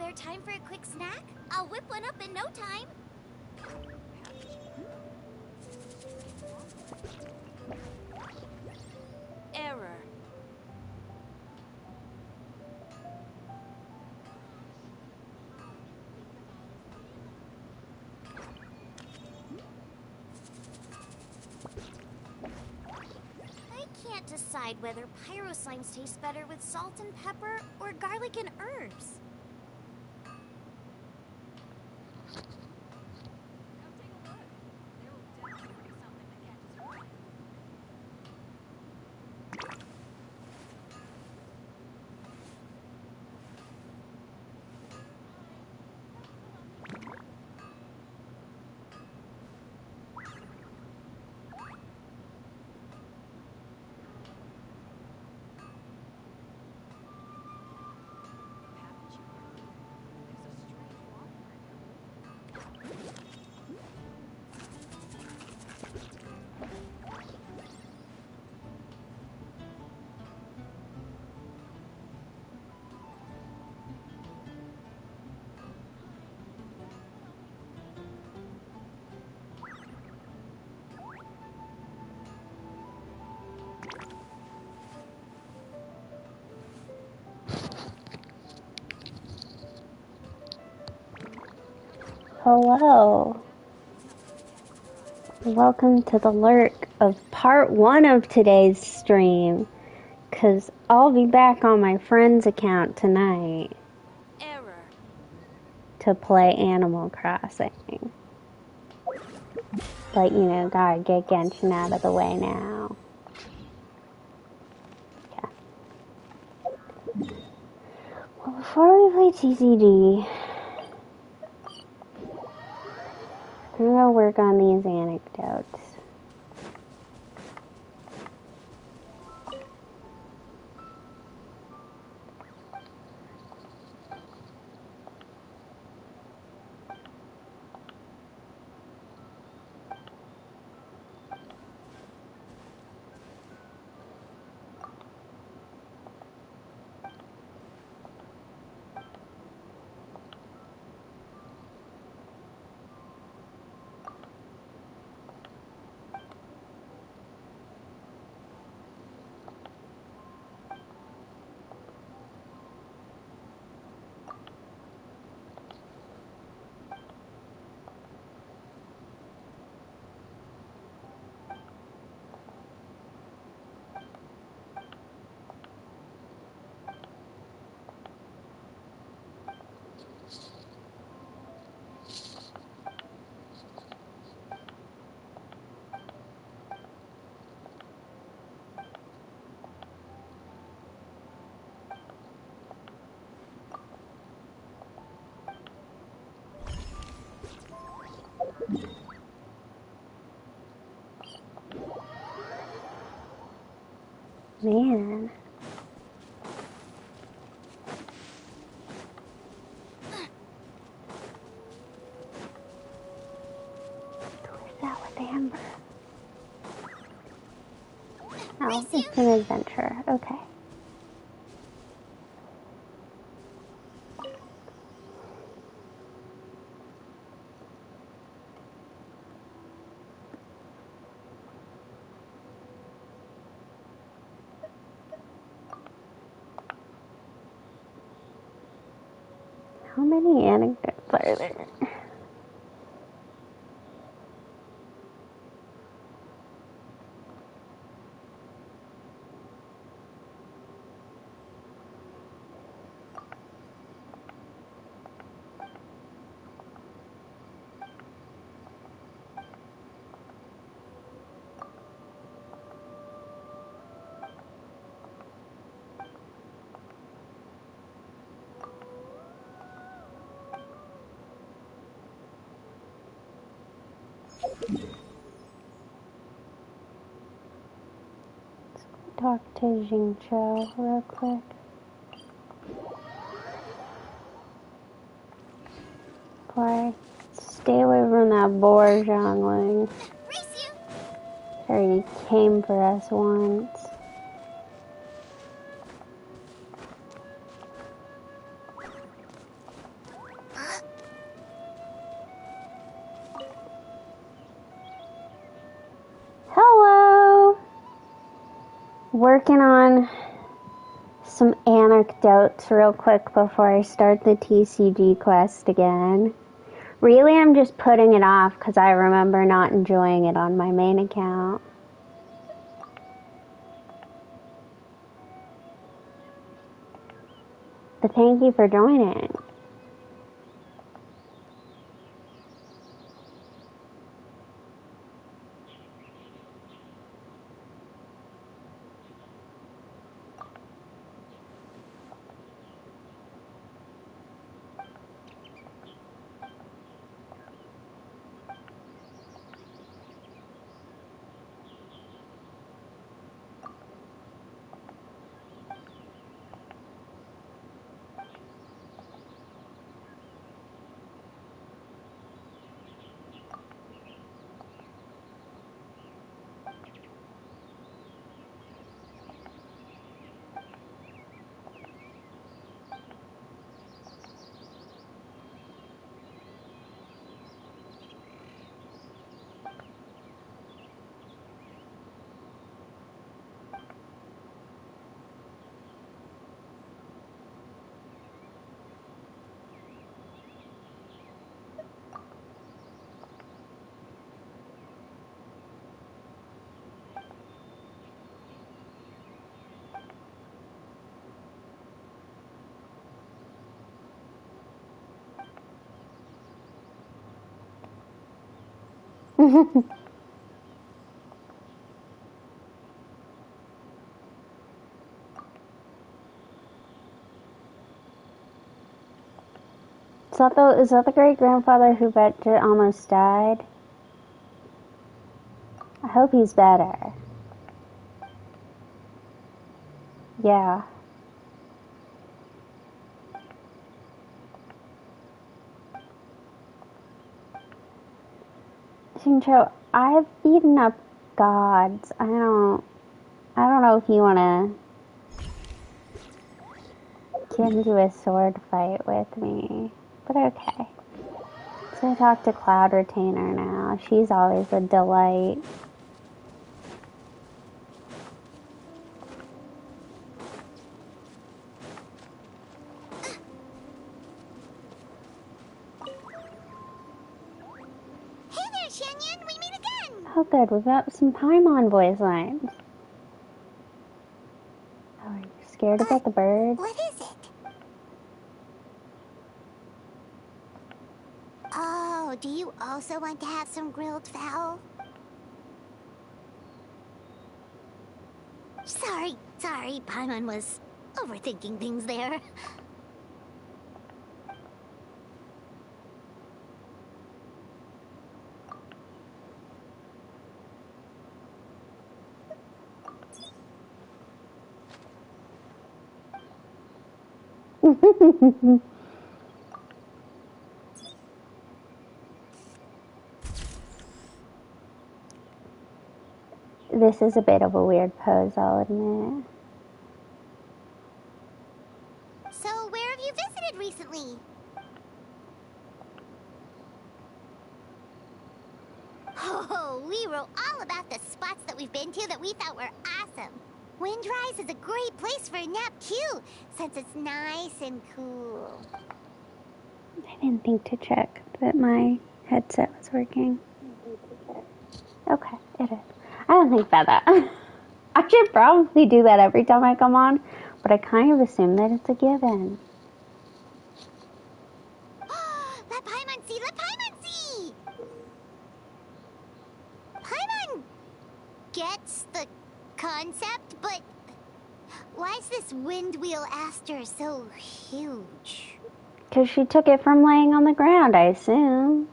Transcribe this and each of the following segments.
Spare time for a quick snack? I'll whip one up in no time. Error. I can't decide whether pyro slimes taste better with salt and pepper or garlic and herbs. Hello. Welcome to the lurk of part 1 of today's stream, because I'll be back on my friend's account tonight Error. to play Animal Crossing. But, you know, gotta get Genshin out of the way now. Yeah. Well, before we play TCG, I'm gonna work on these anecdotes. Man. Where's that with Amber? Oh, it's an adventure. Okay. How many anecdotes are there? Talk to Jingcho real quick. Before I stay away from that boar, Zhongling. Already came for us once. working on some anecdotes real quick before I start the TCG quest again. Really, I'm just putting it off because I remember not enjoying it on my main account. But thank you for joining. Is that the great grandfather who almost died? I hope he's better. Yeah. Shincho, I've beaten up gods. I don't know if you want to get into a sword fight with me, but okay. So I talk to Cloud Retainer now. She's always a delight. Hey there, Shanyan! We meet again! Oh good, we've got some Paimon voice lines. Oh, are you scared about the birds? What is it? Oh, do you also want to have some grilled fowl? Sorry, Paimon was overthinking things there. This is a bit of a weird pose, I'll admit. So, where have you visited recently? Oh, we wrote all about the spots that we've been to that we thought were awesome. Windrise is a great place for a nap too, since it's nice and cool. I didn't think to check that my headset was working. Okay, it is. I don't think about that. I should probably do that every time I come on, but I kind of assume that it's a given. Let Paimon see! Let Paimon see! Paimon gets the concept, but why is this windwheel aster so huge? Because she took it from laying on the ground, I assume.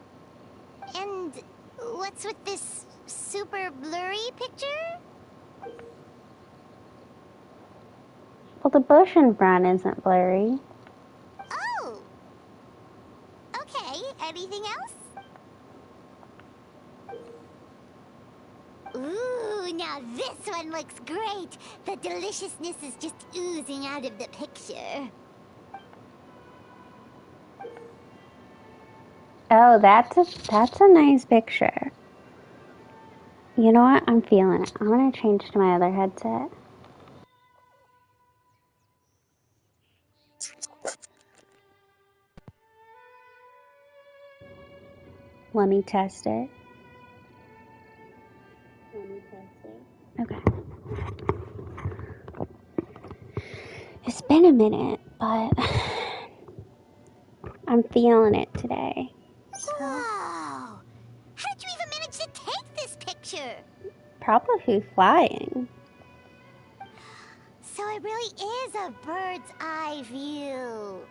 And what's with this super blurry picture? Well, the bush in front isn't blurry. Oh! Okay, anything else? Ooh, now this one looks great! The deliciousness is just oozing out of the picture. Oh, that's a nice picture. You know what? I'm feeling it. I'm gonna change to my other headset. Let me test it. Okay. It's been a minute, but I'm feeling it today. So. Whoa! How did you even manage to take this picture? Probably flying. So it really is a bird's eye view.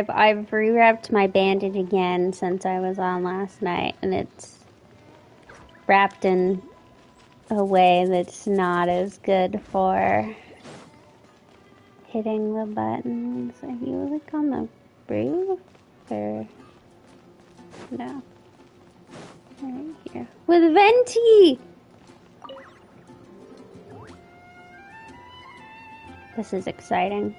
I've rewrapped my bandage again since I was on last night, and it's wrapped in a way that's not as good for hitting the buttons. If you look on the roof, or no, right here with Venti. This is exciting.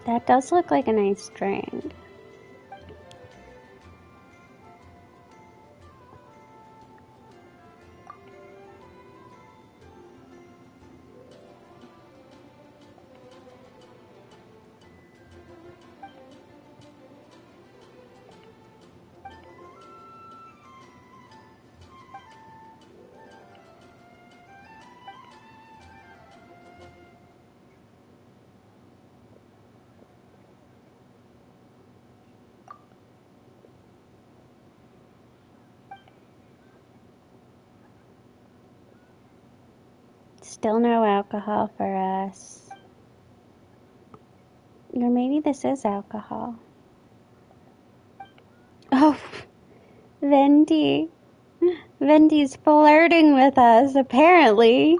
That does look like a nice string. Still no alcohol for us. Or maybe this is alcohol. Oh, Venti. Venti's flirting with us, apparently.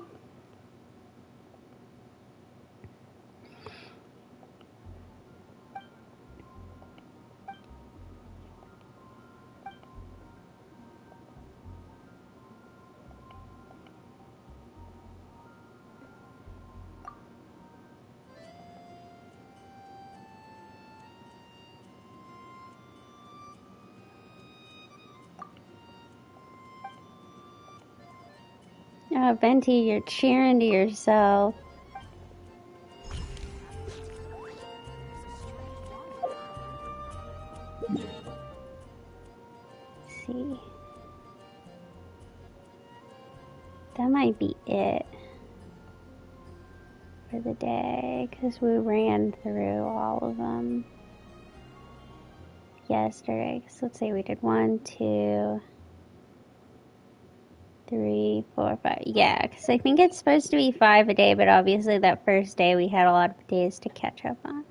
Oh, Venti, you're cheering to yourself. Let's see. That might be it for the day, because we ran through all of them yesterday. So let's say we did 1, 2, 3, 4, 5. Yeah, because I think it's supposed to be 5 a day, but obviously that first day we had a lot of days to catch up on.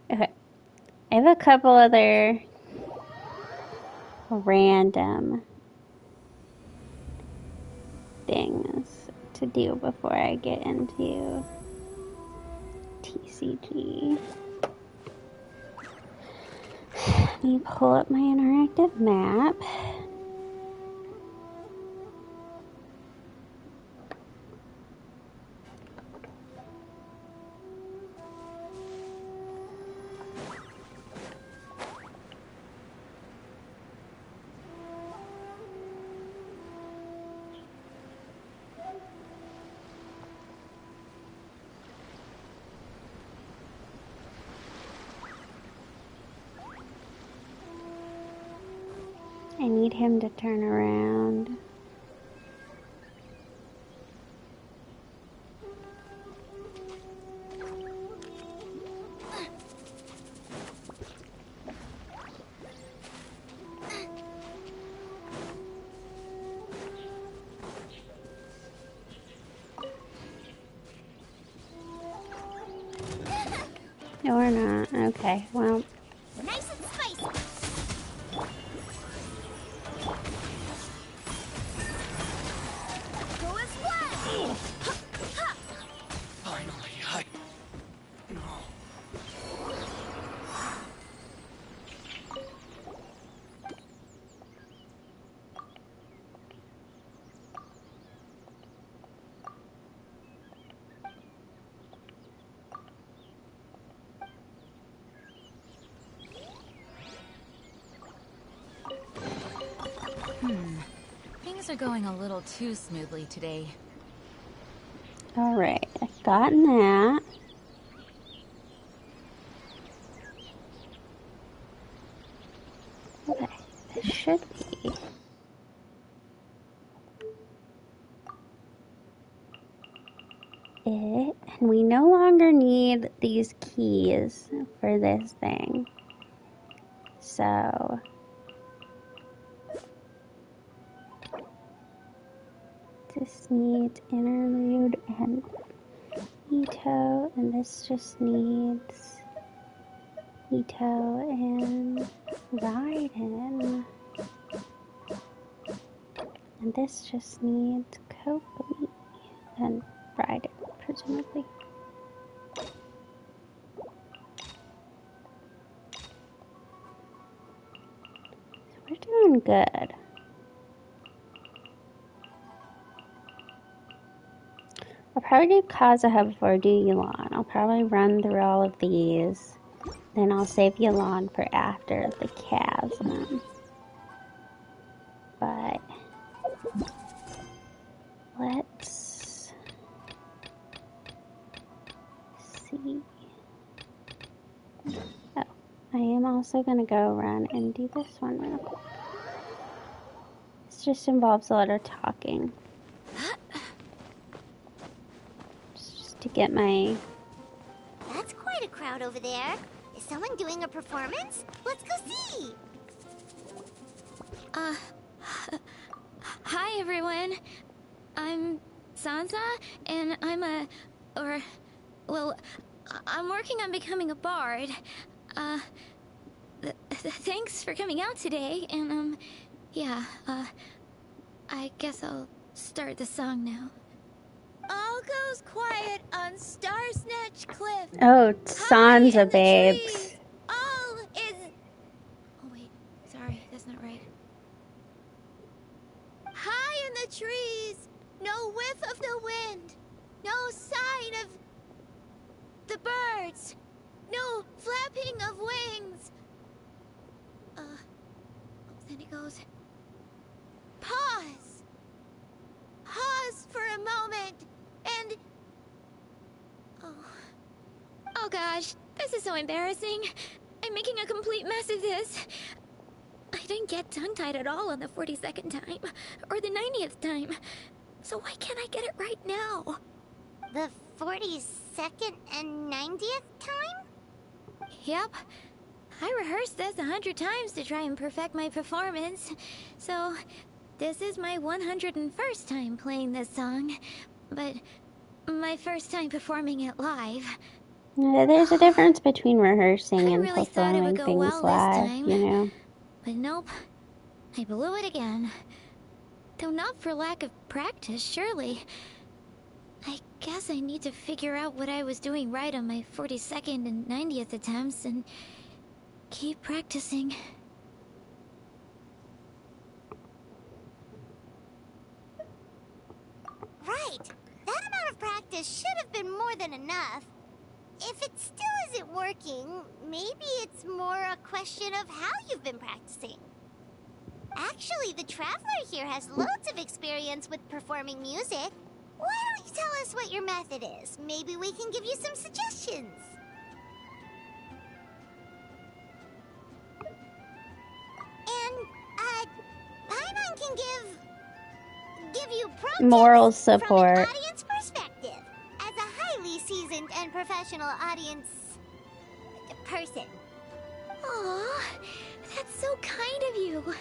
Okay. I have a couple other random things to do before I get into TCG. Let me pull up my interactive map. I need him to turn around. Or not. Okay, well. Nice and spicy. Finally, Things are going a little too smoothly today. Alright, I've gotten that. Okay, this should be it. And we no longer need these keys for this thing. So this needs interlude and Ito, and this just needs Ito and Raiden. And this just needs Kokomi and Raiden, presumably. So we're doing good. I'll probably do Kazuha before I do Yelan. I'll probably run through all of these. Then I'll save Yelan for after the chasm. But let's see. Oh, I am also going to go run and do this one real quick. This just involves a lot of talking. Just to get my... That's quite a crowd over there. Is someone doing a performance? Let's go see! Hi everyone. I'm Sansa, and I'm working on becoming a bard. Thanks for coming out today, and I guess I'll start the song now. All goes quiet on Star Snatch Cliff. Oh, Sansa, babes. Trees, all is... Oh wait, sorry, that's not right. High in the trees, no whiff of the wind, no sign of the birds, no flapping of wings. Then it goes. Pause. Pause for a moment, and... Oh gosh, this is so embarrassing. I'm making a complete mess of this. I didn't get tongue-tied at all on the 42nd time, or the 90th time. So why can't I get it right now? The 42nd and 90th time? Yep. I rehearsed this 100 times to try and perfect my performance. So, this is my 101st time playing this song. But my first time performing it live. There's a difference between rehearsing and really thought it performing would go things well this live, time. you know? But nope. I blew it again. Though not for lack of practice, surely. I guess I need to figure out what I was doing right on my 42nd and 90th attempts and keep practicing. Right. That amount of practice should have been more than enough. If it still isn't working, maybe it's more a question of how you've been practicing. Actually, the Traveler here has loads of experience with performing music. Why don't you tell us what your method is? Maybe we can give you some suggestions. And, Paimon can give you pro tips Moral from support. an audience perspective, as a highly seasoned and professional audience person. Aw, that's so kind of you.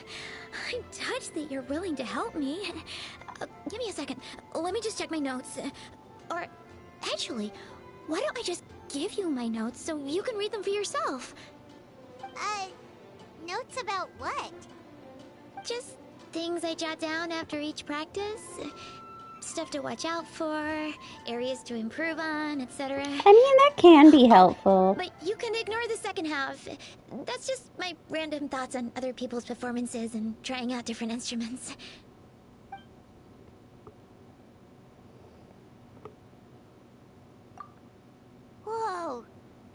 I'm touched that you're willing to help me. Give me a second. Let me just check my notes. Or, actually, why don't I just give you my notes so you can read them for yourself? Notes about what? Just things I jot down after each practice. Stuff to watch out for, areas to improve on, etc. I mean, that can be helpful. But you can ignore the second half. That's just my random thoughts on other people's performances and trying out different instruments. Whoa,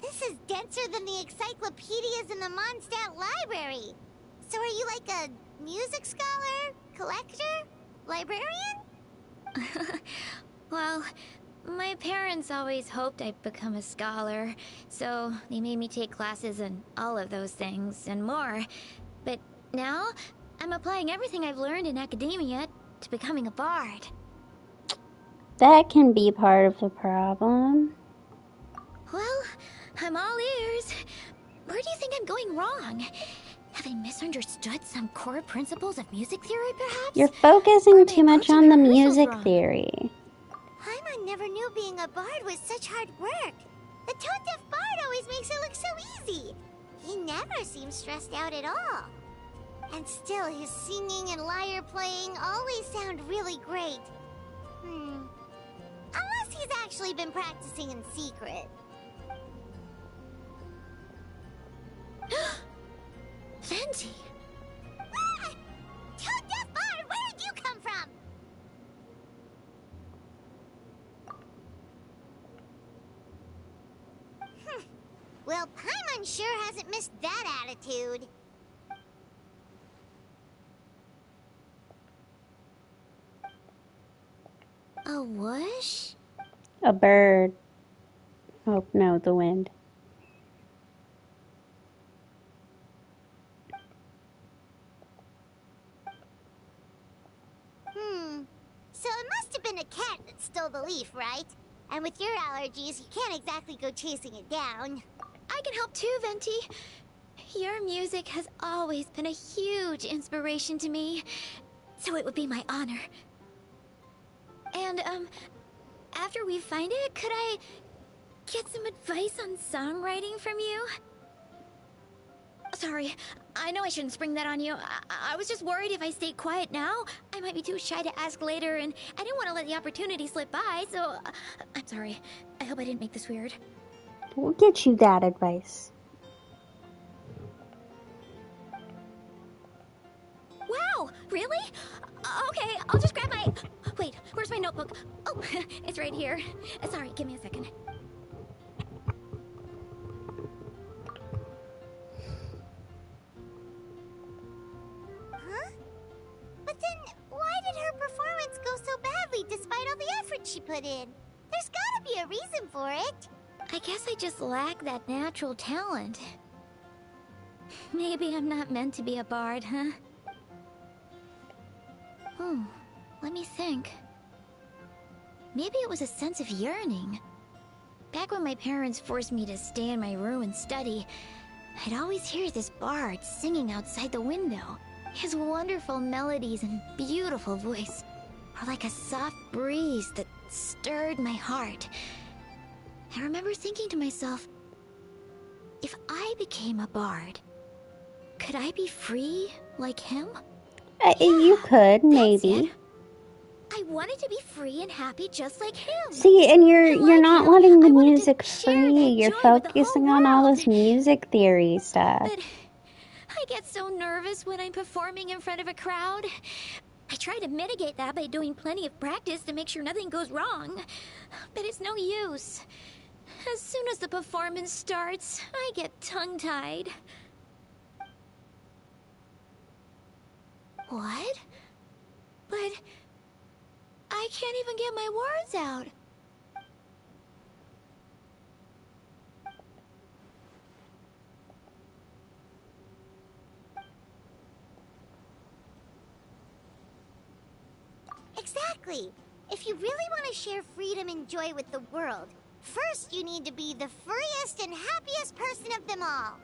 this is denser than the encyclopedias in the Mondstadt library. So are you like a music scholar? Collector? Librarian? Well, my parents always hoped I'd become a scholar, so they made me take classes in all of those things and more. But now, I'm applying everything I've learned in academia to becoming a bard. That can be part of the problem. Well, I'm all ears. Where do you think I'm going wrong? Have I misunderstood some core principles of music theory, perhaps? You're focusing too much on the music wrong? theory. Paimon never knew being a bard was such hard work. The tone-deaf bard always makes it look so easy. He never seems stressed out at all. And still, his singing and lyre playing always sound really great. Unless he's actually been practicing in secret. Venti! Ah! Tone-deaf bard, where did you come from? Well, Paimon sure hasn't missed that attitude. A whoosh? A bird. Oh, no, the wind. So it must have been a cat that stole the leaf, right? And with your allergies, you can't exactly go chasing it down. I can help too, Venti. Your music has always been a huge inspiration to me, so it would be my honor. And, after we find it, could I get some advice on songwriting from you? Sorry, I know I shouldn't spring that on you. I was just worried if I stayed quiet now, I might be too shy to ask later, and I didn't want to let the opportunity slip by, so I'm sorry. I hope I didn't make this weird. We'll get you that advice. Wow, really? Okay, I'll just grab my... Wait, where's my notebook? Oh, it's right here. Sorry, give me a second. Huh? But then, why did her performance go so badly despite all the effort she put in? There's gotta be a reason for it. I guess I just lack that natural talent. Maybe I'm not meant to be a bard, huh? Let me think. Maybe it was a sense of yearning. Back when my parents forced me to stay in my room and study, I'd always hear this bard singing outside the window. His wonderful melodies and beautiful voice were like a soft breeze that stirred my heart. I remember thinking to myself, if I became a bard, could I be free like him? You could, maybe. I wanted to be free and happy just like him. See, and you're like not him, letting the I wanted music to share free. that You're joy with the whole focusing on all world. this music theory stuff. But I get so nervous when I'm performing in front of a crowd. I try to mitigate that by doing plenty of practice to make sure nothing goes wrong. But it's no use. As soon as the performance starts, I get tongue-tied. What? But I can't even get my words out. Exactly. If you really want to share freedom and joy with the world, first you need to be the freest and happiest person of them all.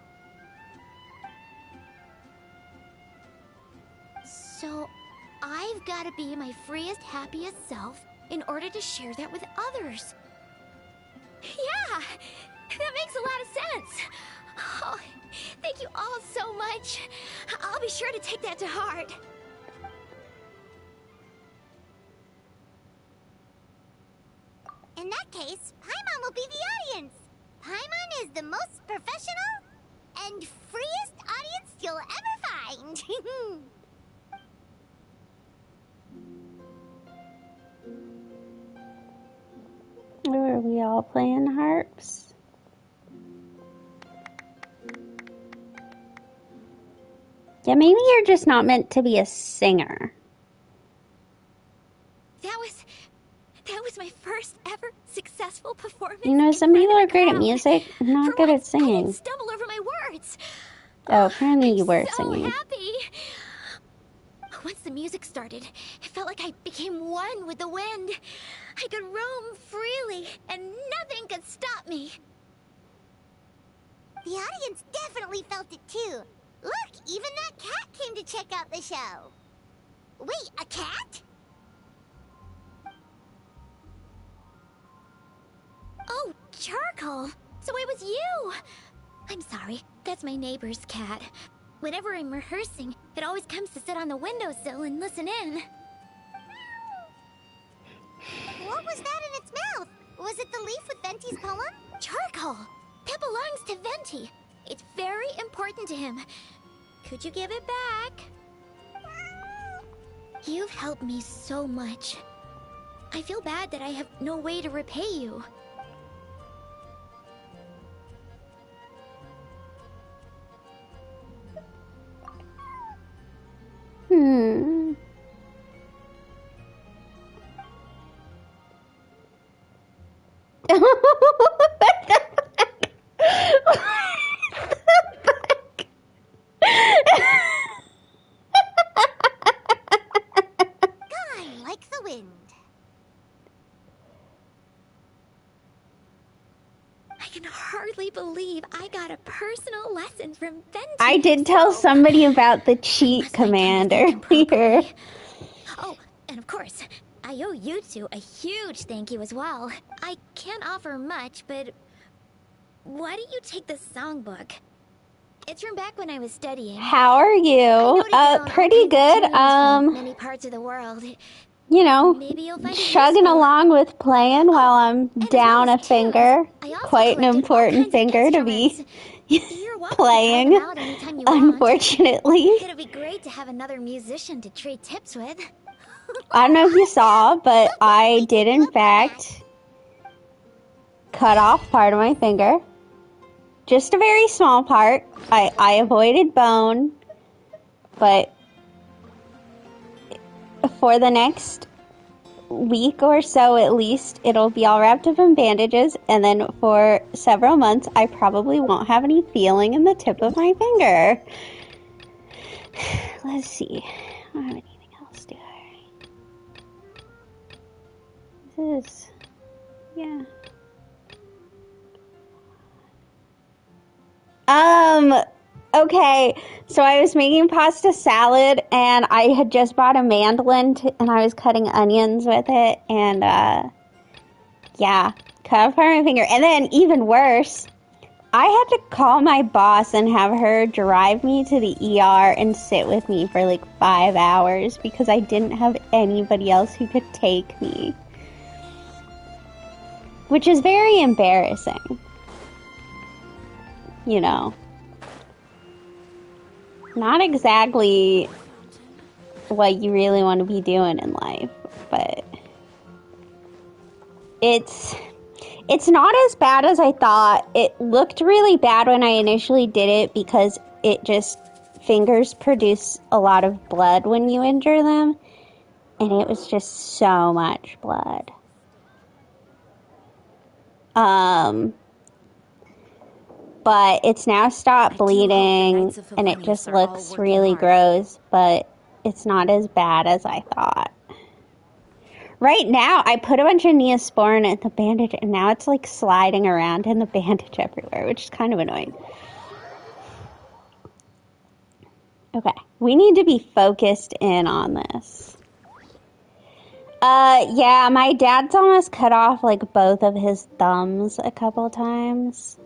So, I've got to be my freest, happiest self in order to share that with others. Yeah, that makes a lot of sense. Oh, thank you all so much. I'll be sure to take that to heart. In that case, Paimon will be the audience. Paimon is the most professional and freest audience you'll ever find. Are we all playing harps? Yeah, maybe you're just not meant to be a singer. That was my first ever successful performance. You know, in some front people of a are great at crowd. music and not For good at once, I singing. didn't stumble over my words. Oh, apparently you were I'm so singing. happy. Once the music started, it felt like I became one with the wind. I could roam freely, and nothing could stop me. The audience definitely felt it too. Look, even that cat came to check out the show. Wait, a cat? Oh, Charcoal! So it was you! I'm sorry, that's my neighbor's cat. Whenever I'm rehearsing, it always comes to sit on the windowsill and listen in. What was that in its mouth? Was it the leaf with Venti's poem? Charcoal! That belongs to Venti. It's very important to him. Could you give it back? You've helped me so much. I feel bad that I have no way to repay you. Gone like the wind. I can hardly believe I got a personal lesson from Venti. I did tell himself. somebody about the cheat Must find time command to thank him earlier. properly. Oh, and of course, I owe you two a huge thank you as well. I can't offer much, but why don't you take the songbook? It's from back when I was studying. How are I you? noted down all Pretty kinds of good. tunes from many parts of the world. You know, Maybe you'll find it chugging useful. along with playing while I'm And as down well a as tunes, finger. I also Quite an collected all important kinds of finger to be instruments. You're welcome to try playing, them out anytime you want. unfortunately. It'd be great to have another musician to trade tips with. I don't know if you saw, but I did in fact cut off part of my finger. Just a very small part. I avoided bone, but for the next week or so at least, it'll be all wrapped up in bandages, and then for several months, I probably won't have any feeling in the tip of my finger. Let's see. I don't have anything else, do I? This is... yeah. Okay, so I was making pasta salad, and I had just bought a mandolin, and I was cutting onions with it, and, yeah, cut off part of my finger. And then, even worse, I had to call my boss and have her drive me to the ER and sit with me for like 5 hours, because I didn't have anybody else who could take me. Which is very embarrassing. You know. Not exactly what you really want to be doing in life, but it's not as bad as I thought. It looked really bad when I initially did it because fingers produce a lot of blood when you injure them, and it was just so much blood. But it's now stopped bleeding, and it just looks really gross, but it's not as bad as I thought. Right now, I put a bunch of Neosporin in the bandage, and now it's like sliding around in the bandage everywhere, which is kind of annoying. Okay, we need to be focused in on this. Yeah, my dad's almost cut off like both of his thumbs a couple times.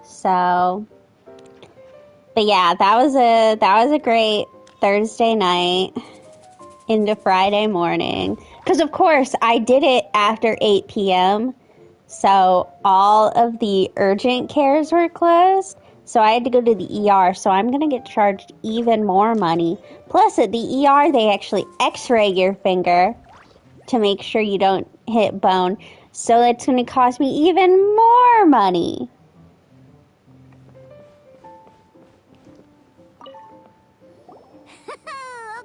So, but yeah, that was a great Thursday night into Friday morning. Because of course I did it after 8 p.m. So all of the urgent cares were closed. So I had to go to the ER. So I'm gonna get charged even more money. Plus at the ER they actually X-ray your finger to make sure you don't hit bone. So that's gonna cost me even more money.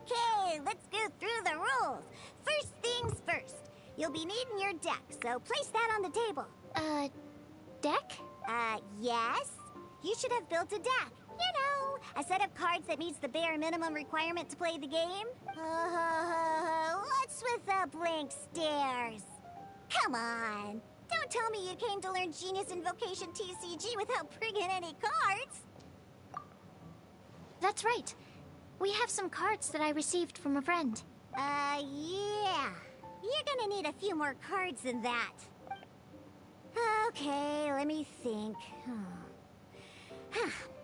Okay, let's go through the rules. First things first. You'll be needing your deck, so place that on the table. Deck? Yes? You should have built a deck. You know, a set of cards that meets the bare minimum requirement to play the game. What's with the blank stares? Come on. Don't tell me you came to learn Genius Invocation TCG without bringing any cards. That's right. We have some cards that I received from a friend. Yeah. You're gonna need a few more cards than that. Okay, let me think.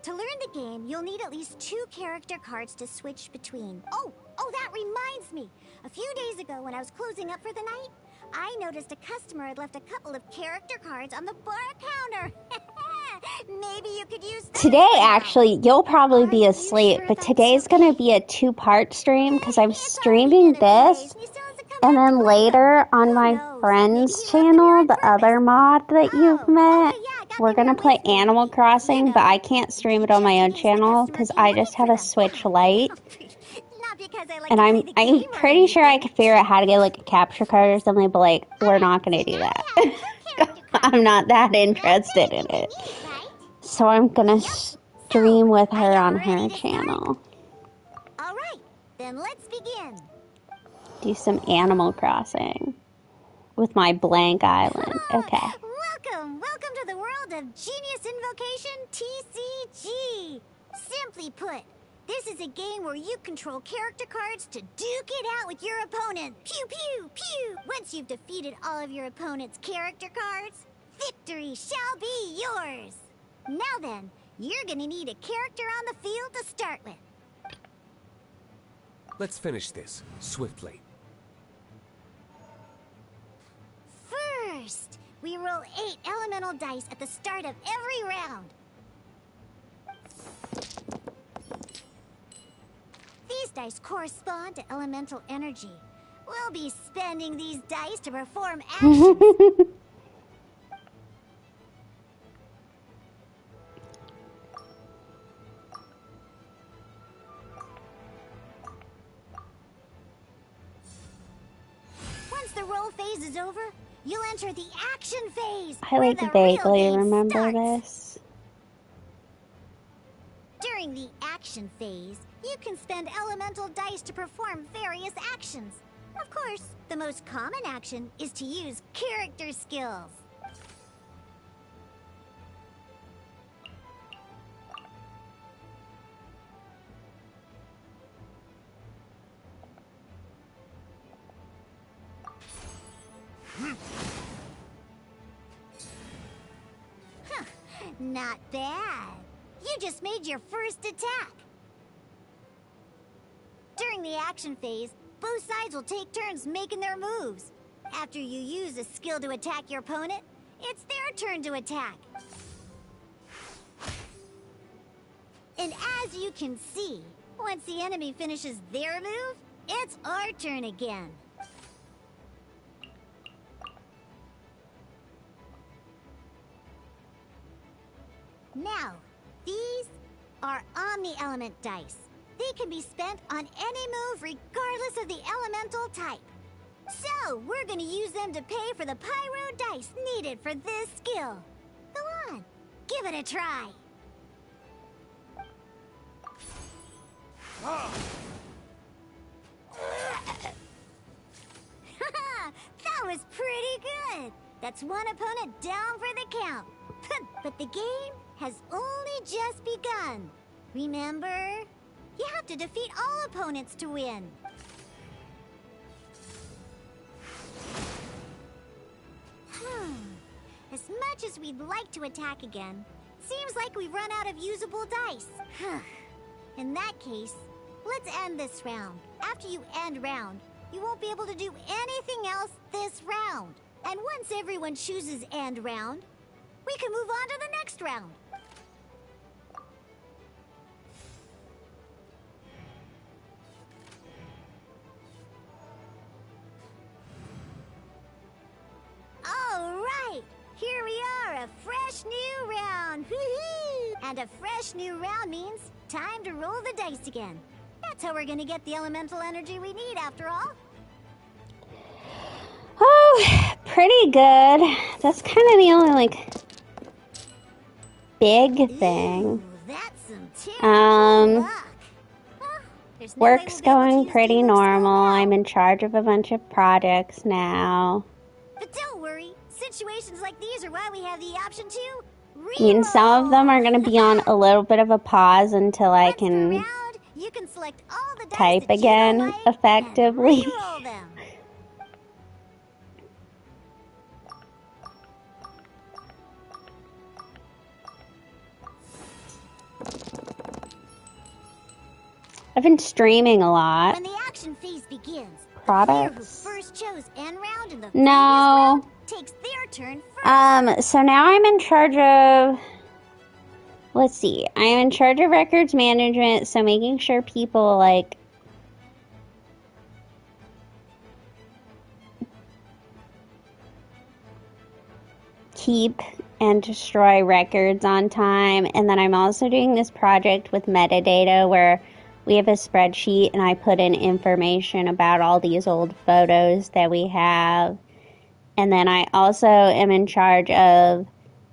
To learn the game, you'll need at least 2 character cards to switch between. Oh, that reminds me. A few days ago, when I was closing up for the night, I noticed a customer had left a couple of character cards on the bar counter. Maybe you could use them. Today, actually, you'll probably be asleep, but today's going to be a 2-part stream because I'm streaming this, and then later on my friend's channel, the other mod that you've met, we're going to play Animal Crossing, but I can't stream it on my own channel because I just have a Switch Lite. And I'm pretty sure I could figure out how to get like a capture card or something, but like, we're not going to do that. I'm not that interested in it. So I'm gonna stream with her on her channel. Alright, then let's begin. Do some Animal Crossing with my blank island. Okay. Welcome to the world of Genius Invocation TCG. Simply put, this is a game where you control character cards to duke it out with your opponent. Pew, pew, pew. Once you've defeated all of your opponent's character cards, victory shall be yours. Now then, you're gonna need a character on the field to start with. Let's finish this swiftly. First, we roll 8 elemental dice at the start of every round. These dice correspond to elemental energy. We'll be spending these dice to perform actions. Once the roll phase is over, you'll enter the action phase. I like vaguely remember this. During the action phase, you can spend elemental dice to perform various actions. Of course, the most common action is to use character skills. Not bad. You just made your first attack. During the action phase, both sides will take turns making their moves. After you use a skill to attack your opponent, it's their turn to attack. And as you can see, once the enemy finishes their move, it's our turn again. Now, these are Omni-Element dice. They can be spent on any move regardless of the elemental type. So, we're gonna use them to pay for the pyro dice needed for this skill. Go on, give it a try. That was pretty good. That's one opponent down for the count. But the game has only just begun. Remember? You have to defeat all opponents to win. As much as we'd like to attack again, seems like we've run out of usable dice. In that case, let's end this round. After you end round, you won't be able to do anything else this round. And once everyone chooses end round, we can move on to the next round. All right, here we are, a fresh new round. Woohoo! And a fresh new round means time to roll the dice again. That's how we're gonna get the elemental energy we need, after all. Pretty good. That's kind of the only, like, big thing. Ooh, that's some terrible luck. Well, there's no way Work's we'll be able to going use pretty Diluc's skill normal. now. I'm in charge of a bunch of projects now. But don't worry, situations like these are why we have the option to I mean, some of them are going to be on a little bit of a pause until I Once per can round, you can select all the dice type that you again don't like effectively. And re-roll them. I've been streaming a lot. When the action phase begins, Products. the player who first chose end round in the No. previous round takes their turn first. So now I'm in charge of, let's see, I am in charge of records management, so making sure people, like, keep and destroy records on time. And then I'm also doing this project with metadata where we have a spreadsheet and I put in information about all these old photos that we have. And then I also am in charge of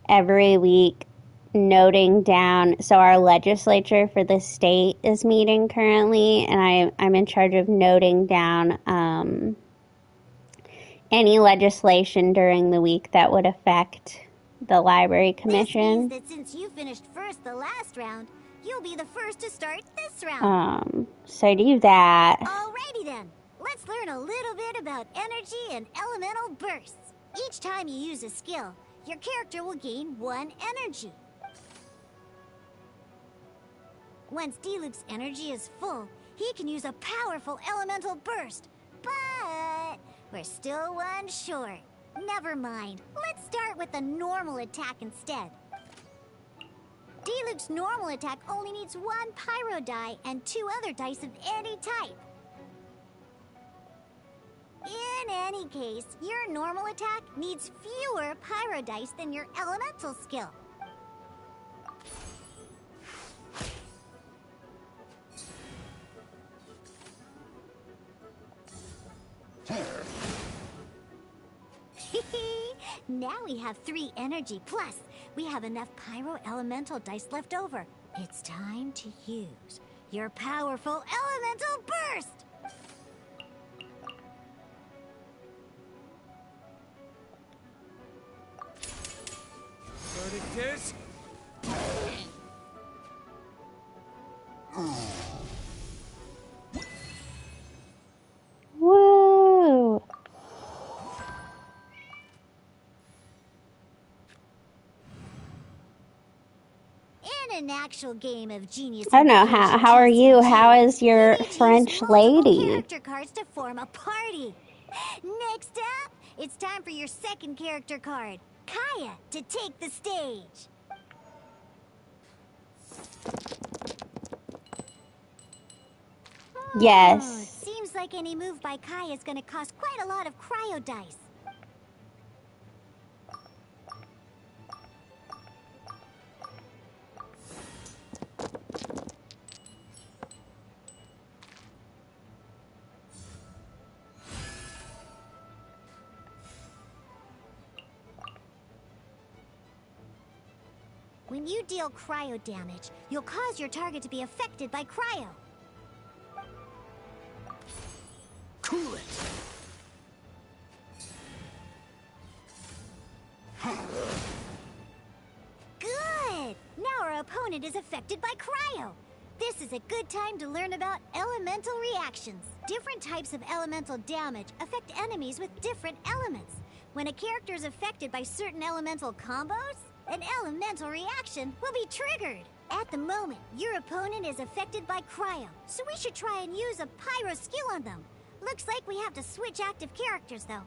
every week noting down, so our legislature for the state is meeting currently, and I'm in charge of noting down any legislation during the week that would affect the library commission. This means that since you finished first the last round, you'll be the first to start this round. So I do that. Alrighty then. Let's learn a little bit about energy and elemental bursts. Each time you use a skill, your character will gain 1 energy. Once Diluc's energy is full, he can use a powerful elemental burst. But we're still 1 short. Never mind. Let's start with a normal attack instead. Diluc's normal attack only needs 1 pyro die and 2 other dice of any type. In any case, your normal attack needs fewer pyro dice than your elemental skill. Now we have 3 energy, plus we have enough pyro elemental dice left over. It's time to use your powerful elemental burst! Verdict is... Woo! In an actual game of Genius, I don't know, how are you? How is your you need to use French multiple lady? character cards to form a party. Next up, it's time for your second character card, Kaya, to take the stage. Yes. Seems like any move by Kaya is going to cost quite a lot of cryo dice. When you deal cryo damage, you'll cause your target to be affected by cryo. Cool it! Good! Now our opponent is affected by cryo. This is a good time to learn about elemental reactions. Different types of elemental damage affect enemies with different elements. When a character is affected by certain elemental combos, an elemental reaction will be triggered. At the moment, your opponent is affected by cryo, so we should try and use a pyro skill on them. Looks like we have to switch active characters, though.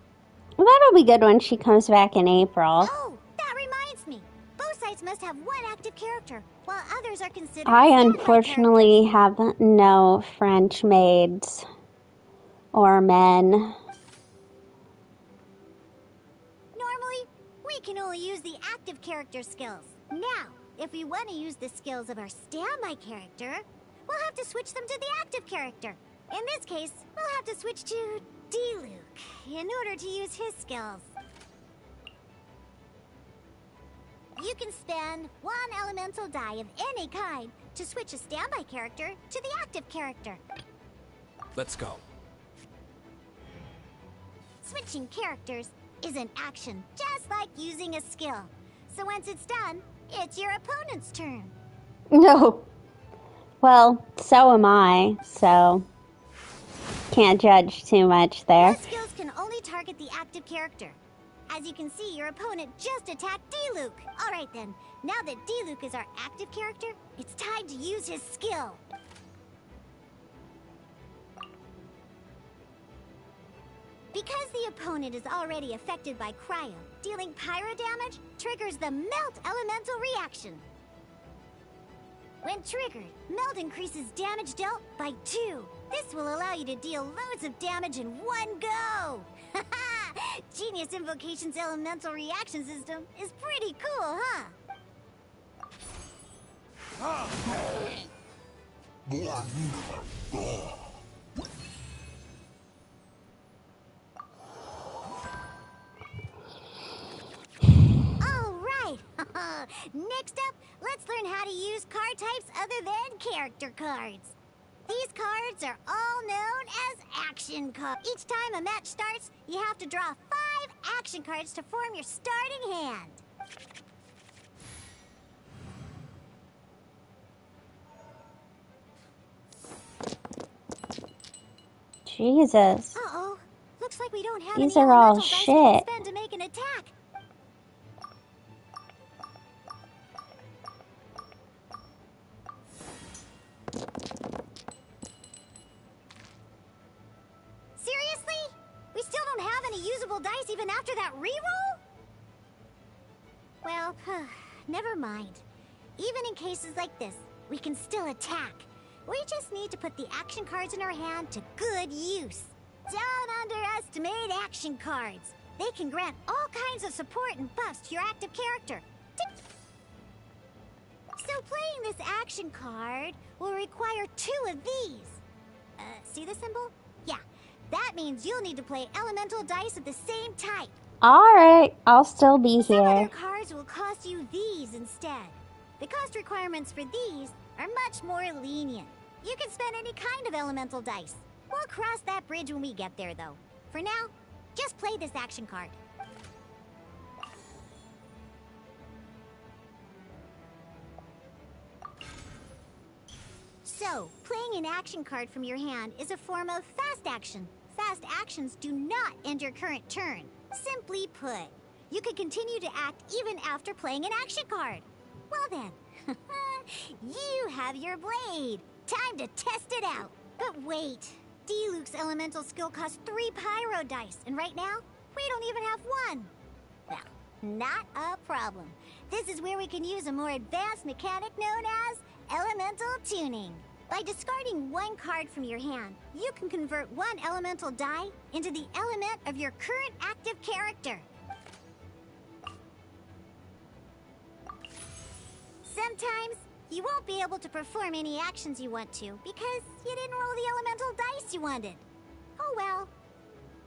Well, that'll be good when she comes back in April. Oh, that reminds me. Both sides must have 1 active character, while others are considered I standby unfortunately have no French maids or men. Normally, we can only use the active character skills. Now, if we want to use the skills of our standby character, we'll have to switch them to the active character. In this case, we'll have to switch to D-Luke in order to use his skills. You can spend one elemental die of any kind to switch a standby character to the active character. Let's go. Switching characters is an action, just like using a skill. So once it's done, it's your opponent's turn. No. Well, so am I, so can't judge too much there. Your skills can only target the active character. As you can see, your opponent just attacked D-Luke. Alright then, now that D-Luke is our active character, it's time to use his skill. Because the opponent is already affected by cryo, dealing pyro damage triggers the melt elemental reaction. When triggered, melt increases damage dealt by 2. This will allow you to deal loads of damage in one go. Genius Invocation's elemental reaction system is pretty cool, huh? Alright! Next up, let's learn how to use card types other than character cards. These cards are all known as action cards. Each time a match starts, you have to draw 5 action cards to form your starting hand. Jesus. Uh-oh. Looks like we don't have These any are all elemental dice we shit. can spend to make an attack. Seriously? We still don't have any usable dice even after that reroll? Well, never mind. Even in cases like this, we can still attack. We just need to put the action cards in our hand to good use. Don't underestimate action cards. They can grant all kinds of support and buffs to your active character. So playing this action card will require 2 of these. See the symbol? Yeah, that means you'll need to play elemental dice of the same type. Alright, I'll still be Some other here. cards will cost you these instead. The cost requirements for these are much more lenient. You can spend any kind of elemental dice. We'll cross that bridge when we get there, though. For now, just play this action card. So, playing an action card from your hand is a form of fast action. Fast actions do not end your current turn. Simply put, you can continue to act even after playing an action card. Well then, you have your blade. Time to test it out. But wait, D-Luke's elemental skill costs 3 pyro dice, and right now, we don't even have 1. Well, not a problem. This is where we can use a more advanced mechanic known as elemental tuning. By discarding 1 card from your hand, you can convert 1 elemental die into the element of your current active character. Sometimes, you won't be able to perform any actions you want to because you didn't roll the elemental dice you wanted. Oh well.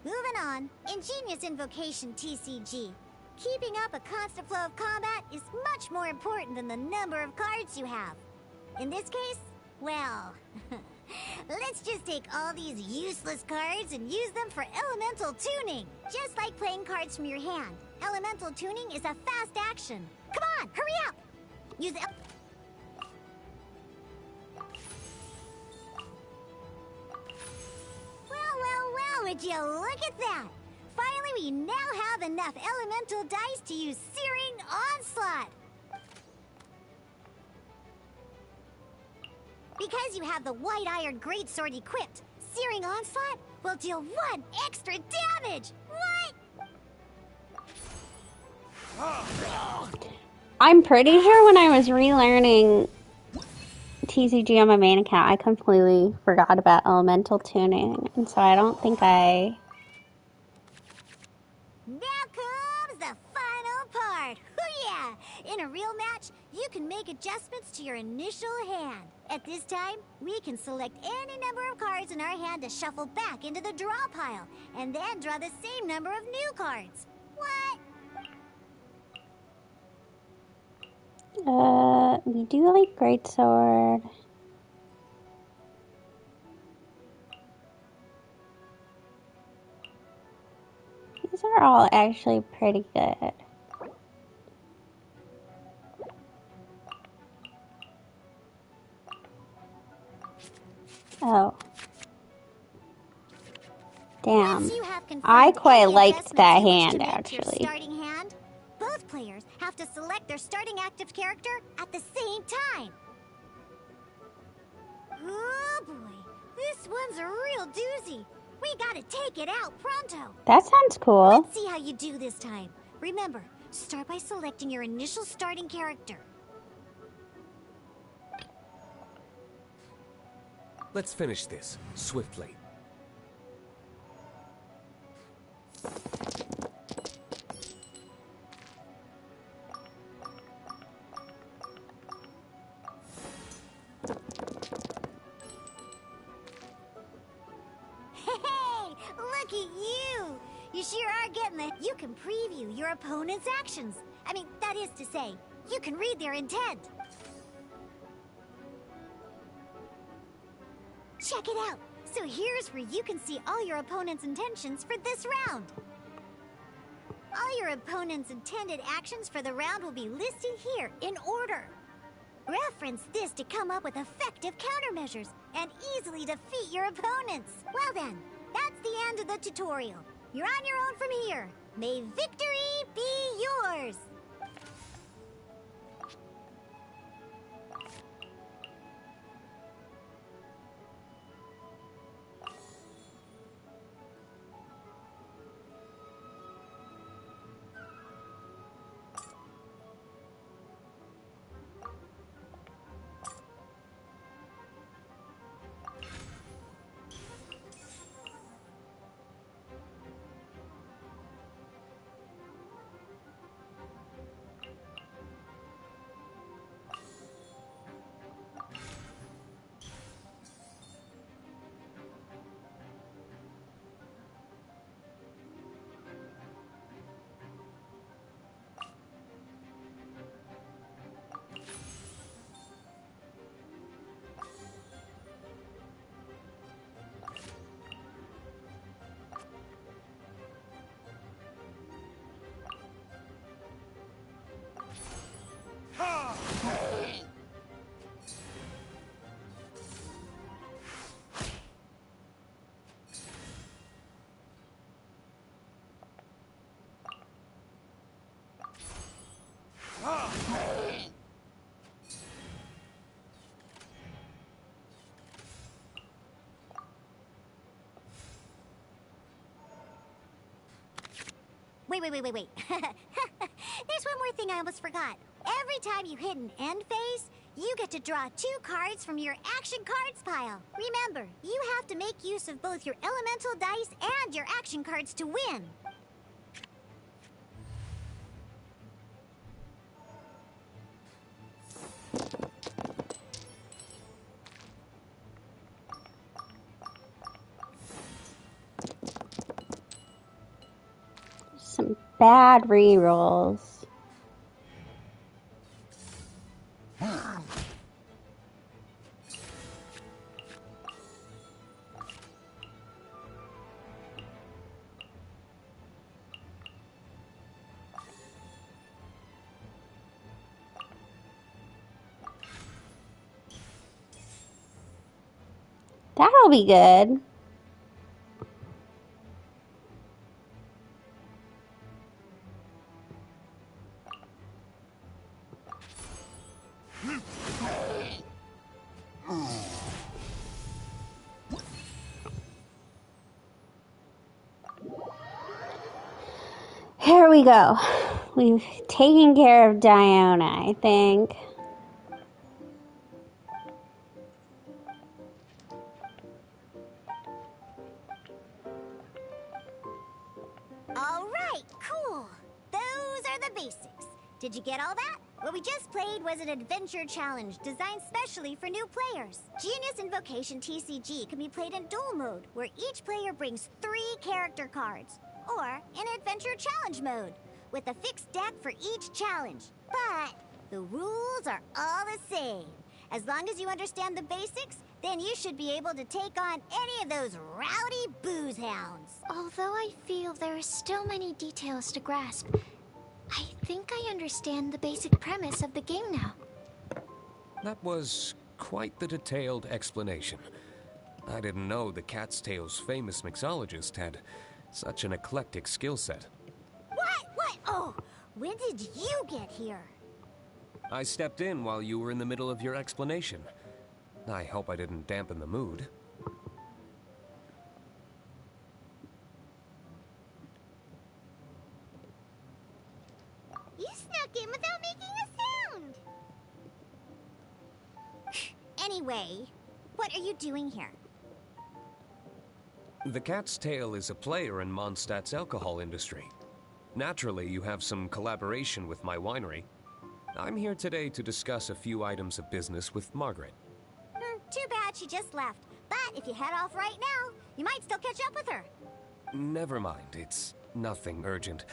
Moving on, Ingenious Invocation TCG. Keeping up a constant flow of combat is much more important than the number of cards you have. In this case, well, let's just take all these useless cards and use them for elemental tuning. Just like playing cards from your hand, elemental tuning is a fast action. Come on, hurry up! Use it. Well, would you look at that? Finally, we now have enough elemental dice to use Searing Onslaught. Because you have the White Iron Greatsword equipped, Searing Onslaught will deal 1 extra damage. What? I'm pretty sure when I was relearning TCG on my main account, I completely forgot about elemental tuning, and so I don't think I... Now comes the final part. Oh yeah, in a real match, you can make adjustments to your initial hand. At this time, we can select any number of cards in our hand to shuffle back into the draw pile, and then draw the same number of new cards. What? We do like Greatsword. These are all actually pretty good. Oh. Damn. I quite liked that hand, actually. Starting hand, both players have to select their starting active character at the same time. Oh boy, this one's a real doozy. We gotta take it out pronto. That sounds cool. Let's see how you do this time. Remember, start by selecting your initial starting character. Let's finish this swiftly. Hey, look at you! You sure are getting the... You can preview your opponent's actions. I mean, that is to say, you can read their intent. Check it out. So here's where you can see all your opponent's intentions for this round. All your opponent's intended actions for the round will be listed here in order. Reference this to come up with effective countermeasures and easily defeat your opponents. Well then, that's the end of the tutorial. You're on your own from here. May victory be yours! Wait. There's one more thing I almost forgot. Every time you hit an end phase, you get to draw 2 cards from your action cards pile. Remember, you have to make use of both your elemental dice and your action cards to win. Some bad rerolls. That'll be good. Here we go. We've taken care of Diona, I think. All right, cool. Those are the basics. Did you get all that? What we just played was an adventure challenge designed specially for new players. Genius Invocation TCG can be played in duel mode, where each player brings 3 character cards, or in adventure challenge mode, with a fixed deck for each challenge. But the rules are all the same. As long as you understand the basics, then you should be able to take on any of those rowdy booze hounds. Although I feel there are still many details to grasp, I think I understand the basic premise of the game now. That was quite the detailed explanation. I didn't know the Cat's Tail's famous mixologist had such an eclectic skill set. What? Oh, when did you get here? I stepped in while you were in the middle of your explanation. I hope I didn't dampen the mood. You snuck in without making a sound! Anyway, what are you doing here? The Cat's Tail is a player in Mondstadt's alcohol industry. Naturally, you have some collaboration with my winery. I'm here today to discuss a few items of business with Margaret. Too bad she just left. But if you head off right now, you might still catch up with her. Never mind, it's nothing urgent.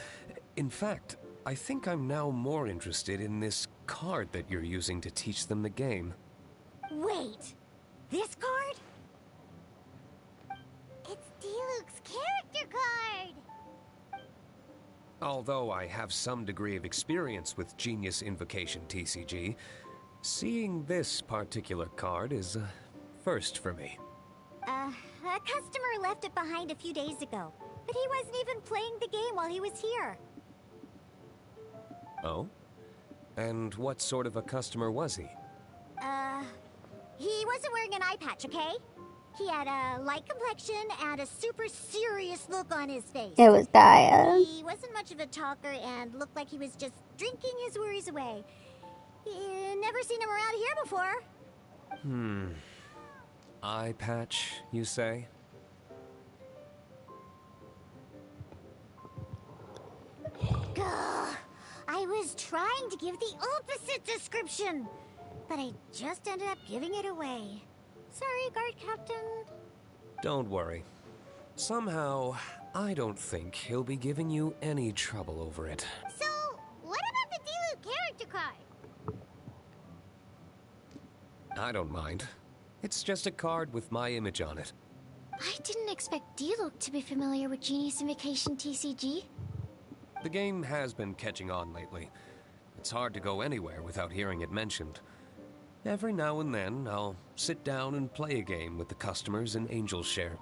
In fact, I think I'm now more interested in this card that you're using to teach them the game. Wait, this card? It's Diluc's character card! Although I have some degree of experience with Genius Invocation TCG, seeing this particular card is a first for me. A customer left it behind a few days ago, but he wasn't even playing the game while he was here. Oh? And what sort of a customer was he? He wasn't wearing an eye patch, okay? He had a light complexion and a super serious look on his face. It was Dia. He wasn't much of a talker and looked like he was just drinking his worries away. Never seen him around here before. Eye patch, you say? Gah, I was trying to give the opposite description, but I just ended up giving it away. Sorry, guard captain. Don't worry. Somehow, I don't think he'll be giving you any trouble over it. So, what about the Diluc character card? I don't mind. It's just a card with my image on it. I didn't expect Diluc to be familiar with Genius Invocation TCG. The game has been catching on lately. It's hard to go anywhere without hearing it mentioned. Every now and then, I'll sit down and play a game with the customers in Angel's Share.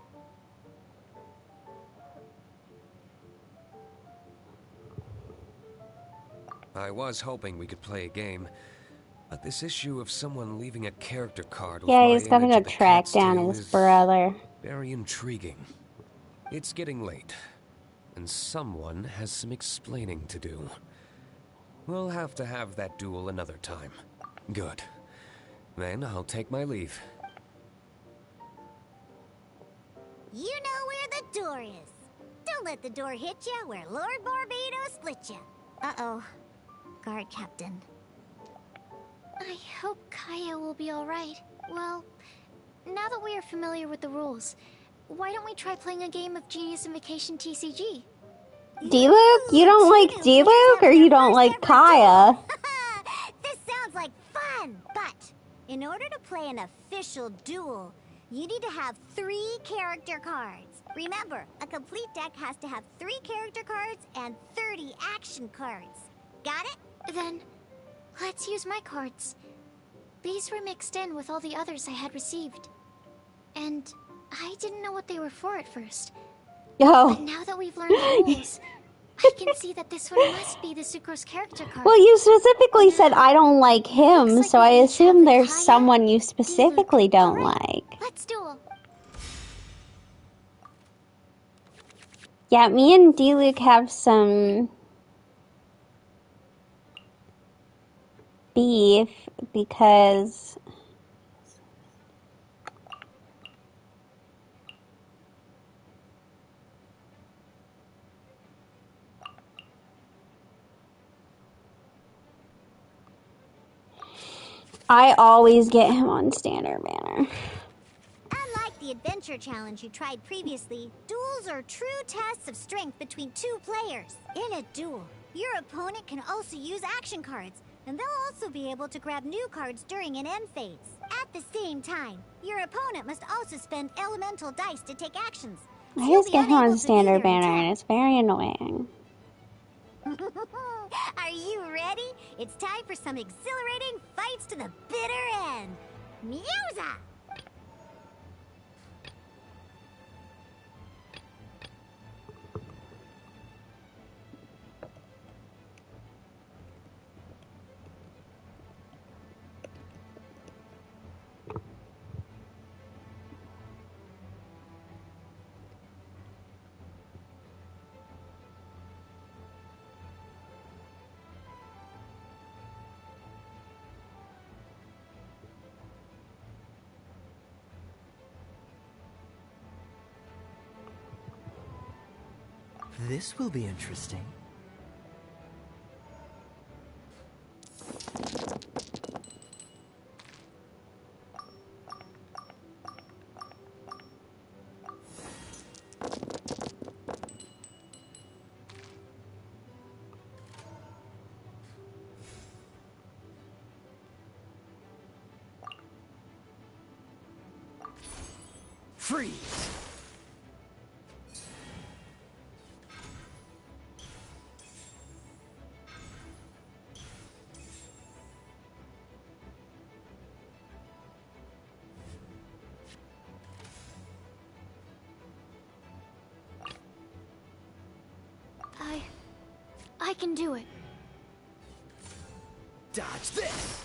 I was hoping we could play a game, but this issue of someone leaving a character card with Yeah, my he's gonna image go at the track Cat's down Tail his is brother. very intriguing. It's getting late, and someone has some explaining to do. We'll have to have that duel another time. Good. Then I'll take my leave. You know where the door is. Don't let the door hit you where Lord Barbados split you. Uh-oh. Guard captain. I hope Kaya will be alright. Well, now that we are familiar with the rules, why don't we try playing a game of Genius Invocation TCG? Diluc? You don't like Diluc, or you don't like Kaya? This sounds like fun, but in order to play an official duel, you need to have 3 character cards. Remember, a complete deck has to have 3 character cards and 30 action cards. Got it? Then, let's use my cards. These were mixed in with all the others I had received. And I didn't know what they were for at first. But Oh. now that we've learned the rules, I can see that this one must be the Sucrose character card. Well, you specifically said I don't like him, Looks like so we I each assume have the there's Kaya, someone you specifically don't Alright, like. let's duel. Yeah, me and Diluc have some beef because I always get him on standard banner. Unlike the adventure challenge you tried previously, duels are true tests of strength between two players. In a duel, your opponent can also use action cards, and they'll also be able to grab new cards during an end phase. At the same time, your opponent must also spend elemental dice to take actions. I just get him on standard banner and it's very annoying. Are you ready? It's time for some exhilarating fights to the bitter end. Musa! This will be interesting. Freeze! I can do it. Dodge this!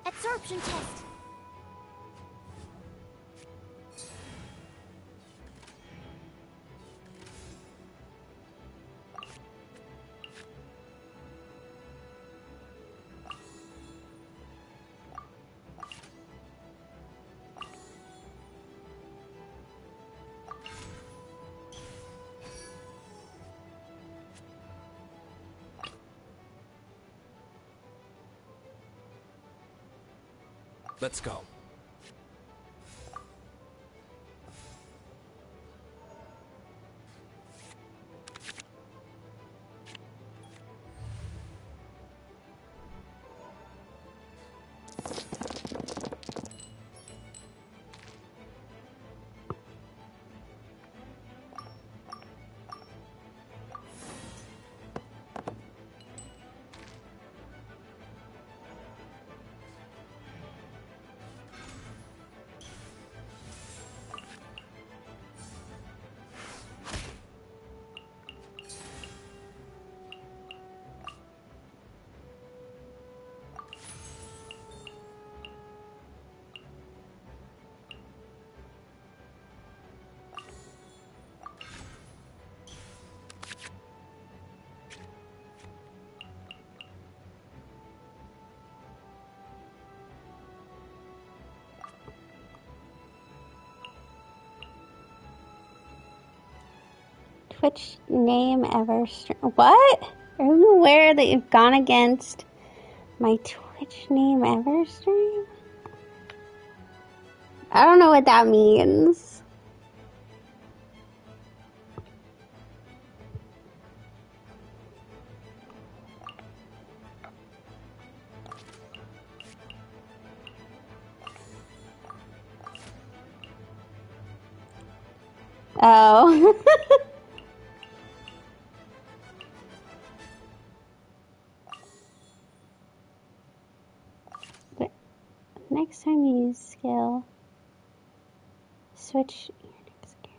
Absorption test. Let's go. Twitch name ever stream. What? Are you aware that you've gone against my Twitch name ever stream? I don't know what that means. Oh. But next time you use skill, switch your next character.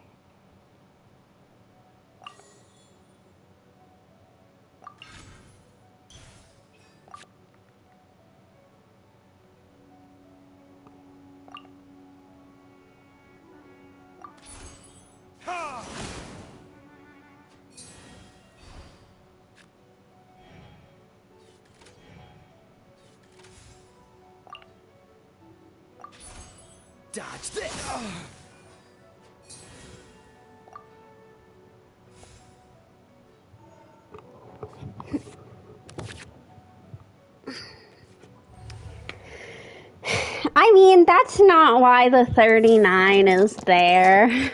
Dodge this! I mean, that's not why the 39 is there.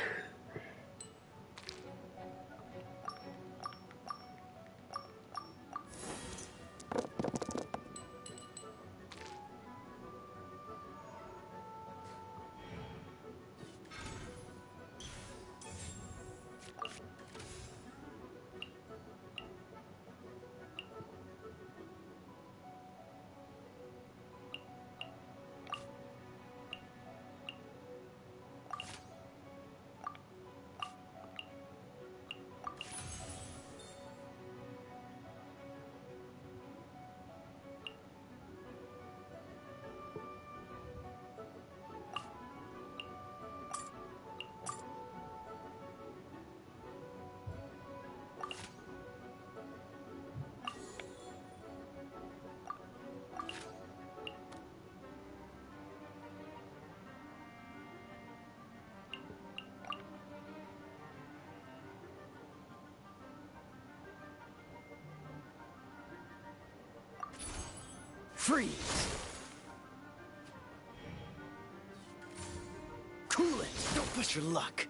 Freeze! Cool it! Don't push your luck!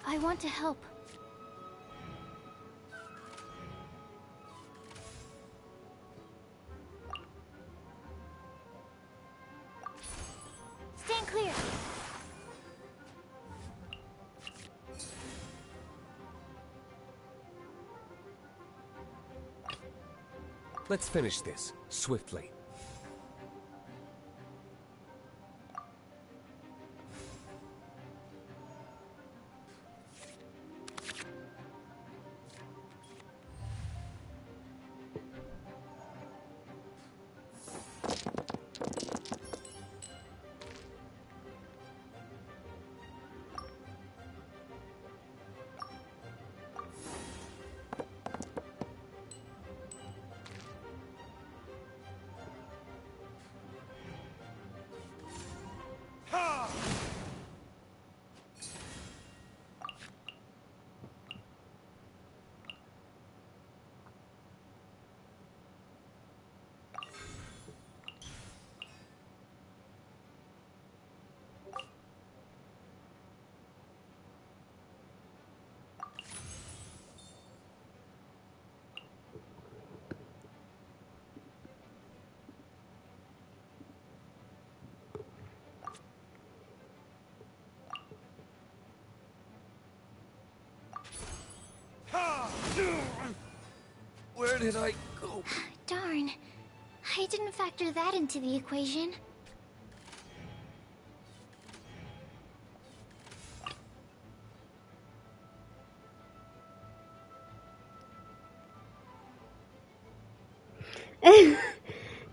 I want to help. Stand clear. Let's finish this, swiftly. Where did I go? Darn. I didn't factor that into the equation.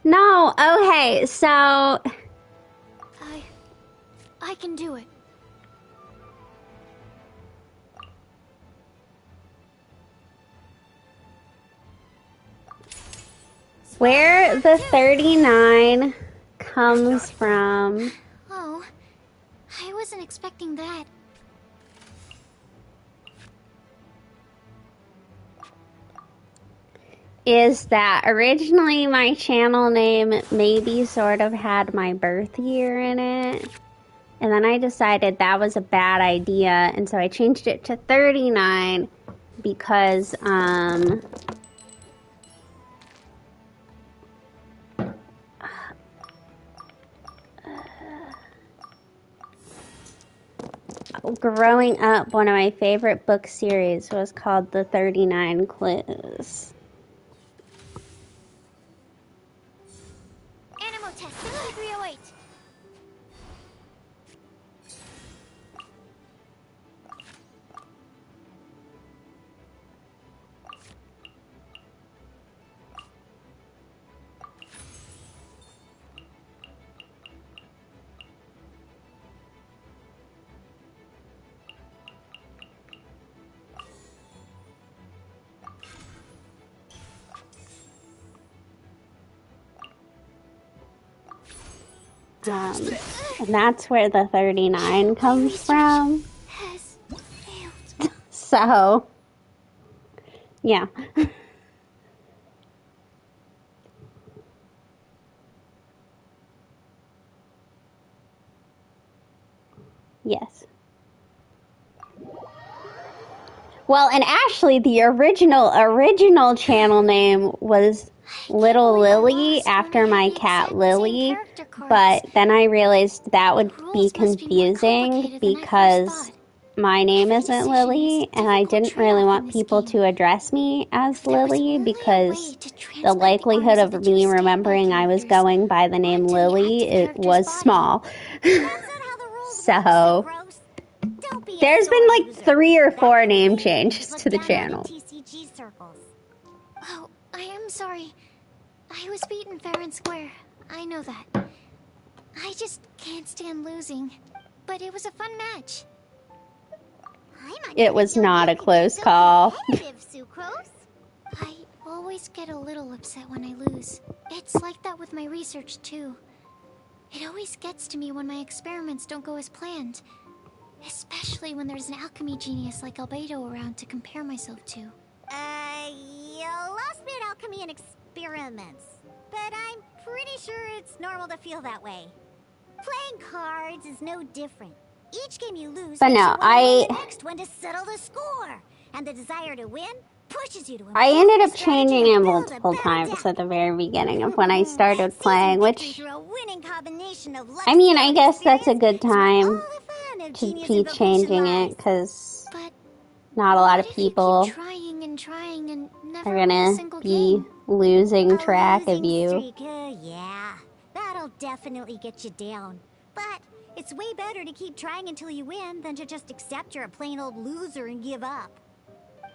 No, okay, so... I can do it. Where the 39 comes from Oh, I wasn't expecting that. is that originally my channel name maybe sort of had my birth year in it. And then I decided that was a bad idea, and so I changed it to 39 because, growing up, one of my favorite book series was called The 39 Clues. Animo test 6308. And that's where the 39 comes from. Has failed. So, yeah. Yes. Well, and actually, the original channel name was Little Lily after my cat Lily, but then I realized that would be confusing because my name isn't Lily, and I didn't really want people to address me as Lily because the likelihood of me remembering I was going by the name Lily, it was small. So there's been like 3 or 4 name changes to the channel. TCG circles. Oh, I am sorry. I was beaten fair and square. I know that. I just can't stand losing. But it was a fun match. It was not a close call. Sucrose. I always get a little upset when I lose. It's like that with my research, too. It always gets to me when my experiments don't go as planned. Especially when there's an alchemy genius like Albedo around to compare myself to. You lost me at alchemy and experiments. But I'm pretty sure it's normal to feel that way. Playing cards is no different. Each game you lose, But no, the next one to settle the score. And the desire to win pushes you to I ended up changing it multiple times at the very beginning of when I started playing, which, I mean, I guess that's a good time to be changing it, because not a lot of people are gonna be losing track of you. Yeah, that'll definitely get you down. But it's way better to keep trying until you win than to just accept you're a plain old loser and give up.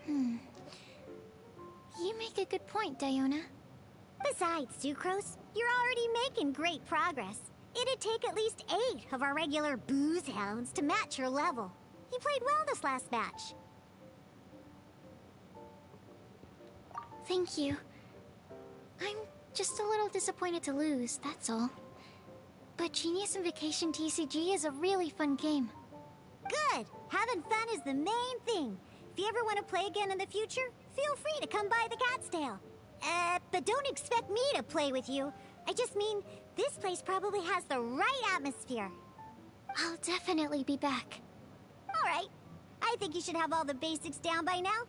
You make a good point, Diona. Besides, Sucrose, you're already making great progress. It'd take at least 8 of our regular booze hounds to match your level. You played well this last match. Thank you. I'm just a little disappointed to lose, that's all. But Genius and Vacation TCG is a really fun game. Good! Having fun is the main thing. If you ever want to play again in the future, feel free to come by the Cat's Tail. But don't expect me to play with you. I just mean, this place probably has the right atmosphere. I'll definitely be back. Alright. I think you should have all the basics down by now.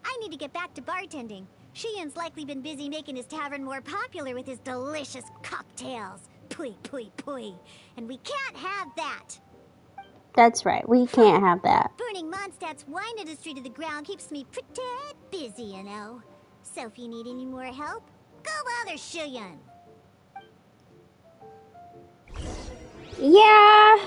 I need to get back to bartending. Shian's likely been busy making his tavern more popular with his delicious cocktails. Pui, pui, pui. And we can't have that. That's right, we can't have that. Burning Mondstadt's wine industry to the ground keeps me pretty busy, you know. So if you need any more help, go bother Shiyan. Yeah.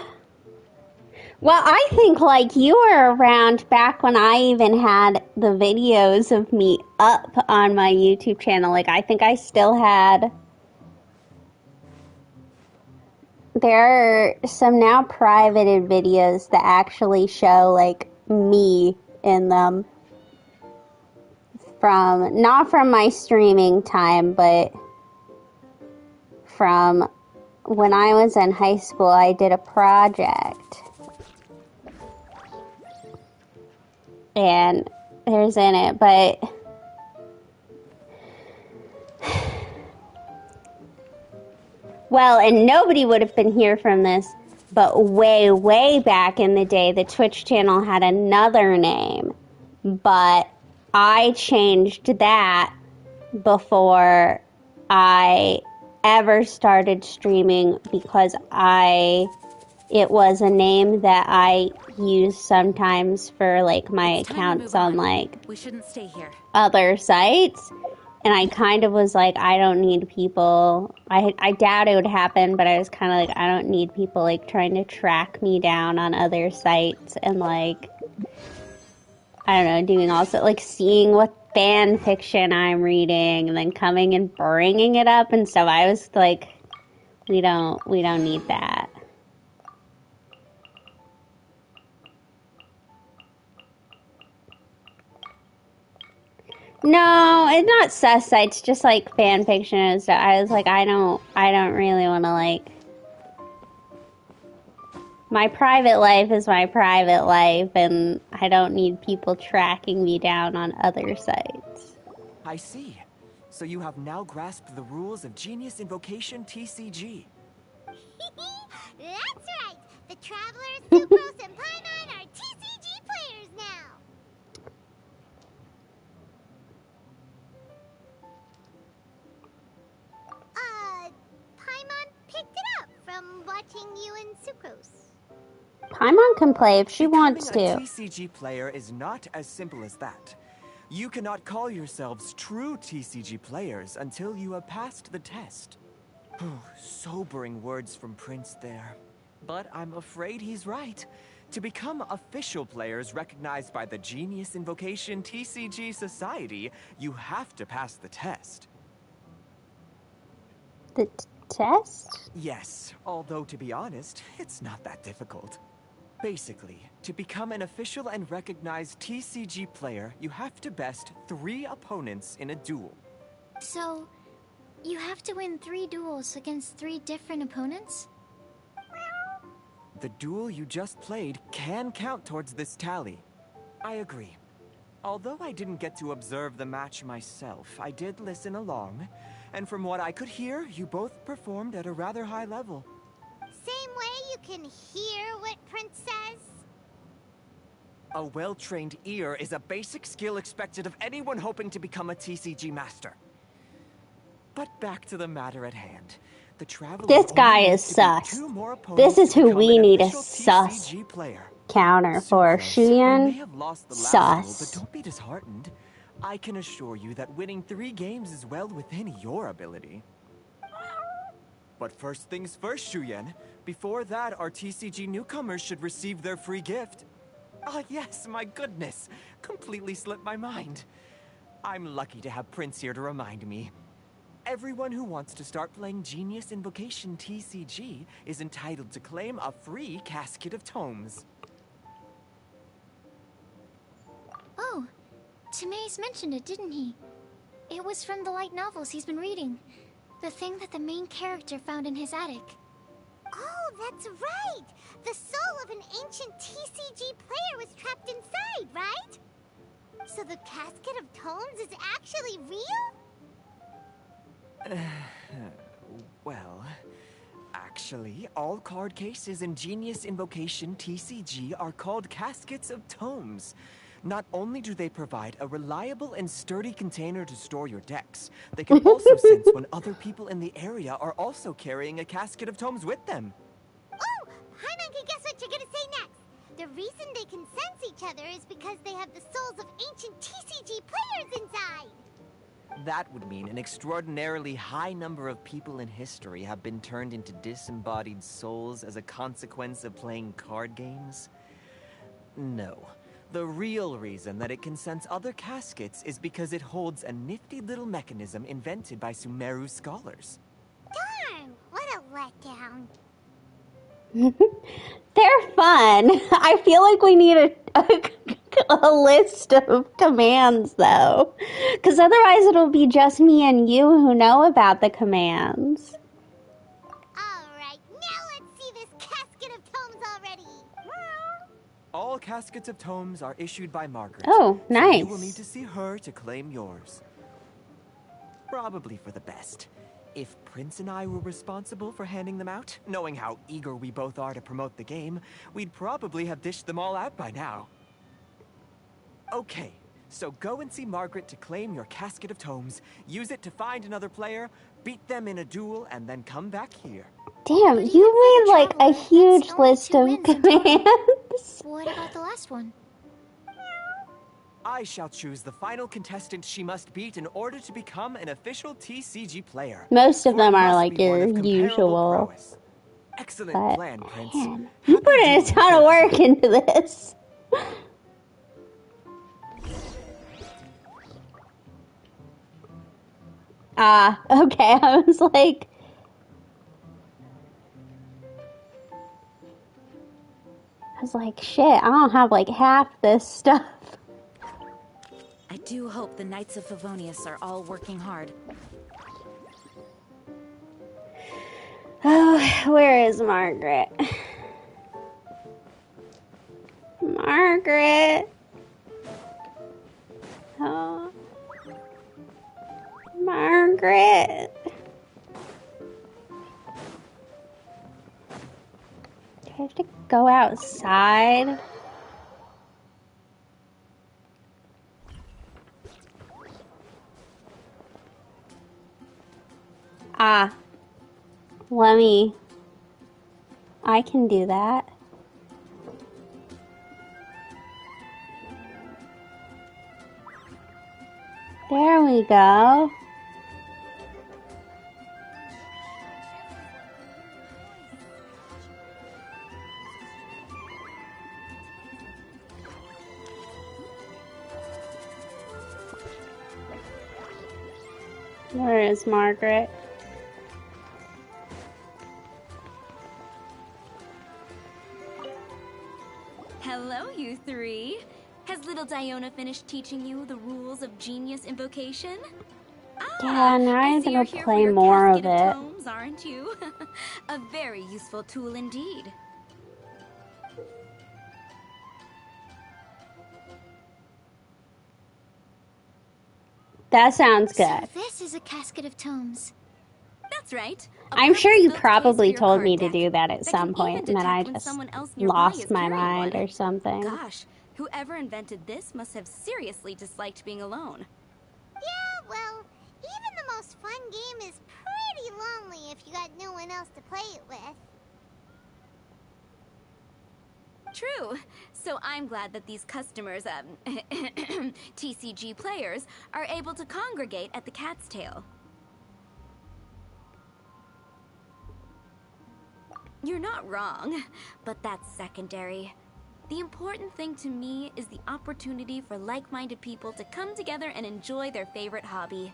Well, I think, like, you were around back when I even had the videos of me up on my YouTube channel. Like, I think I still had... There are some now privated videos that actually show, like, me in them. Not from my streaming time, but from when I was in high school. I did a project. And there's in it, but... Well, and nobody would have been here from this, but way, way back in the day, the Twitch channel had another name. But I changed that before I ever started streaming because it was a name that I use sometimes for, like, my accounts on, like, we shouldn't stay here. Other sites. And I kind of was like, I don't need people. I doubt it would happen, but I was kind of like, I don't need people, like, trying to track me down on other sites and, like, I don't know, doing also, like, seeing what fan fiction I'm reading and then coming and bringing it up and stuff. I was like, we don't need that. No, it's not sus sites, just like fan fiction and stuff. I was like, I don't really want to, like, My private life is my private life, and I don't need people tracking me down on other sites. I see. So you have now grasped the rules of Genius Invocation TCG. That's right! The Travelers, Sucrose, and Paimon are TCG players now! Paimon picked it up from watching you and Sucrose. Paimon can play if she wants to. Becoming a TCG player is not as simple as that. You cannot call yourselves true TCG players until you have passed the test. Sobering words from Prince there. But I'm afraid he's right. To become official players recognized by the Genius Invocation TCG Society, you have to pass the test. The test? Yes, although to be honest, it's not that difficult. Basically, to become an official and recognized TCG player, you have to best 3 opponents in a duel. So, you have to win 3 duels against 3 different opponents? The duel you just played can count towards this tally. I agree. Although I didn't get to observe the match myself, I did listen along, and from what I could hear, you both performed at a rather high level. Same way you can hear what Prince says? A well-trained ear is a basic skill expected of anyone hoping to become a TCG master. But back to the matter at hand. The Traveler This guy only is needs to beat sus. 2 more opponents This is to who become we an need a official sus TCG player. counter for. Sucrose, you may Shuyan, have lost the last duel, but sus. don't be disheartened. I can assure you that winning 3 games is well within your ability. But first things first, Shuyan. Before that, our TCG newcomers should receive their free gift. Ah, yes, my goodness. Completely slipped my mind. I'm lucky to have Prince here to remind me. Everyone who wants to start playing Genius Invocation TCG is entitled to claim a free casket of tomes. Oh, Timaeus mentioned it, didn't he? It was from the light novels he's been reading. The thing that the main character found in his attic. Oh, that's right! The soul of an ancient TCG player was trapped inside, right? So the casket of tomes is actually real? Well, actually, all card cases in Genius Invocation TCG are called caskets of tomes. Not only do they provide a reliable and sturdy container to store your decks, they can also sense when other people in the area are also carrying a casket of tomes with them. Oh, Paimon can guess what you're gonna say next. The reason they can sense each other is because they have the souls of ancient TCG players inside. That would mean an extraordinarily high number of people in history have been turned into disembodied souls as a consequence of playing card games. No. The real reason that it can sense other caskets is because it holds a nifty little mechanism invented by Sumeru scholars. Darn, what a letdown. They're fun. I feel like we need a list of commands, though. Because otherwise it'll be just me and you who know about the commands. Alright, now let's see this casket of tomes already. All caskets of tomes are issued by Margaret. Oh, nice. So you will need to see her to claim yours. Probably for the best. If Prince and I were responsible for handing them out, knowing how eager we both are to promote the game, we'd probably have dished them all out by now. Okay, so go and see Margaret to claim your casket of tomes, use it to find another player, beat them in a duel, and then come back here. Damn, But even you for the made like a Traveler, huge that's only list 2 of wins in total. commands. What about the last one? I shall choose the final contestant she must beat in order to become an official TCG player. Most of For it them are must like be one your of comparable usual. prowess. Excellent But plan, Prince. man, you Happy put in a dueling, ton of both work you. into this. Ah, okay. I was like, shit, I don't have like half this stuff. I do hope the Knights of Favonius are all working hard. Oh, where is Margaret? Margaret. Oh. Margaret. Do I have to go outside? Ah. I can do that. There we go. Where is Margaret? Hello, you three. Has little Diona finished teaching you the rules of genius invocation? Yeah, now I have see to you're go here for play your more of casket it. tomes, aren't you? A very useful tool indeed. That sounds So good. this is a casket of tomes. That's right. A I'm sure you purpose-built case for probably your told card me to deck do that at that some can even point, and then I detect when just someone else nearby lost is my carrying mind one. or something. Gosh, whoever invented this must have seriously disliked being alone. Yeah, well, even the most fun game is pretty lonely if you got no one else to play it with. True. So I'm glad that these customers, TCG players, are able to congregate at the Cat's Tail. You're not wrong, but that's secondary. The important thing to me is the opportunity for like-minded people to come together and enjoy their favorite hobby.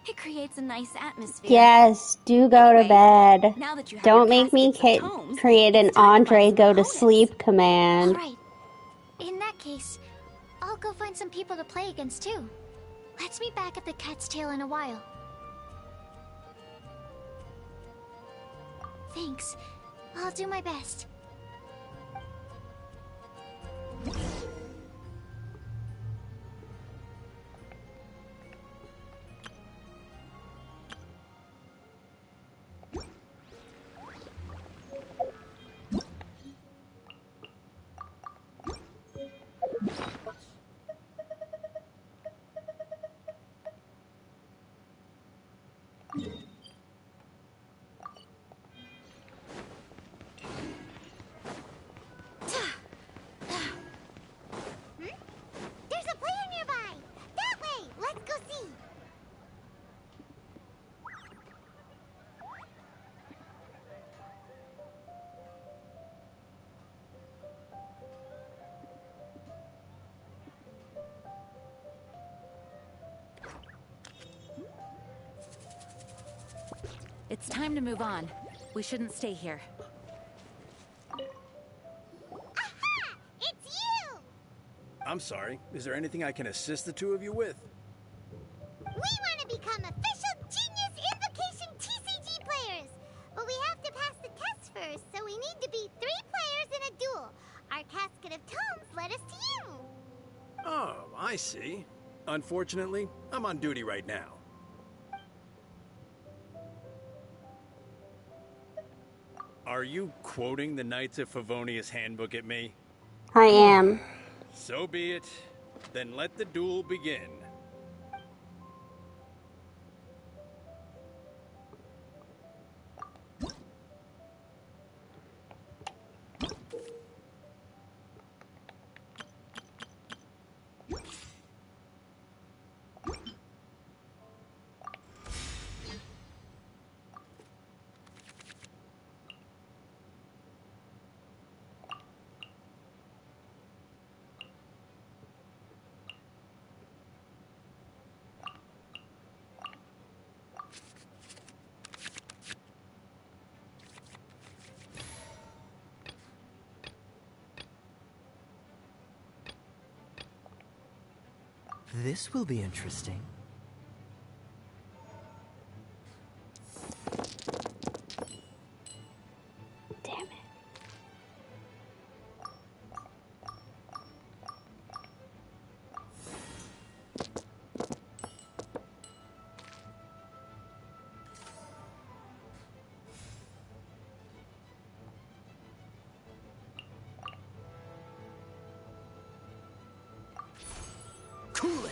It creates a nice atmosphere. Yes, do go to bed. Now that you have Don't your make me caskets of tomes, create an it's time to find Andre some go to opponents. sleep command. Alright. In that case, I'll go find some people to play against too. Let's meet back at the Cat's Tail in a while. Thanks. I'll do my best. There's a player nearby! That way! Let's go see! It's time to move on. We shouldn't stay here. Aha! It's you! I'm sorry. Is there anything I can assist the two of you with? We want to become official Genius Invocation TCG players! But we have to pass the test first, so we need to beat 3 players in a duel. Our casket of tomes led us to you! Oh, I see. Unfortunately, I'm on duty right now. Are you quoting the Knights of Favonius handbook at me? I am. So be it. Then let the duel begin. This will be interesting. Damn it. Cool it.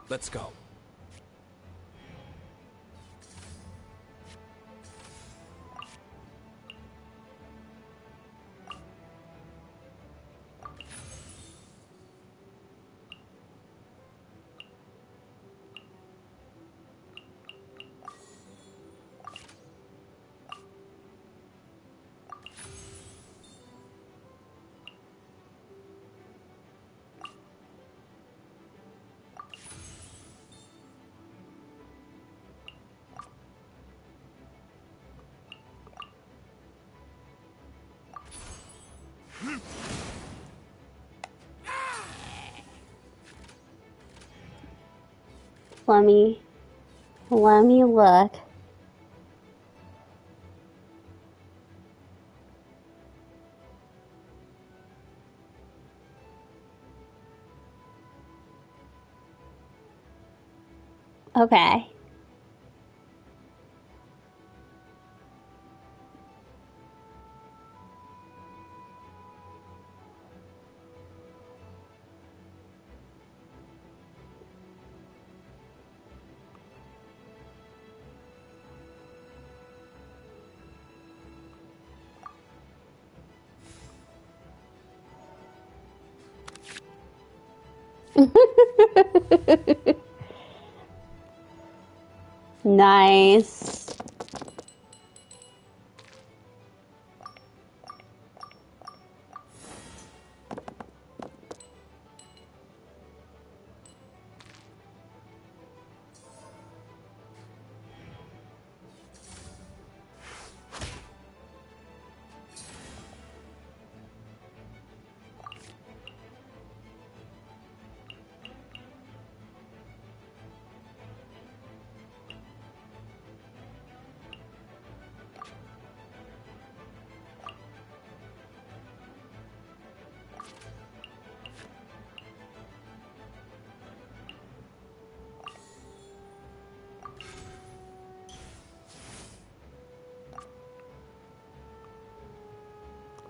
Let's go. Let me look. Okay. Nice.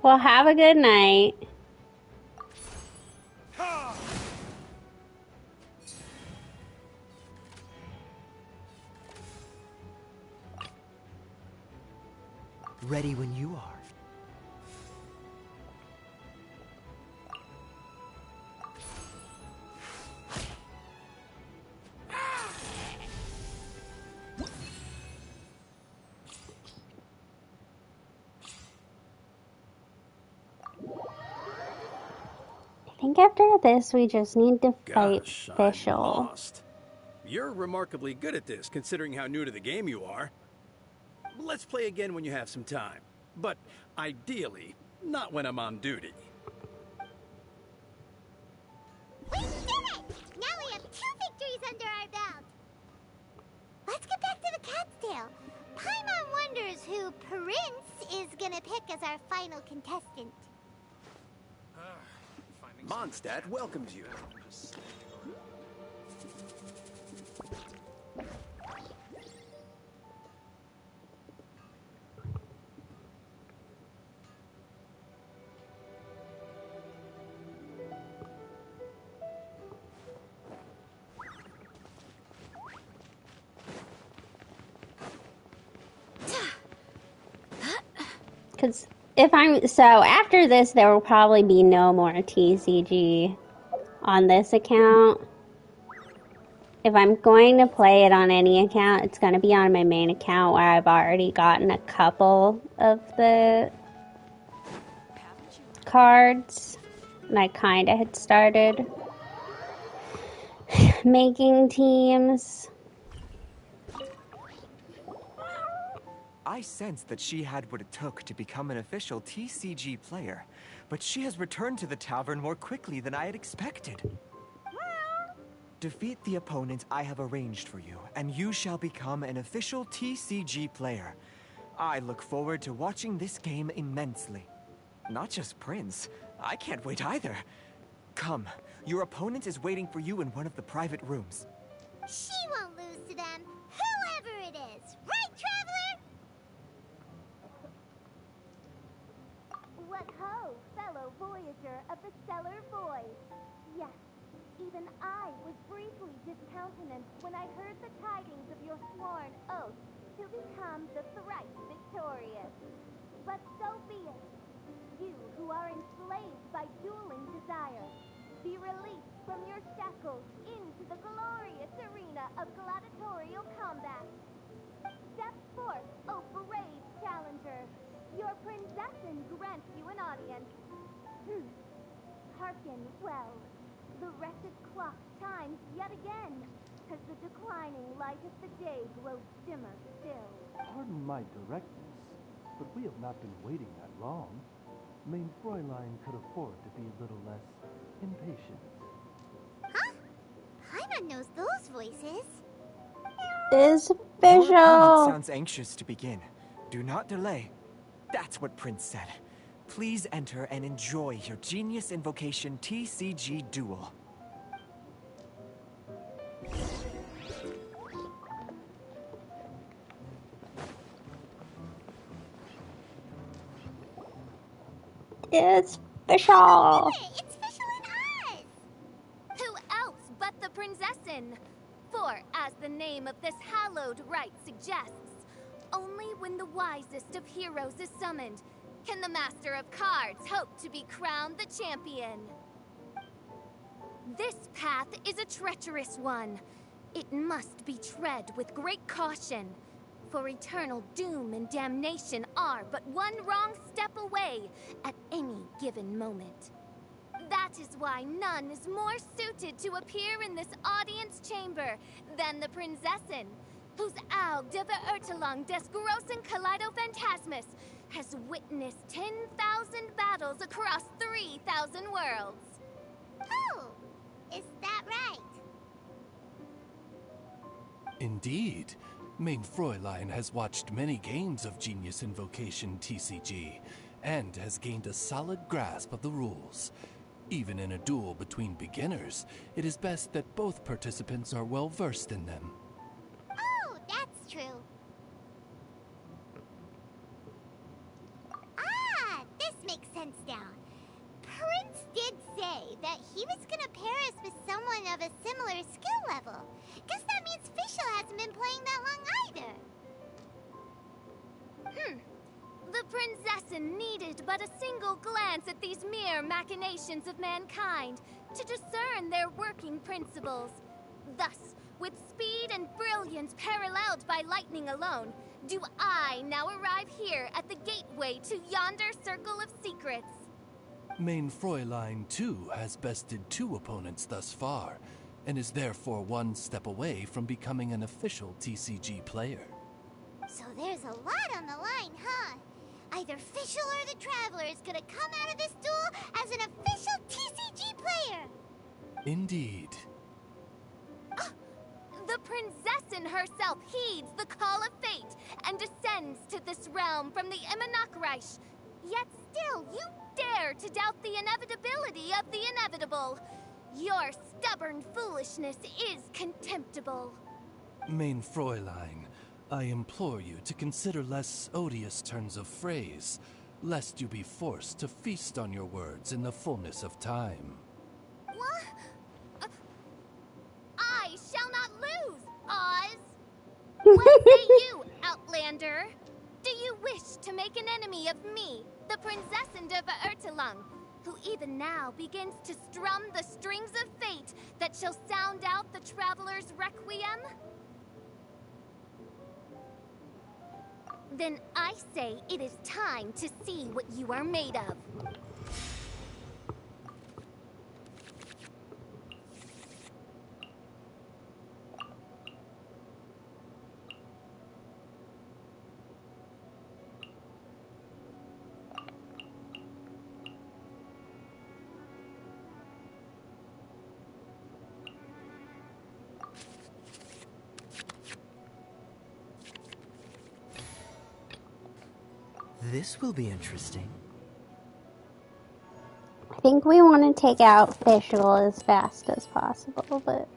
Well, have a good night. Ready when you are. I think after this, we just need to fight Gosh, I'm Fischl. lost. You're remarkably good at this, considering how new to the game you are. Let's play again when you have some time. But ideally, not when I'm on duty. We did it! Now we have 2 victories under our belt. Let's get back to the cat's tail. Paimon wonders who Prince is gonna pick as our final contestant. Mondstadt welcomes you. Because so after this, there will probably be no more TCG on this account. If I'm going to play it on any account, it's going to be on my main account where I've already gotten a couple of the cards. And I kind of had started making teams. I sensed that she had what it took to become an official TCG player, but she has returned to the tavern more quickly than I had expected. Defeat the opponent I have arranged for you, and you shall become an official TCG player. I look forward to watching this game immensely. Not just Prince. I can't wait either. Come, your opponent is waiting for you in one of the private rooms. She won't lose to them, whoever it is. Right, Traveler? What ho, fellow voyager of the Stellar Void. Yes, even I was briefly discountenanced when I heard the tidings of your sworn oath to become the thrice victorious. But so be it. You who are enslaved by dueling desire, be released from your shackles into the glorious arena of gladiatorial combat. Step forth, O brave challenger. Your princessin grants you an audience. Hearken well. The wretched clock chimes yet again, as the declining light of the day grows dimmer still. Pardon my directness, but we have not been waiting that long. Main Fräulein could afford to be a little less impatient. Huh? Paimon knows those voices. Is Your opponent official. sounds anxious to begin. Do not delay. That's what Prince said. Please enter and enjoy your Genius Invocation TCG duel. It's official. It's Fischl and Oz! Who else but the princessin? For, as the name of this hallowed rite suggests, only when the wisest of heroes is summoned can the master of cards hope to be crowned the champion. This path is a treacherous one. It must be tread with great caution, for eternal doom and damnation are but one wrong step away at any given moment. That is why none is more suited to appear in this audience chamber than the princessin, whose Aug de Verurtelung des großen Kaleido-Phantasmus has witnessed 10,000 battles across 3,000 worlds. Oh, is that right? Indeed. Main Fräulein has watched many games of Genius Invocation TCG, and has gained a solid grasp of the rules. Even in a duel between beginners, it is best that both participants are well versed in them. Oh, that's true. Ah, this makes sense now. Prince did say that he was gonna pair us with someone of a similar skill level. Guess that means Fischl hasn't been playing that long either. The princessin needed but a single glance at these mere machinations of mankind to discern their working principles. Thus, with speed and brilliance paralleled by lightning alone, do I now arrive here at the gateway to yonder circle of secrets. Main Fräulein, too, has bested 2 opponents thus far, and is therefore one step away from becoming an official TCG player. So there's a lot on the line, huh? Either Fischl or the Traveler is gonna come out of this duel as an official TCG player. Indeed. The princessin herself heeds the call of fate and descends to this realm from the Immanakreich. Yet still, you dare to doubt the inevitability of the inevitable. Your stubborn foolishness is contemptible. Main Fräulein, I implore you to consider less odious turns of phrase, lest you be forced to feast on your words in the fullness of time. What? I shall not lose, Oz! What say you, Outlander? Do you wish to make an enemy of me, the Princessin de Verurtelung, who even now begins to strum the strings of fate that shall sound out the Traveler's Requiem? Then I say it is time to see what you are made of. This will be interesting. I think we want to take out visual as fast as possible, but...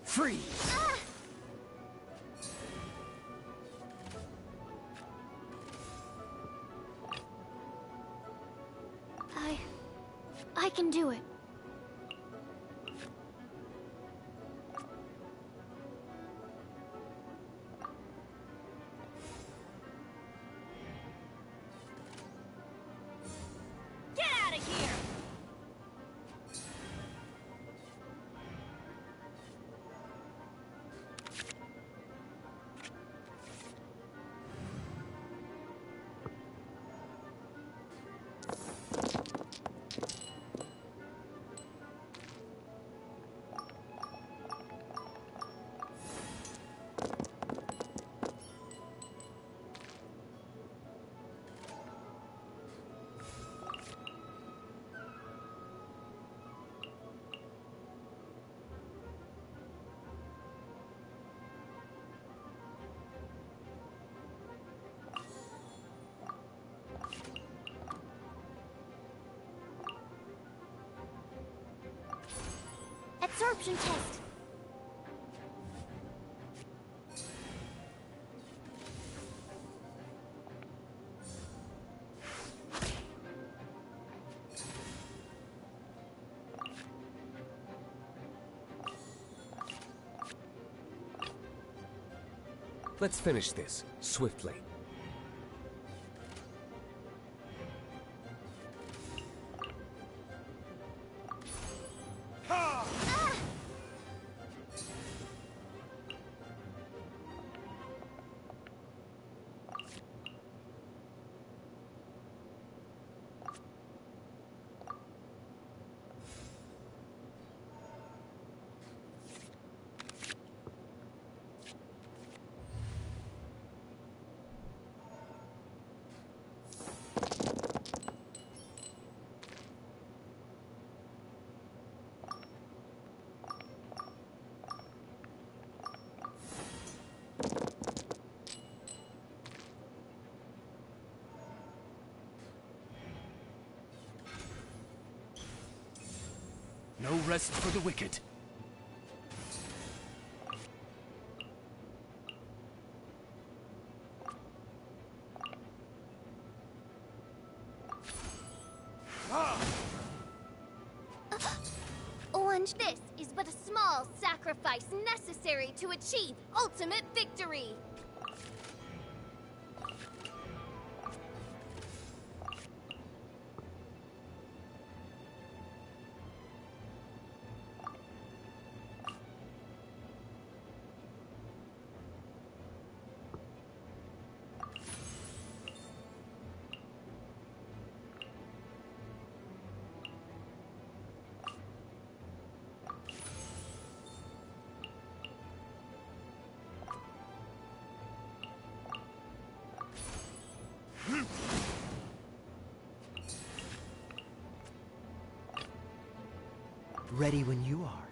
Freeze! I can do it. Get out of here! Absorption test. Let's finish this, swiftly. No rest for the wicked. Lunge, this is but a small sacrifice necessary to achieve ultimate victory. Ready when you are.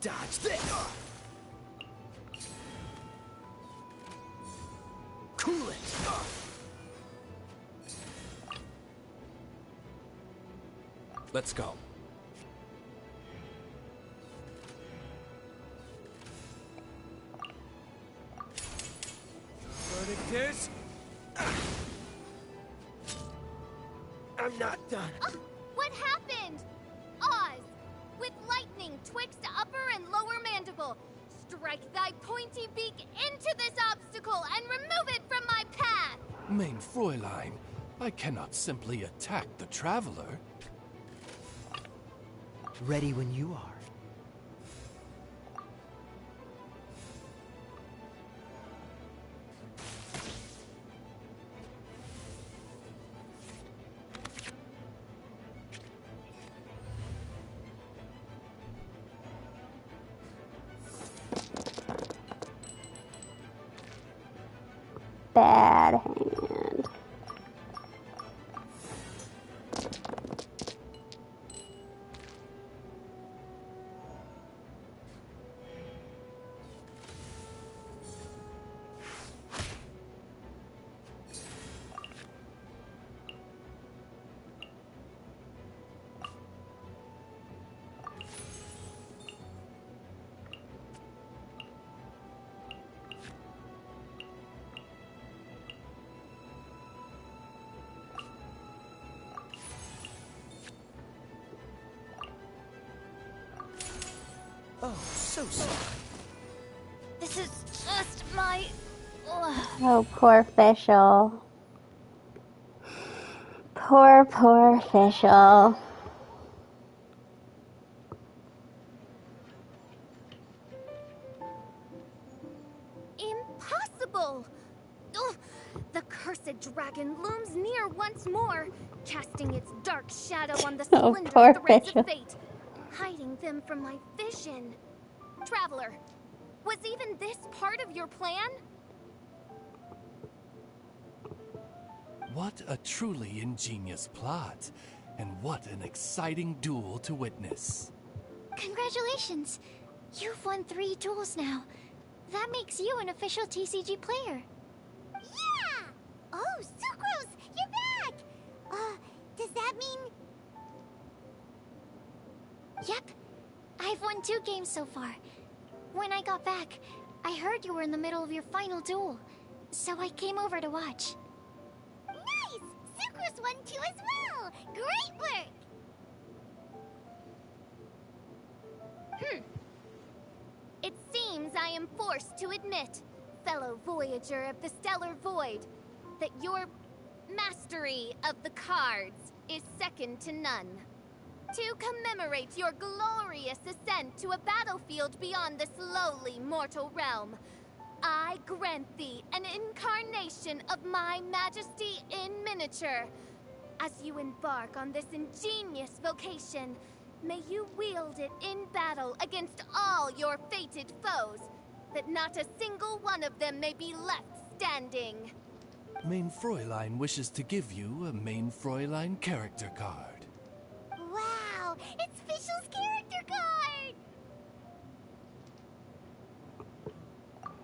Dodge this! Cool it! Let's go. Verdict is... I'm not done. What happened? Oz! With lightning twixt upper and lower mandible, strike thy pointy beak into this obstacle and remove it from my path! Main Fräulein, I cannot simply attack the Traveler. Ready when you are. Bad hand. Oh, so sorry. This is just my... Oh, poor Fischl. Poor Fischl. Impossible! Ugh. The cursed dragon looms near once more, casting its dark shadow on the Oh, slender poor threads Fischl. of fate, hiding them from my vision. Traveler, was even this part of your plan? What a truly ingenious plot, and what an exciting duel to witness. Congratulations! You've won 3 duels now. That makes you an official TCG player. Yeah! Oh, Sucrose, you're back! Does that mean... Yep. I've won 2 games so far. When I got back, I heard you were in the middle of your final duel, so I came over to watch. Nice! Sucrose won too as well! Great work! It seems I am forced to admit, fellow voyager of the stellar void, that your mastery of the cards is second to none. To commemorate your glorious ascent to a battlefield beyond this lowly mortal realm, I grant thee an incarnation of my majesty in miniature. As you embark on this ingenious vocation, may you wield it in battle against all your fated foes, that not a single one of them may be left standing. Main Fräulein wishes to give you a Main Fräulein character card. Wow, it's Fischl's character card!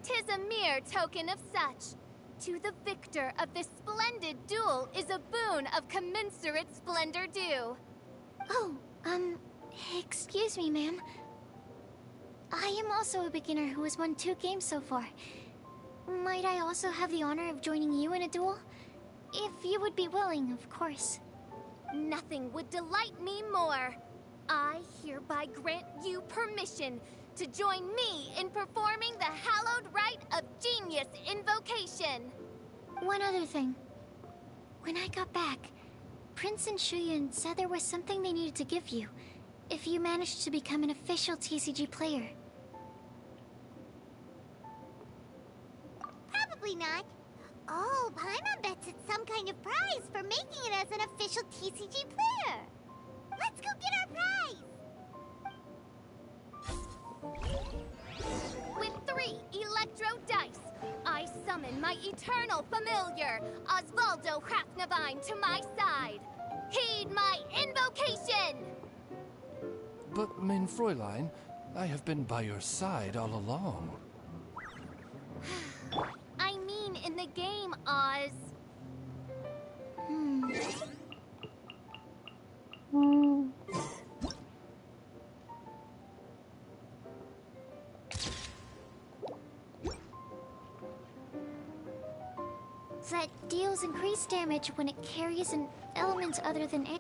'Tis a mere token of such. To the victor of this splendid duel is a boon of commensurate splendor due. Oh, excuse me, ma'am. I am also a beginner who has won 2 games so far. Might I also have the honor of joining you in a duel? If you would be willing, of course. Nothing would delight me more. I hereby grant you permission to join me in performing the hallowed rite of genius invocation. One other thing. When I got back, Prince and Shuyan said there was something they needed to give you if you managed to become an official TCG player. Probably not. Oh, Paimon bets it's some kind of prize for making it as an official TCG player. Let's go get our prize! With 3 electro dice, I summon my eternal familiar, Osvaldo Hrafnavine, to my side. Heed my invocation! But, Main Fräulein, I have been by your side all along. I mean, in the game, Oz. That deals increased damage when it carries an element other than air.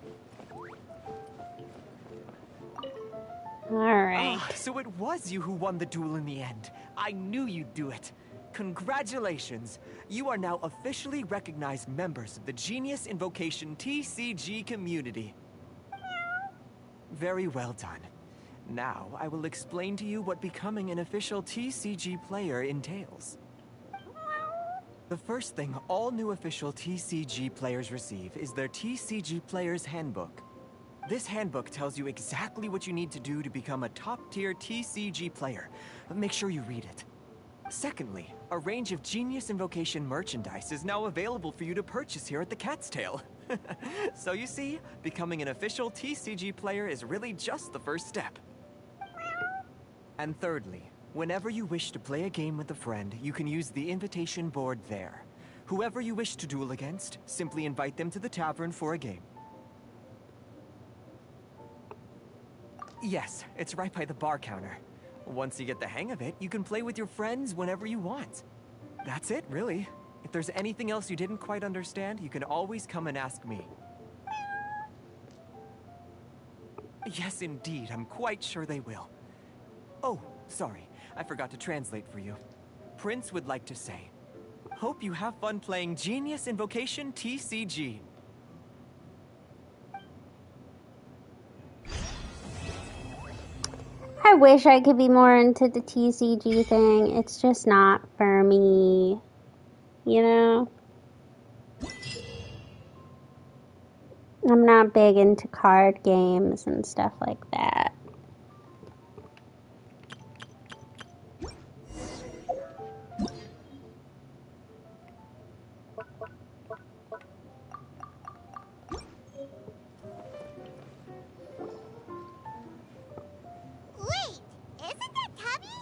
Alright. So it was you who won the duel in the end. I knew you'd do it. Congratulations. You are now officially recognized members of the Genius Invocation TCG community. Very well done. Now, I will explain to you what becoming an official TCG player entails. The first thing all new official TCG players receive is their TCG Player's Handbook. This handbook tells you exactly what you need to do to become a top-tier TCG player. Make sure you read it. Secondly, a range of Genius Invocation merchandise is now available for you to purchase here at the Cat's Tail. So you see, becoming an official TCG player is really just the first step. And thirdly, whenever you wish to play a game with a friend, you can use the invitation board there. Whoever you wish to duel against, simply invite them to the tavern for a game. Yes, it's right by the bar counter. Once you get the hang of it, you can play with your friends whenever you want. That's it, really. If there's anything else you didn't quite understand, you can always come and ask me. Yes, indeed, I'm quite sure they will. Oh, sorry, I forgot to translate for you. Prince would like to say, hope you have fun playing Genius Invocation TCG. I wish I could be more into the TCG thing. It's just not for me. You know? I'm not big into card games and stuff like that. Wait, isn't that Tabby?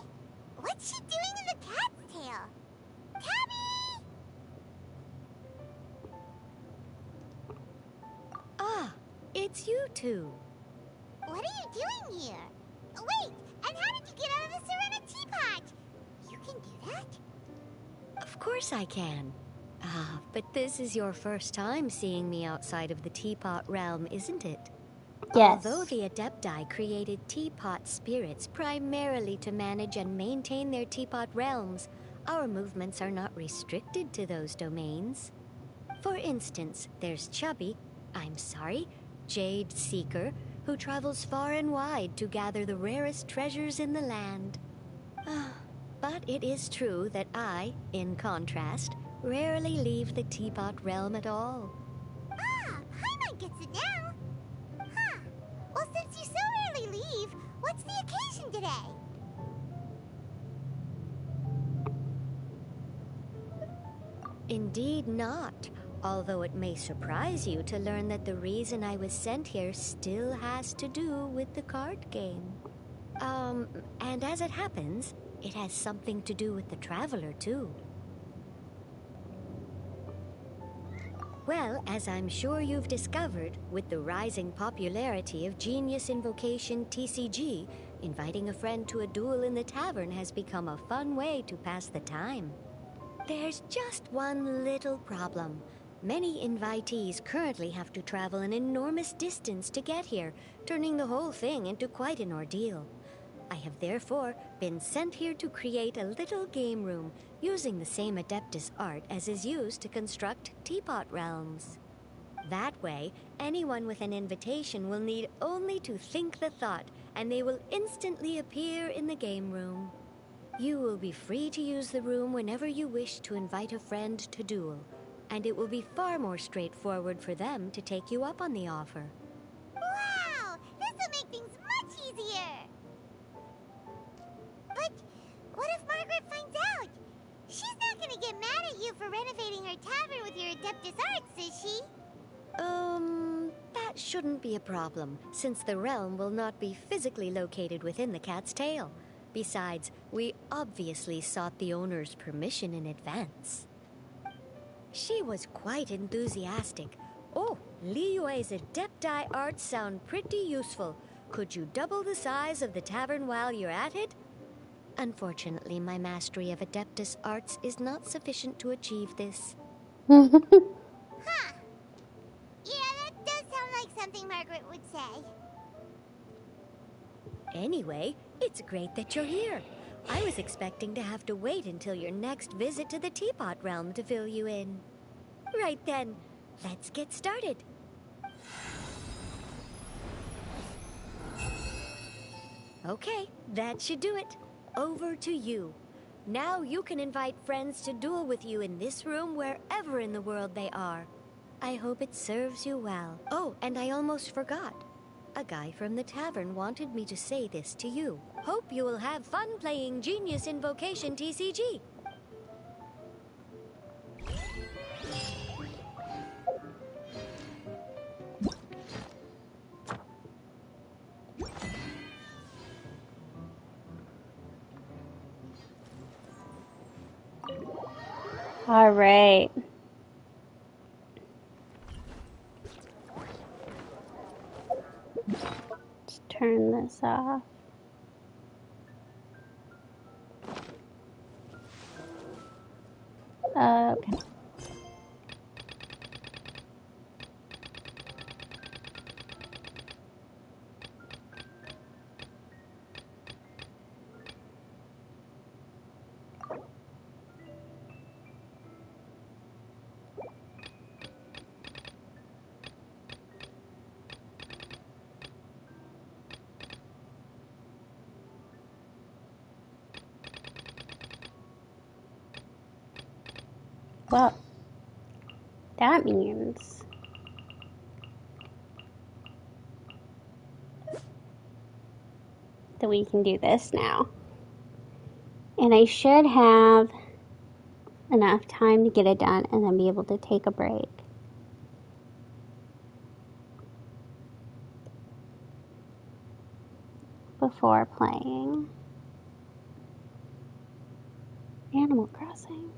What's she doing in the cat's tail? Tabby! Ah, it's you two. What are you doing here? Wait, and how did you get out of the Serena teapot? You can do that? Of course I can. Ah, but this is your first time seeing me outside of the teapot realm, isn't it? Yes. Although the Adepti created teapot spirits primarily to manage and maintain their teapot realms, our movements are not restricted to those domains. For instance, there's Jade Seeker, who travels far and wide to gather the rarest treasures in the land. But it is true that I, in contrast, rarely leave the teapot realm at all. Ah, Paimon gets it now. Huh. Well, since you so rarely leave, what's the occasion today? Indeed not, although it may surprise you to learn that the reason I was sent here still has to do with the card game. And as it happens, it has something to do with the Traveler, too. Well, as I'm sure you've discovered, with the rising popularity of Genius Invocation TCG, inviting a friend to a duel in the tavern has become a fun way to pass the time. There's just one little problem. Many invitees currently have to travel an enormous distance to get here, turning the whole thing into quite an ordeal. I have therefore been sent here to create a little game room using the same Adeptus art as is used to construct teapot realms. That way, anyone with an invitation will need only to think the thought, and they will instantly appear in the game room. You will be free to use the room whenever you wish to invite a friend to duel, and it will be far more straightforward for them to take you up on the offer. Wow, this will make things much easier. But what if Margaret finds out? She's not gonna get mad at you for renovating her tavern with your Adeptus arts, is she? That that shouldn't be a problem, since the realm will not be physically located within the cat's tail. Besides, we obviously sought the owner's permission in advance. She was quite enthusiastic. Oh, Liyue's Adepti arts sound pretty useful. Could you double the size of the tavern while you're at it? Unfortunately, my mastery of Adeptus arts is not sufficient to achieve this. Huh. Yeah, that does sound like something Margaret would say. Anyway, it's great that you're here. I was expecting to have to wait until your next visit to the Teapot Realm to fill you in. Right then, let's get started. Okay, that should do it. Over to you. Now you can invite friends to duel with you in this room wherever in the world they are. I hope it serves you well. Oh, and I almost forgot. A guy from the tavern wanted me to say this to you. Hope you will have fun playing Genius Invocation TCG. All right. Let's turn this off. Okay. Well, that means that we can do this now. And I should have enough time to get it done and then be able to take a break. Before playing Animal Crossing.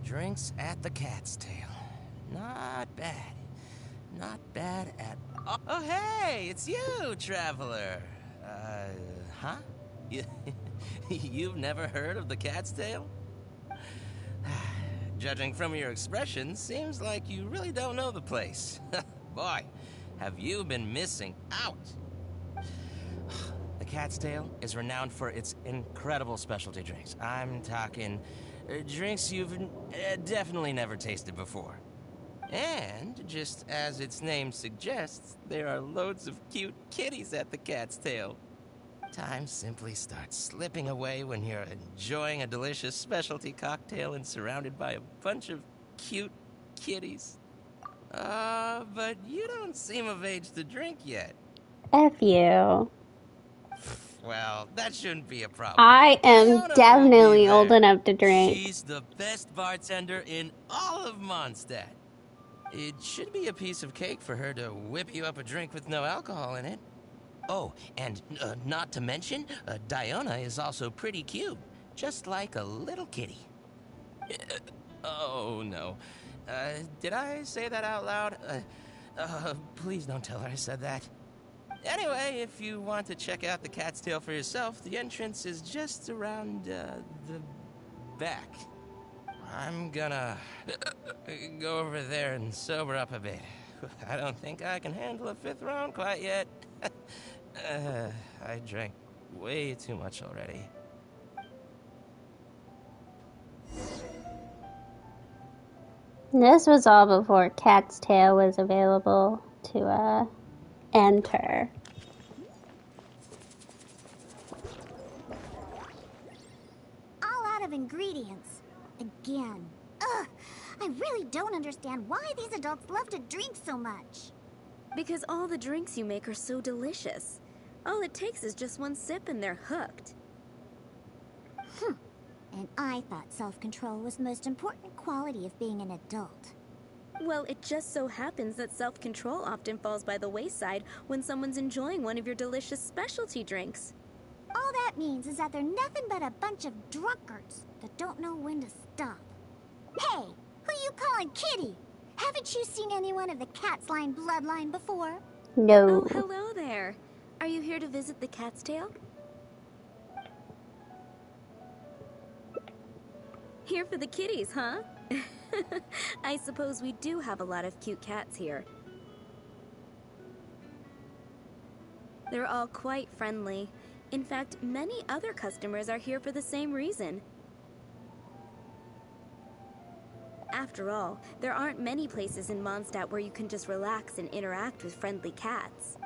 Drinks at the Cat's Tail. Not bad. Not bad at all. Oh, hey, it's you, traveler. Huh? You've never heard of the Cat's Tail? Judging from your expression, seems like you really don't know the place. Boy, have you been missing out. The Cat's Tail is renowned for its incredible specialty drinks. I'm talking drinks you've definitely never tasted before. And, just as its name suggests, there are loads of cute kitties at the Cat's Tail. Time simply starts slipping away when you're enjoying a delicious specialty cocktail and surrounded by a bunch of cute kitties. But you don't seem of age to drink yet. F you. Well, that shouldn't be a problem. I am Fiona definitely will be old there. enough to drink. She's the best bartender in all of Mondstadt. It should be a piece of cake for her to whip you up a drink with no alcohol in it. Oh, and not to mention, Diona is also pretty cute, just like a little kitty. Oh, no. Did I say that out loud? Please don't tell her I said that. Anyway, if you want to check out the Cat's Tail for yourself, the entrance is just around, the back. I'm gonna go over there and sober up a bit. I don't think I can handle a 5th round quite yet. I drank way too much already. This was all before Cat's Tail was available to enter. All out of ingredients. again. Ugh, I really don't understand why these adults love to drink so much. Because all the drinks you make are so delicious. All it takes is just one sip and they're hooked. And I thought self-control was the most important quality of being an adult. Well, it just so happens that self-control often falls by the wayside when someone's enjoying one of your delicious specialty drinks. All that means is that they're nothing but a bunch of drunkards that don't know when to stop. Hey, who you calling Kitty? Haven't you seen anyone of the Cat's Line bloodline before? No. Oh, hello there. Are you here to visit the Cat's Tail? Here for the kitties, huh? I suppose we do have a lot of cute cats here. They're all quite friendly. In fact, many other customers are here for the same reason. After all, there aren't many places in Mondstadt where you can just relax and interact with friendly cats.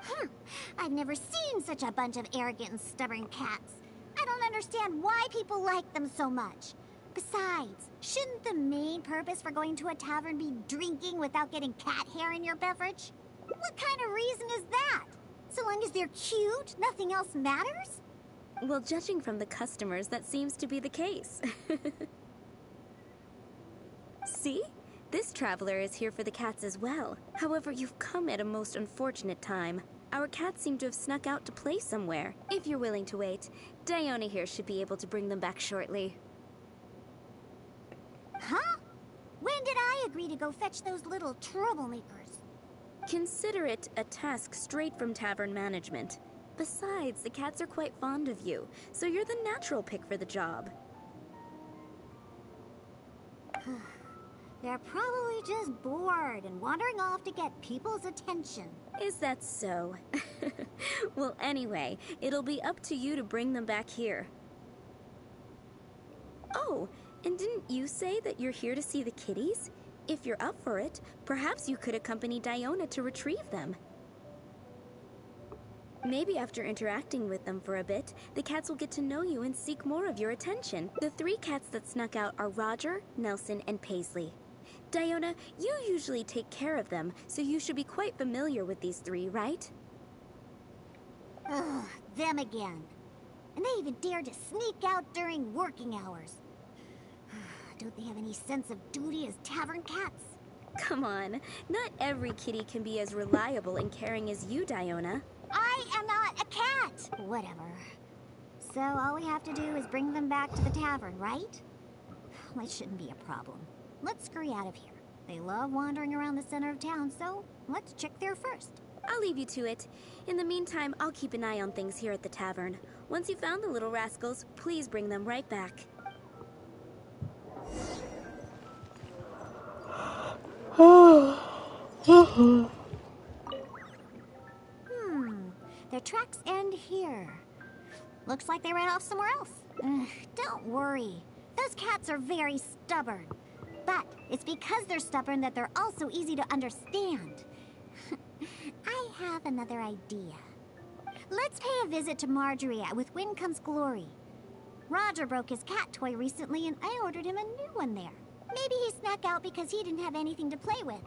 I've never seen such a bunch of arrogant and stubborn cats. I don't understand why people like them so much. Besides, shouldn't the main purpose for going to a tavern be drinking without getting cat hair in your beverage? What kind of reason is that? So long as they're cute, nothing else matters? Well, judging from the customers, that seems to be the case. See? This traveler is here for the cats as well. However, you've come at a most unfortunate time. Our cats seem to have snuck out to play somewhere. If you're willing to wait, Diona here should be able to bring them back shortly. Huh? When did I agree to go fetch those little troublemakers? Consider it a task straight from tavern management. Besides, the cats are quite fond of you, so you're the natural pick for the job. They're probably just bored and wandering off to get people's attention. Is that so? Well, anyway, it'll be up to you to bring them back here. Oh, and didn't you say that you're here to see the kitties? If you're up for it, perhaps you could accompany Diona to retrieve them. Maybe after interacting with them for a bit, the cats will get to know you and seek more of your attention. The 3 cats that snuck out are Roger, Nelson, and Paisley. Diona, you usually take care of them, so you should be quite familiar with these 3, right? Ugh, them again. And they even dare to sneak out during working hours. Don't they have any sense of duty as tavern cats? Come on, not every kitty can be as reliable and caring as you, Diona. I am not a cat! Whatever. So all we have to do is bring them back to the tavern, right? That shouldn't be a problem. Let's scurry out of here. They love wandering around the center of town, so let's check there first. I'll leave you to it. In the meantime, I'll keep an eye on things here at the tavern. Once you've found the little rascals, please bring them right back. Their tracks end here. Looks like they ran off somewhere else. Don't worry. Those cats are very stubborn. But it's because they're stubborn that they're also easy to understand. I have another idea. Let's pay a visit to Marjorie with Wind Comes Glory. Roger broke his cat toy recently and I ordered him a new one there. Maybe he snuck out because he didn't have anything to play with.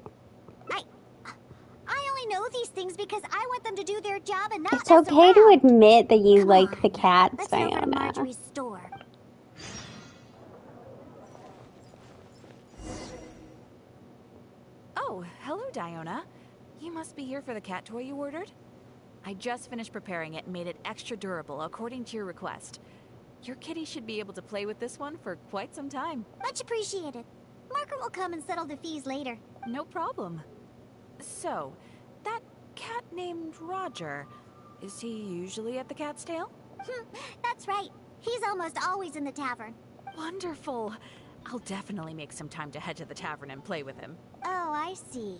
I only know these things because I want them to do their job and not It's okay to admit that you like the cats, Let's go over to Diona. Marjorie's store. Oh, hello, Diona. You must be here for the cat toy you ordered? I just finished preparing it and made it extra durable according to your request. Your kitty should be able to play with this one for quite some time. Much appreciated. Margaret will come and settle the fees later. No problem. So, that cat named Roger, is he usually at the Cat's Tail? That's right. He's almost always in the tavern. Wonderful. I'll definitely make some time to head to the tavern and play with him. Oh, I see.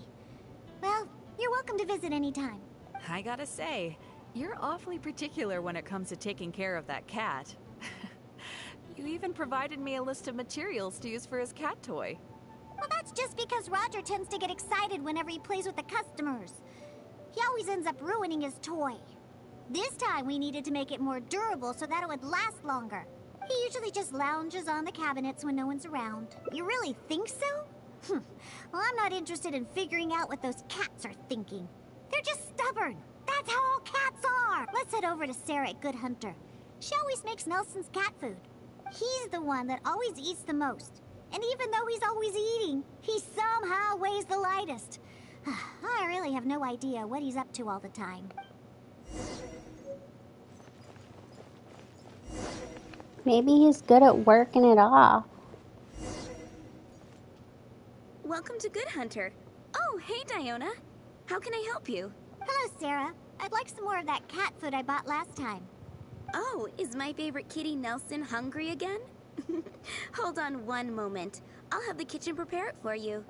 Well, you're welcome to visit anytime. I gotta say, you're awfully particular when it comes to taking care of that cat. You even provided me a list of materials to use for his cat toy. Well, that's just because Roger tends to get excited whenever he plays with the customers. He always ends up ruining his toy. This time we needed to make it more durable so that it would last longer. He usually just lounges on the cabinets when no one's around. You really think so? Well, I'm not interested in figuring out what those cats are thinking. They're just stubborn. That's how all cats are. Let's head over to Sarah at Good Hunter. She always makes Nelson's cat food. He's the one that always eats the most. And even though he's always eating, he somehow weighs the lightest. I really have no idea what he's up to all the time. Maybe he's good at working it off. Welcome to Good Hunter. Oh, hey, Diona. How can I help you? Hello, Sarah. I'd like some more of that cat food I bought last time. Oh, is my favorite kitty Nelson hungry again? Hold on one moment. I'll have the kitchen prepare it for you.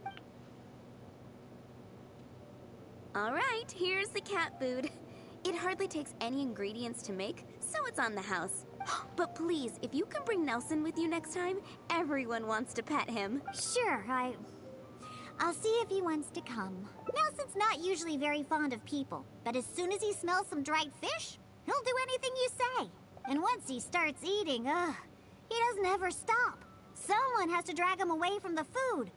All right, here's the cat food. It hardly takes any ingredients to make, so it's on the house. But please, if you can bring Nelson with you next time, everyone wants to pet him. Sure, I'll see if he wants to come. Nelson's not usually very fond of people, but as soon as he smells some dried fish, he'll do anything you say. And once he starts eating, he doesn't ever stop. Someone has to drag him away from the food.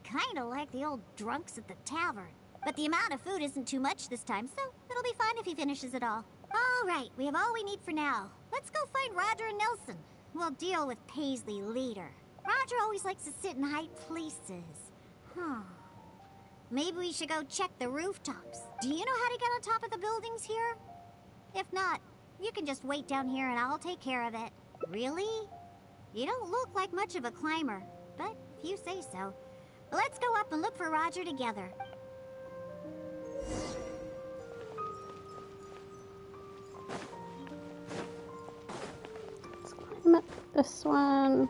Kinda like the old drunks at the tavern. But the amount of food isn't too much this time, so it'll be fine if he finishes it all. All right, we have all we need for now. Let's go find Roger and Nelson. We'll deal with Paisley later. Roger always likes to sit in high places. Maybe we should go check the rooftops. Do you know how to get on top of the buildings here? If not, you can just wait down here and I'll take care of it. Really? You don't look like much of a climber, but if you say so. Let's go up and look for Roger together. Let's climb up this one.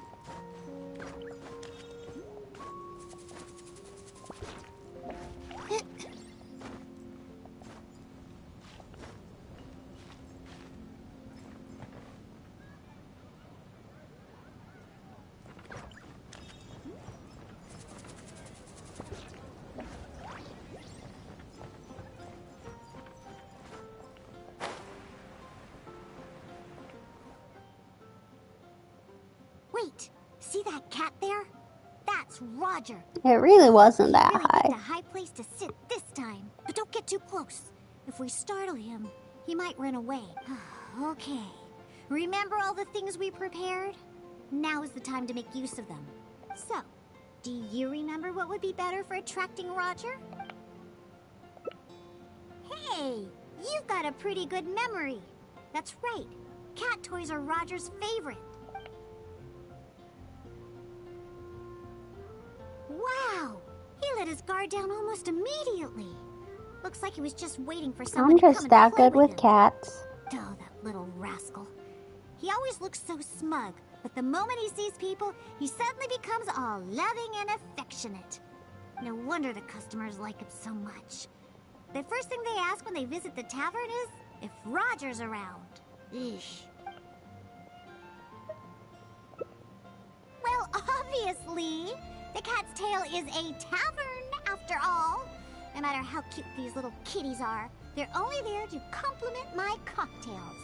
Wait, see that cat there? That's Roger. It really wasn't that Really high. picked a high place to sit this time. But don't get too close. If we startle him, he might run away. Okay. Remember all the things we prepared? Now is the time to make use of them. So, do you remember what would be better for attracting Roger? Hey, you've got a pretty good memory. That's right. Cat toys are Roger's favorite. Wow! He let his guard down almost immediately. Looks like he was just waiting for someone I'm to come just and that play good with him. cats. Oh, that little rascal. He always looks so smug, but the moment he sees people, he suddenly becomes all loving and affectionate. No wonder the customers like him so much. The first thing they ask when they visit the tavern is if Roger's around. Eesh. Well, obviously, the Cat's Tail is a tavern, after all. No matter how cute these little kitties are, they're only there to compliment my cocktails.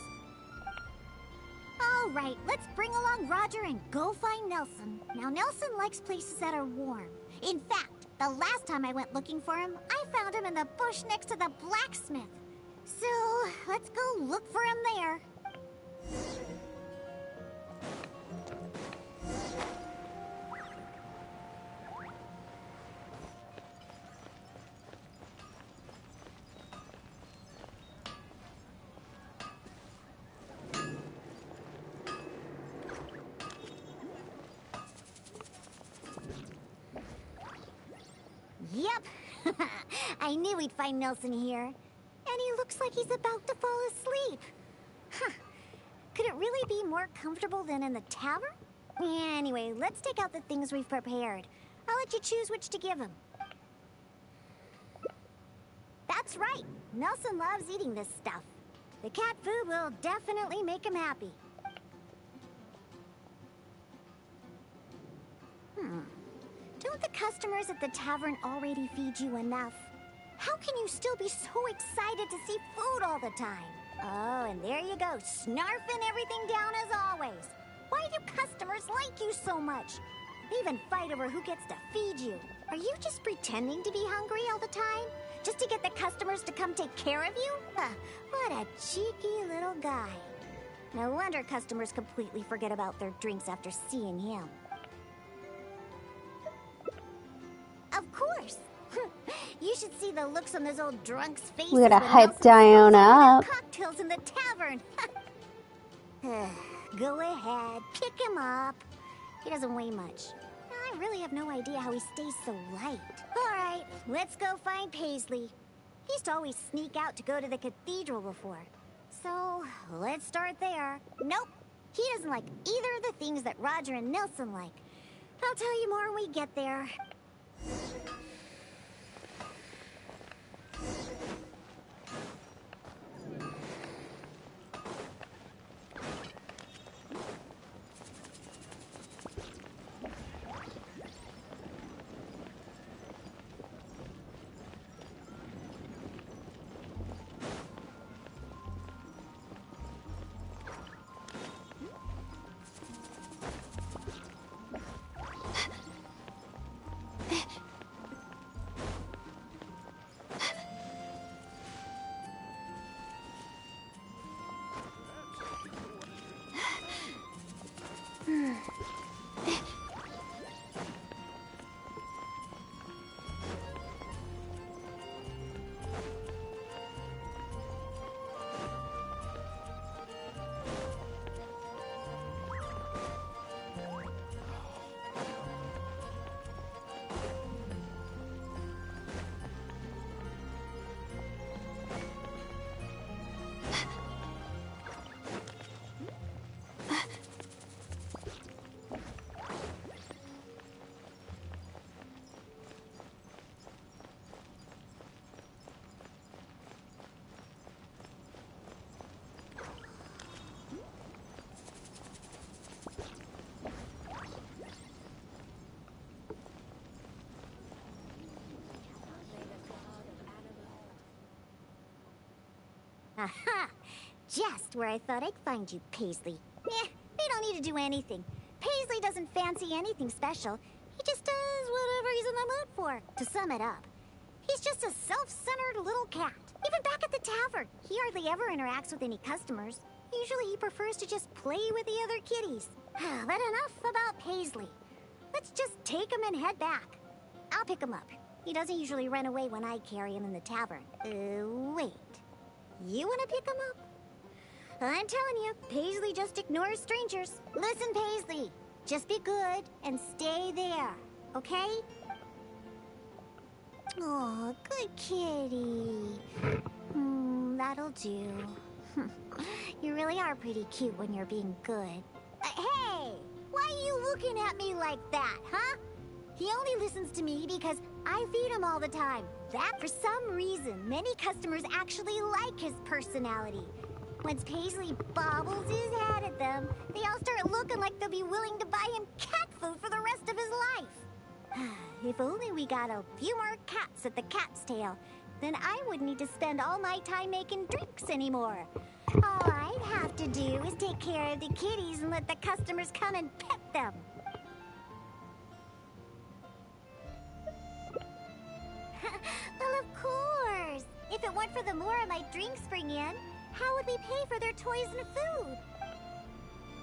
All right, let's bring along Roger and go find Nelson. Now, Nelson likes places that are warm. In fact, the last time I went looking for him, I found him in the bush next to the blacksmith. So, let's go look for him there. Yep. I knew we'd find Nelson here. And he looks like he's about to fall asleep. Huh. Could it really be more comfortable than in the tavern? Anyway, let's take out the things we've prepared. I'll let you choose which to give him. That's right. Nelson loves eating this stuff. The cat food will definitely make him happy. Don't the customers at the tavern already feed you enough? How can you still be so excited to see food all the time? Oh, and there you go, snarfing everything down as always. Why do customers like you so much? They even fight over who gets to feed you. Are you just pretending to be hungry all the time? Just to get the customers to come take care of you? What a cheeky little guy. No wonder customers completely forget about their drinks after seeing him. Of course. You should see the looks on those old drunks' faces. We gotta when hype Nelson Diona spills all up. their cocktails in the tavern. Go ahead, pick him up. He doesn't weigh much. I really have no idea how he stays so light. All right, let's go find Paisley. He used to always sneak out to go to the cathedral before. So, let's start there. Nope, he doesn't like either of the things that Roger and Nelson like. I'll tell you more when we get there. Aha! Just where I thought I'd find you, Paisley. We don't need to do anything. Paisley doesn't fancy anything special. He just does whatever he's in the mood for. To sum it up, he's just a self-centered little cat. Even back at the tavern, he hardly ever interacts with any customers. Usually he prefers to just play with the other kitties. But enough about Paisley. Let's just take him and head back. I'll pick him up. He doesn't usually run away when I carry him in the tavern. Wait. You want to pick him up? I'm telling you, Paisley just ignores strangers. Listen, Paisley, just be good and stay there, okay? Oh, good kitty. That'll do. You really are pretty cute when you're being good. Hey, why are you looking at me like that, huh? He only listens to me because I feed him all the time. That, for some reason, many customers actually like his personality. Once Paisley bobbles his head at them, they all start looking like they'll be willing to buy him cat food for the rest of his life. If only we got a few more cats at the Cat's Tail, then I wouldn't need to spend all my time making drinks anymore. All I'd have to do is take care of the kitties and let the customers come and pet them. Well, of course. If it weren't for the more my drinks bring in, how would we pay for their toys and food?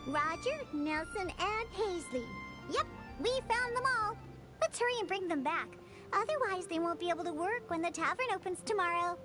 Roger, Nelson, and Paisley. Yep, we found them all. Let's hurry and bring them back. Otherwise, they won't be able to work when the tavern opens tomorrow.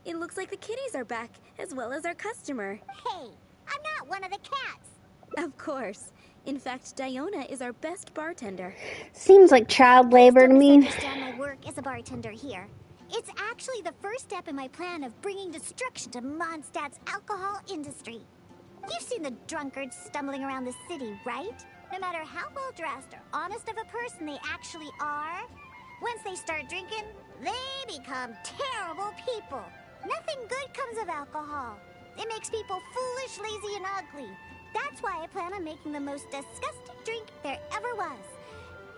It looks like the kitties are back, as well as our customer. Hey, I'm not one of the cats. Of course. In fact, Diona is our best bartender. Seems like child labor to me. I understand my work as a bartender here. It's actually the first step in my plan of bringing destruction to Mondstadt's alcohol industry. You've seen the drunkards stumbling around the city, right? No matter how well dressed or honest of a person they actually are, once they start drinking, they become terrible people. Nothing good comes of alcohol. It makes people foolish, lazy, and ugly. That's why I plan on making the most disgusting drink there ever was.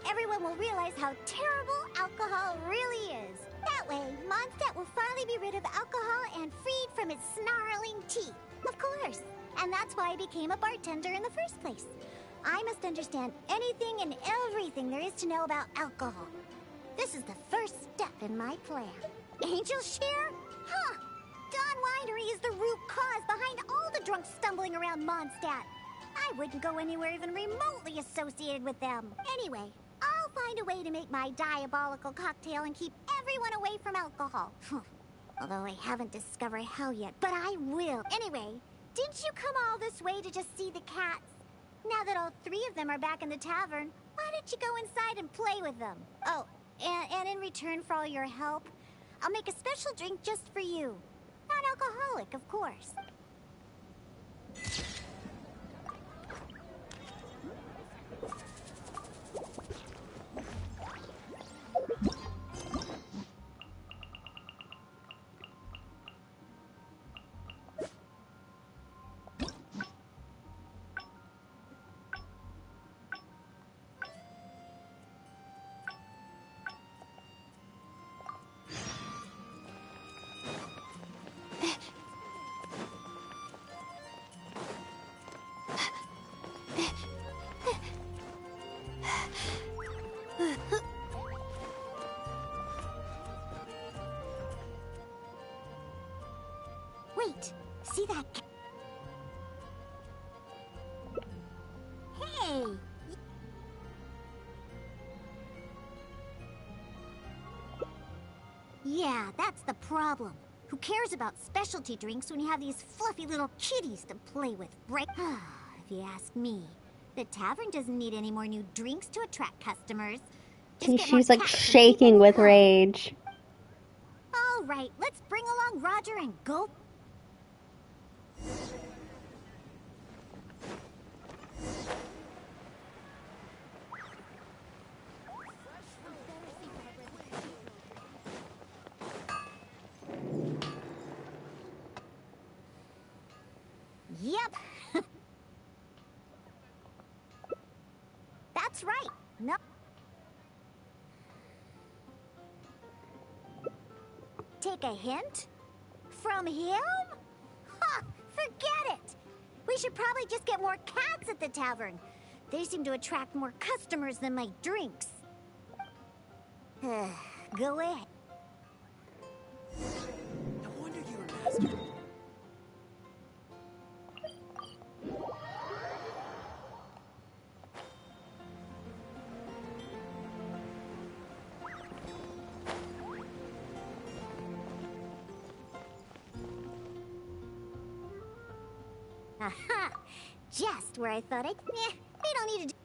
Everyone will realize how terrible alcohol really is. That way, Mondstadt will finally be rid of alcohol and freed from its snarling teeth. Of course. And that's why I became a bartender in the first place. I must understand anything and everything there is to know about alcohol. This is the first step in my plan. Angel share? Huh. Dawn Winery is the root cause behind all the drunks stumbling around Mondstadt. I wouldn't go anywhere even remotely associated with them. Anyway, I'll find a way to make my diabolical cocktail and keep everyone away from alcohol. Although I haven't discovered how yet, but I will. Anyway, didn't you come all this way to just see the cats? Now that all three of them are back in the tavern, why don't you go inside and play with them? Oh, and in return for all your help, I'll make a special drink just for you. Non-alcoholic, of course. Wait, see that? Hey! Yeah, that's the problem. Who cares about specialty drinks when you have these fluffy little kitties to play with, right? If you ask me, the tavern doesn't need any more new drinks to attract customers. See, she's like shaking with rage. All right, let's bring along Roger and go. Yep. That's right. No. Take a hint? From him? Ha! Forget it! We should probably just get more cats at the tavern. They seem to attract more customers than my drinks. Go ahead. No wonder you were master. Aha! Just where I thought we don't need to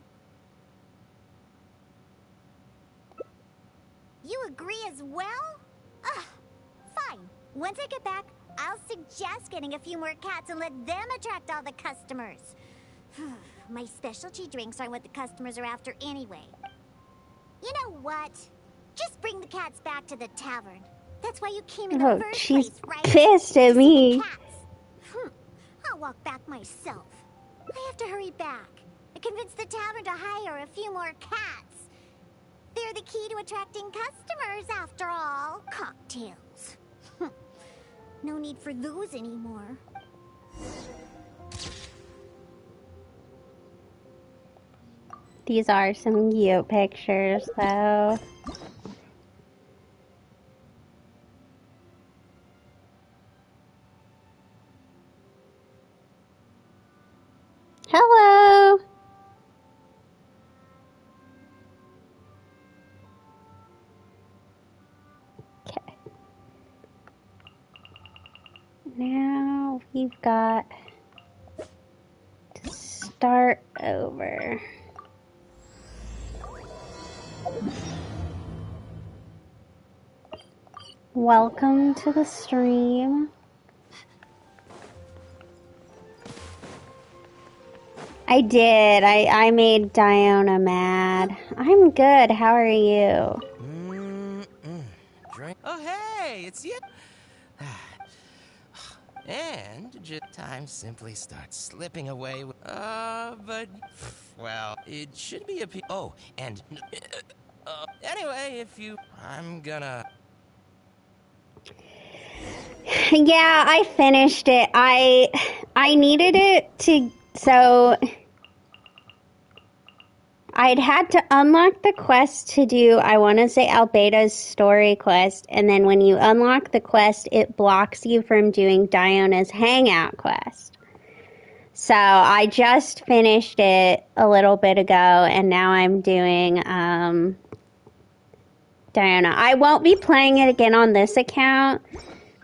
do... You agree as well? Fine. Once I get back, I'll suggest getting a few more cats and let them attract all the customers. My specialty drinks aren't what the customers are after anyway. You know what? Just bring the cats back to the tavern. That's why you came in the first she's place, right? pissed at me. I'll walk back myself. I have to hurry back. I convinced the tavern to hire a few more cats. They're the key to attracting customers, after all. Cocktails. No need for those anymore. These are some cute pictures, though. Hello! Okay. Now we've got to start over. Welcome to the stream. I did. I made Diona mad. I'm good. How are you? Drink. Oh, hey, it's you. And just time simply starts slipping away. But well, it should be a. Oh, and anyway, if you, I'm gonna. Yeah, I finished it. I needed it to, so I'd had to unlock the quest to do, I want to say, Albeda's story quest, and then when you unlock the quest, it blocks you from doing Diona's hangout quest. So I just finished it a little bit ago, and now I'm doing Diona. I won't be playing it again on this account,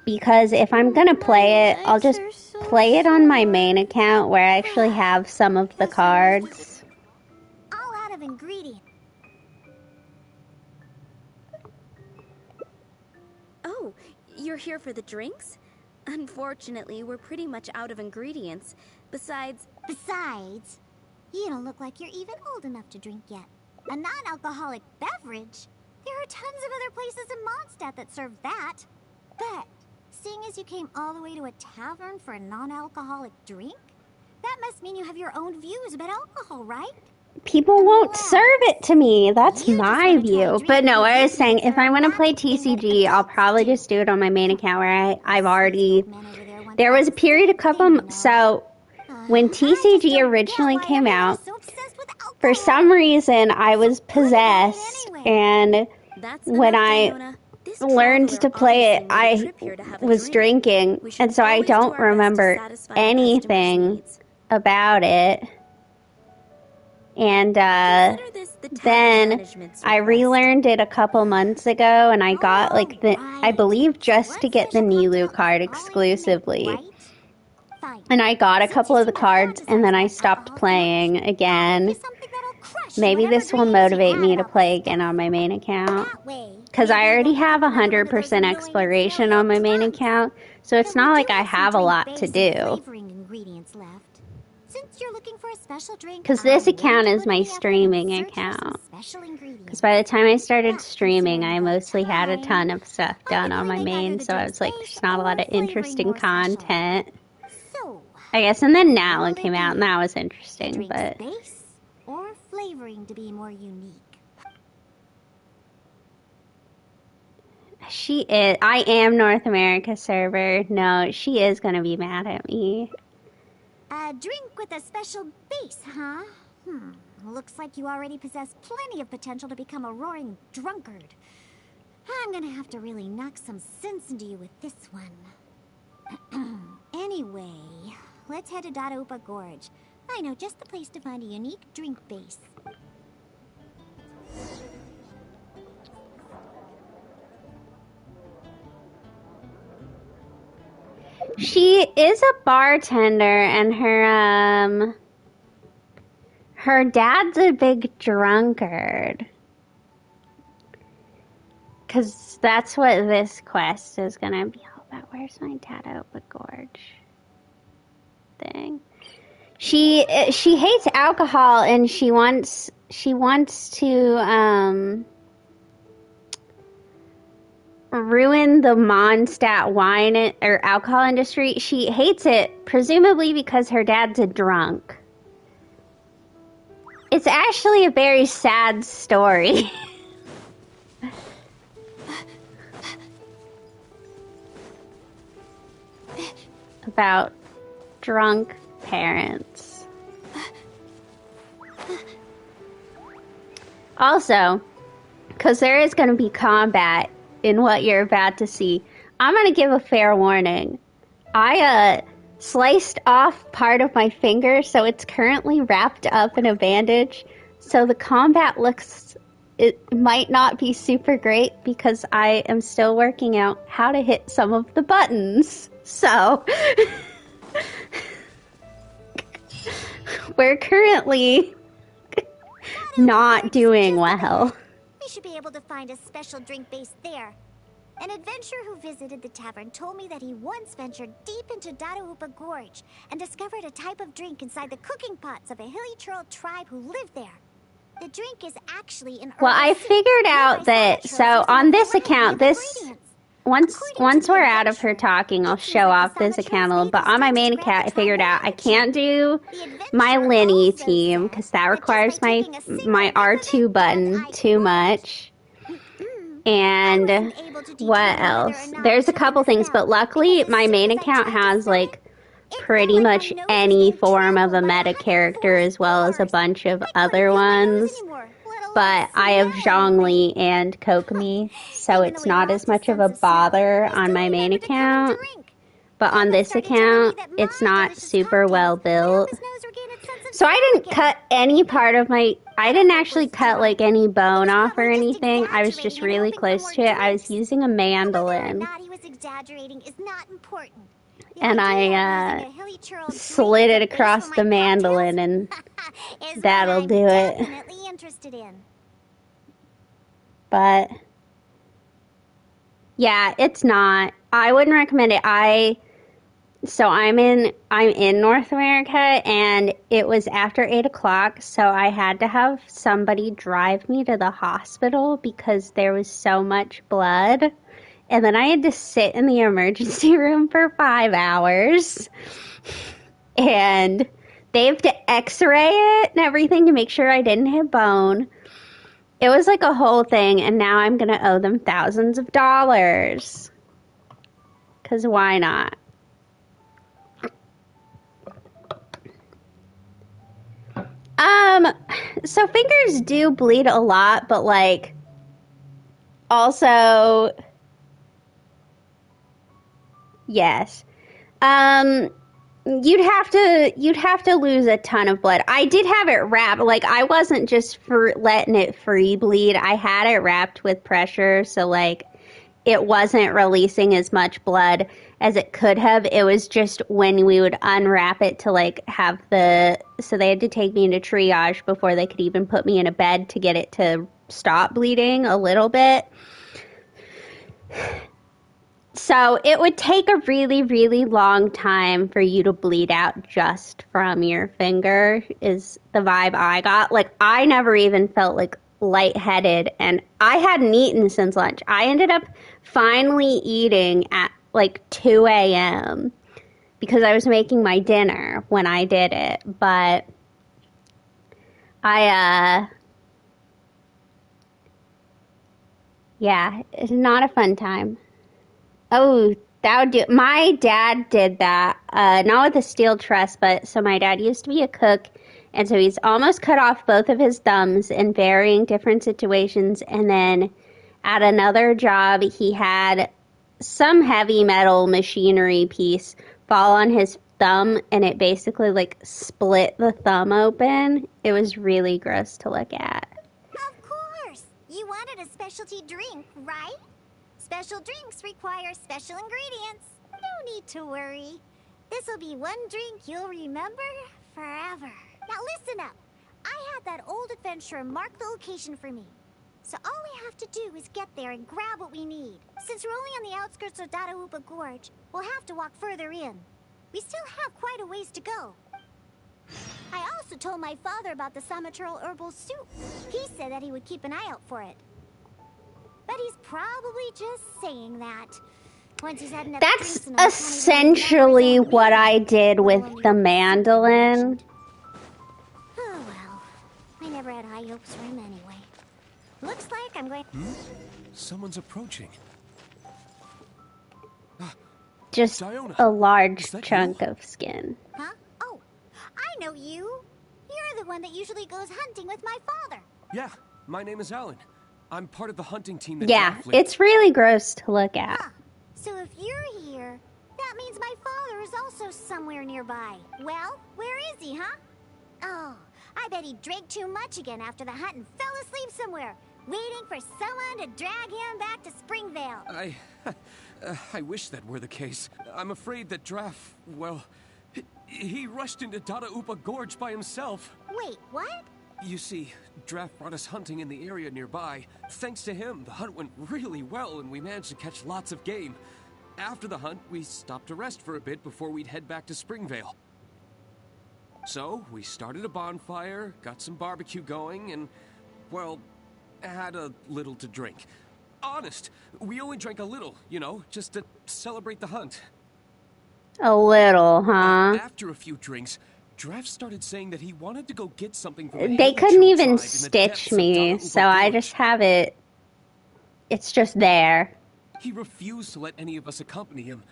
because if I'm going to play it, I'll just play it on my main account where I actually have some of the cards. All out of ingredients. Oh, you're here for the drinks? Unfortunately, we're pretty much out of ingredients. Besides, you don't look like you're even old enough to drink yet. A non-alcoholic beverage? There are tons of other places in Mondstadt that serve that. But seeing as you came all the way to a tavern for a non-alcoholic drink, that must mean you have your own views about alcohol, right? People won't serve it to me. That's my view. But no, I was saying, if I want to play TCG, I'll probably just do it on my main account where I've already... There was a period a couple... So, when TCG originally came out, for some reason, I was possessed, and when I learned to play it, I was drinking, and so I don't remember anything about it. And then I relearned it a couple months ago, and I got like I believe just to get the Nilu card exclusively. And I got a couple of the cards, and then I stopped playing again. Maybe this will motivate me to play again on my main account. Because I already have 100% exploration on my main account, so it's not like I have a lot to do. Because this account is my streaming account. Because by the time I started streaming, I mostly had a ton of stuff done on my main, so I was like, there's not a lot of interesting content. I guess, and then now it came out, and that was interesting, but... Or flavoring to be more unique. She is... I am North America server. No, she is gonna be mad at me. A drink with a special base, huh? Looks like you already possess plenty of potential to become a roaring drunkard. I'm gonna have to really knock some sense into you with this one. Anyway, let's head to Dada Gorge. I know just the place to find a unique drink base. She is a bartender, and her dad's a big drunkard. 'Cause that's what this quest is gonna be all about. Where's my Dada Gorge thing? She hates alcohol, and she wants to ruin the Mondstadt wine or alcohol industry. She hates it, presumably because her dad's a drunk. It's actually a very sad story. About drunk parents. Also, because there is going to be combat in what you're about to see, I'm going to give a fair warning. I sliced off part of my finger, so it's currently wrapped up in a bandage. So the combat it might not be super great because I am still working out how to hit some of the buttons. So we're currently not doing well. We should be able to find a special drink base there. An adventurer who visited the tavern told me that he once ventured deep into Dadaupa Gorge and discovered a type of drink inside the cooking pots of a hilly troll tribe who lived there. The drink is actually an Well, I figured out that, so on this account, once we're out of her talking, I'll show off this account a little, but on my main account, I figured out I can't do my Linny team, because that requires my R2 button too much. And what else? There's a couple things, but luckily my main account has, like, pretty much any form of a meta character as well as a bunch of other ones. But I have Zhongli and Kokomi, so it's not as much of a bother on my main account. But on this account, it's not super well built. So I didn't cut any part of my... I didn't actually cut, like, any bone off or anything. I was just really close to it. I was using a mandolin. And I slid it across the mandolin, and that'll do it. But yeah, it's not. I wouldn't recommend it. I'm in North America, and it was after 8 o'clock, so I had to have somebody drive me to the hospital because there was so much blood. And then I had to sit in the emergency room for 5 hours. And they have to x-ray it and everything to make sure I didn't hit bone. It was like a whole thing, and now I'm going to owe them thousands of dollars. Because why not? So fingers do bleed a lot, but, like, also... Yes. You'd have to lose a ton of blood. I did have it wrapped. Like, I wasn't just letting it free bleed. I had it wrapped with pressure, so, like, it wasn't releasing as much blood as it could have. It was just when we would unwrap it to, like, have so they had to take me into triage before they could even put me in a bed to get it to stop bleeding a little bit. So it would take a really, really long time for you to bleed out just from your finger, is the vibe I got. Like, I never even felt, like, lightheaded, and I hadn't eaten since lunch. I ended up finally eating at, like, 2 a.m. because I was making my dinner when I did it. But yeah, it's not a fun time. Oh, that would do. My dad did that, not with the steel truss, but so my dad used to be a cook, and so he's almost cut off both of his thumbs in varying different situations, and then at another job, he had some heavy metal machinery piece fall on his thumb, and it basically, like, split the thumb open. It was really gross to look at. Of course! You wanted a specialty drink, right? Special drinks require special ingredients. No need to worry. This'll be one drink you'll remember forever. Now listen up. I had that old adventurer mark the location for me. So all we have to do is get there and grab what we need. Since we're only on the outskirts of Dadaupa Gorge, we'll have to walk further in. We still have quite a ways to go. I also told my father about the Samaturl herbal soup. He said that he would keep an eye out for it. But he's probably just saying that. Once he's had enough That's essentially what I did with the mandolin. Oh well. I never had high hopes for him anyway. Looks like I'm going... Someone's approaching. Just a large chunk of skin. Huh? Oh, I know you. You're the one that usually goes hunting with my father. Yeah, my name is Alan. I'm part of the hunting team that it's really gross to look at. Huh. So if you're here, that means my father is also somewhere nearby. Well, where is he, huh? Oh, I bet he drank too much again after the hunt and fell asleep somewhere, waiting for someone to drag him back to Springvale. I wish that were the case. I'm afraid that he rushed into Dadaupa Gorge by himself. Wait, what? You see, Draft brought us hunting in the area nearby. Thanks to him, the hunt went really well and we managed to catch lots of game. After the hunt, we stopped to rest for a bit before we'd head back to Springvale. So, we started a bonfire, got some barbecue going, and, well, had a little to drink. Honest, we only drank a little, you know, just to celebrate the hunt. A little, huh? But after a few drinks, Draft started saying that he wanted to go get something from the They Heavy couldn't Tree even tribe in the stitch depths of me, Dada so Uba I Gorge. just have it. It's just there. He refused to let any of us accompany him.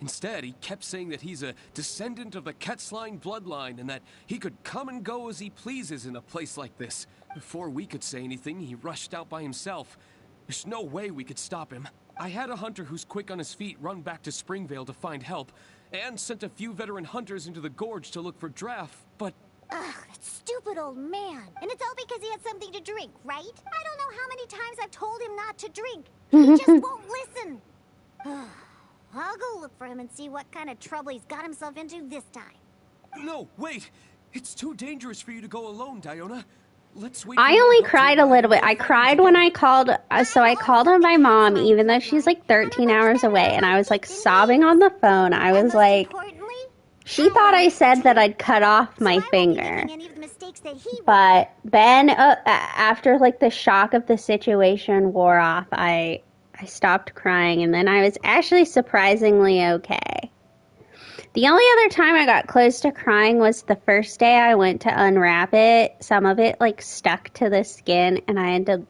Instead, he kept saying that he's a descendant of the Ketzline bloodline and that he could come and go as he pleases in a place like this. Before we could say anything, he rushed out by himself. There's no way we could stop him. I had a hunter who's quick on his feet run back to Springvale to find help, and sent a few veteran hunters into the gorge to look for Draft, but... Ugh, that stupid old man. And it's all because he had something to drink, right? I don't know how many times I've told him not to drink. He just won't listen. I'll go look for him and see what kind of trouble he's got himself into this time. No, wait! It's too dangerous for you to go alone, Diona. Let's wait. I only cried a little bit. I cried when I called, so I called on my mom, even though she's like 13 hours away, and I was like sobbing on the phone. I was like, she thought I said that I'd cut off my finger. But then, after like the shock of the situation wore off, I stopped crying, and then I was actually surprisingly okay. The only other time I got close to crying was the first day I went to unwrap it. Some of it like stuck to the skin and I had to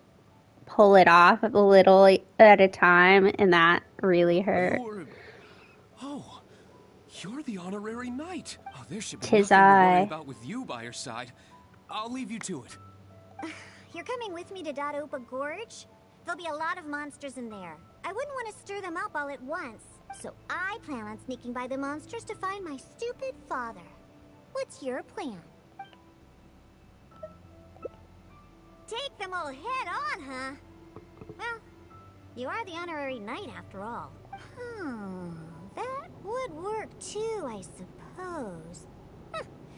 pull it off a little at a time, and that really hurt. You're the honorary knight. Oh, there should be Tis nothing to I. worry about with you by your side. I'll leave you to it. You're coming with me to Dada Upa Gorge? There'll be a lot of monsters in there. I wouldn't want to stir them up all at once. So I plan on sneaking by the monsters to find my stupid father. What's your plan? Take them all head on, huh? Well, you are the honorary knight after all. That would work too, I suppose.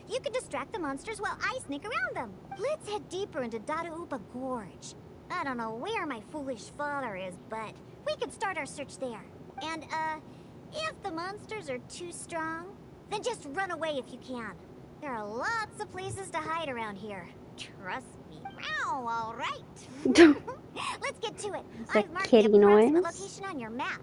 You could distract the monsters while I sneak around them. Let's head deeper into Dada Upa Gorge. I don't know where my foolish father is, but we could start our search there. And, if the monsters are too strong, then just run away if you can. There are lots of places to hide around here. Trust me. Ow, all right. Let's get to it. It's a I've marked kitty the approximate noise. location on your map.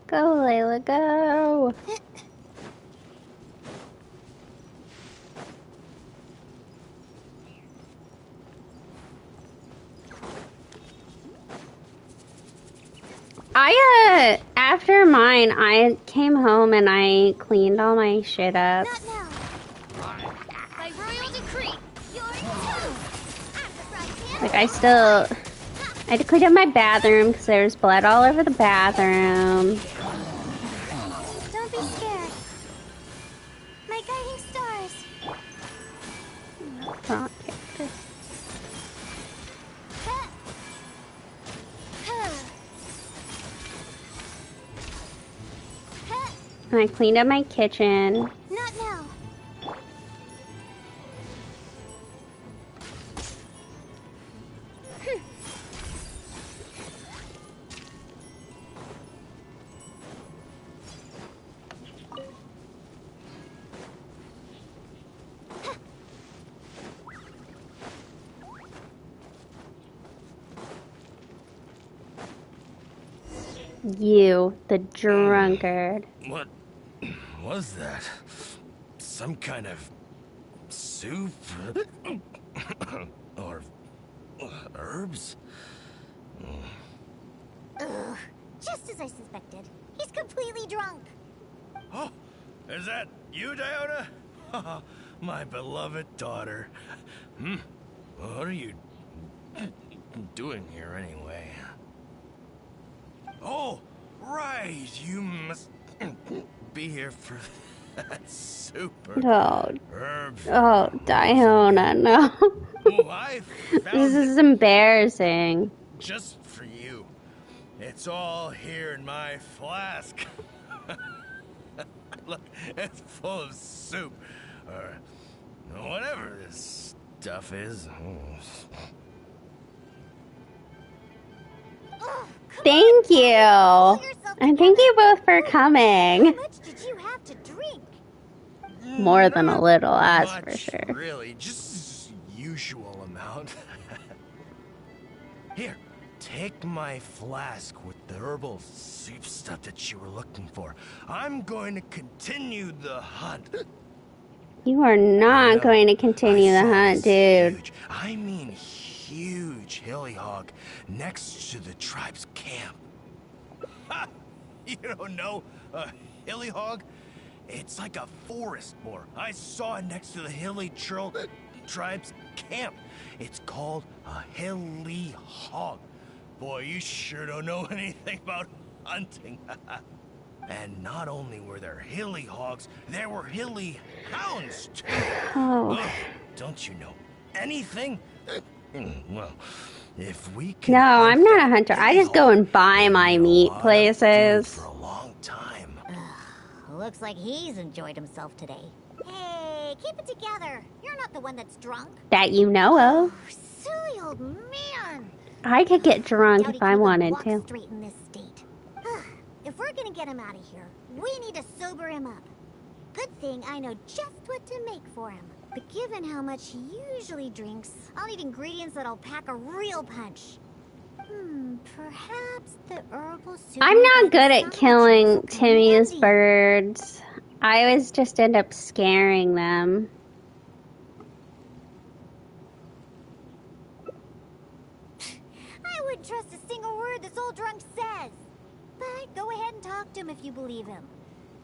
Go, Layla, go! After mine, I came home and I cleaned all my shit up. By royal decree, you're Like, I had to clean up my bathroom because there was blood all over the bathroom. Don't be scared. My guiding stars. Wrong character. And I cleaned up my kitchen. Not now. You, the drunkard. What was that? Some kind of soup? Or herbs? Ugh, just as I suspected. He's completely drunk. Oh, is that you, Diona? My beloved daughter. What are you doing here anyway? Oh, right. You must be here for That's super. Herbs. Oh, Diona, no. Oh, I found This is embarrassing. just for you. It's all here in my flask. Look, it's full of soup. Or whatever this stuff is. Thank you. And thank you both for coming. How much did you have to drink? More than a little, that's Much, for sure. Really, just usual amount. Here, take my flask with the herbal soup stuff that you were looking for. I'm going to continue the hunt. You are not going to continue the hunt, dude. I mean huge hilly hog next to the tribe's camp. Ha! You don't know a hilly hog? It's like a forest boar. I saw it next to the hilly tribe's camp. It's called a hilly hog. Boy, you sure don't know anything about hunting. And not only were there hilly hogs, there were hilly hounds too. Oh. Don't you know anything? Well, if we can. No, I'm not a hunter. I just go and buy my meat places. For a long time. Looks like he's enjoyed himself today. Hey, keep it together. You're not the one that's drunk. That you know of. Silly old man. I could get drunk Doubt if he I couldn't wanted walk to. straight in this state. If we're gonna get him out of here, we need to sober him up. Good thing I know just what to make for him. But given how much he usually drinks, I'll need ingredients that'll pack a real punch. Perhaps the herbal soup. I'm not good at killing Timmy's birds. I always just end up scaring them. I wouldn't trust a single word this old drunk says. But go ahead and talk to him if you believe him.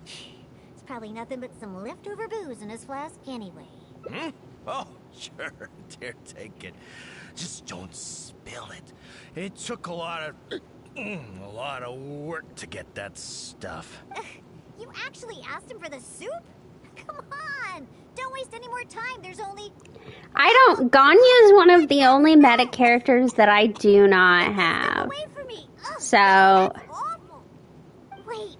It's probably nothing but some leftover booze in his flask anyway. Oh, sure. Dear, take it. Just don't spill it. It took a lot of work to get that stuff. You actually asked him for the soup? Come on! Don't waste any more time. There's only... Ganya is one of the only meta characters that I do not have. So... Wait.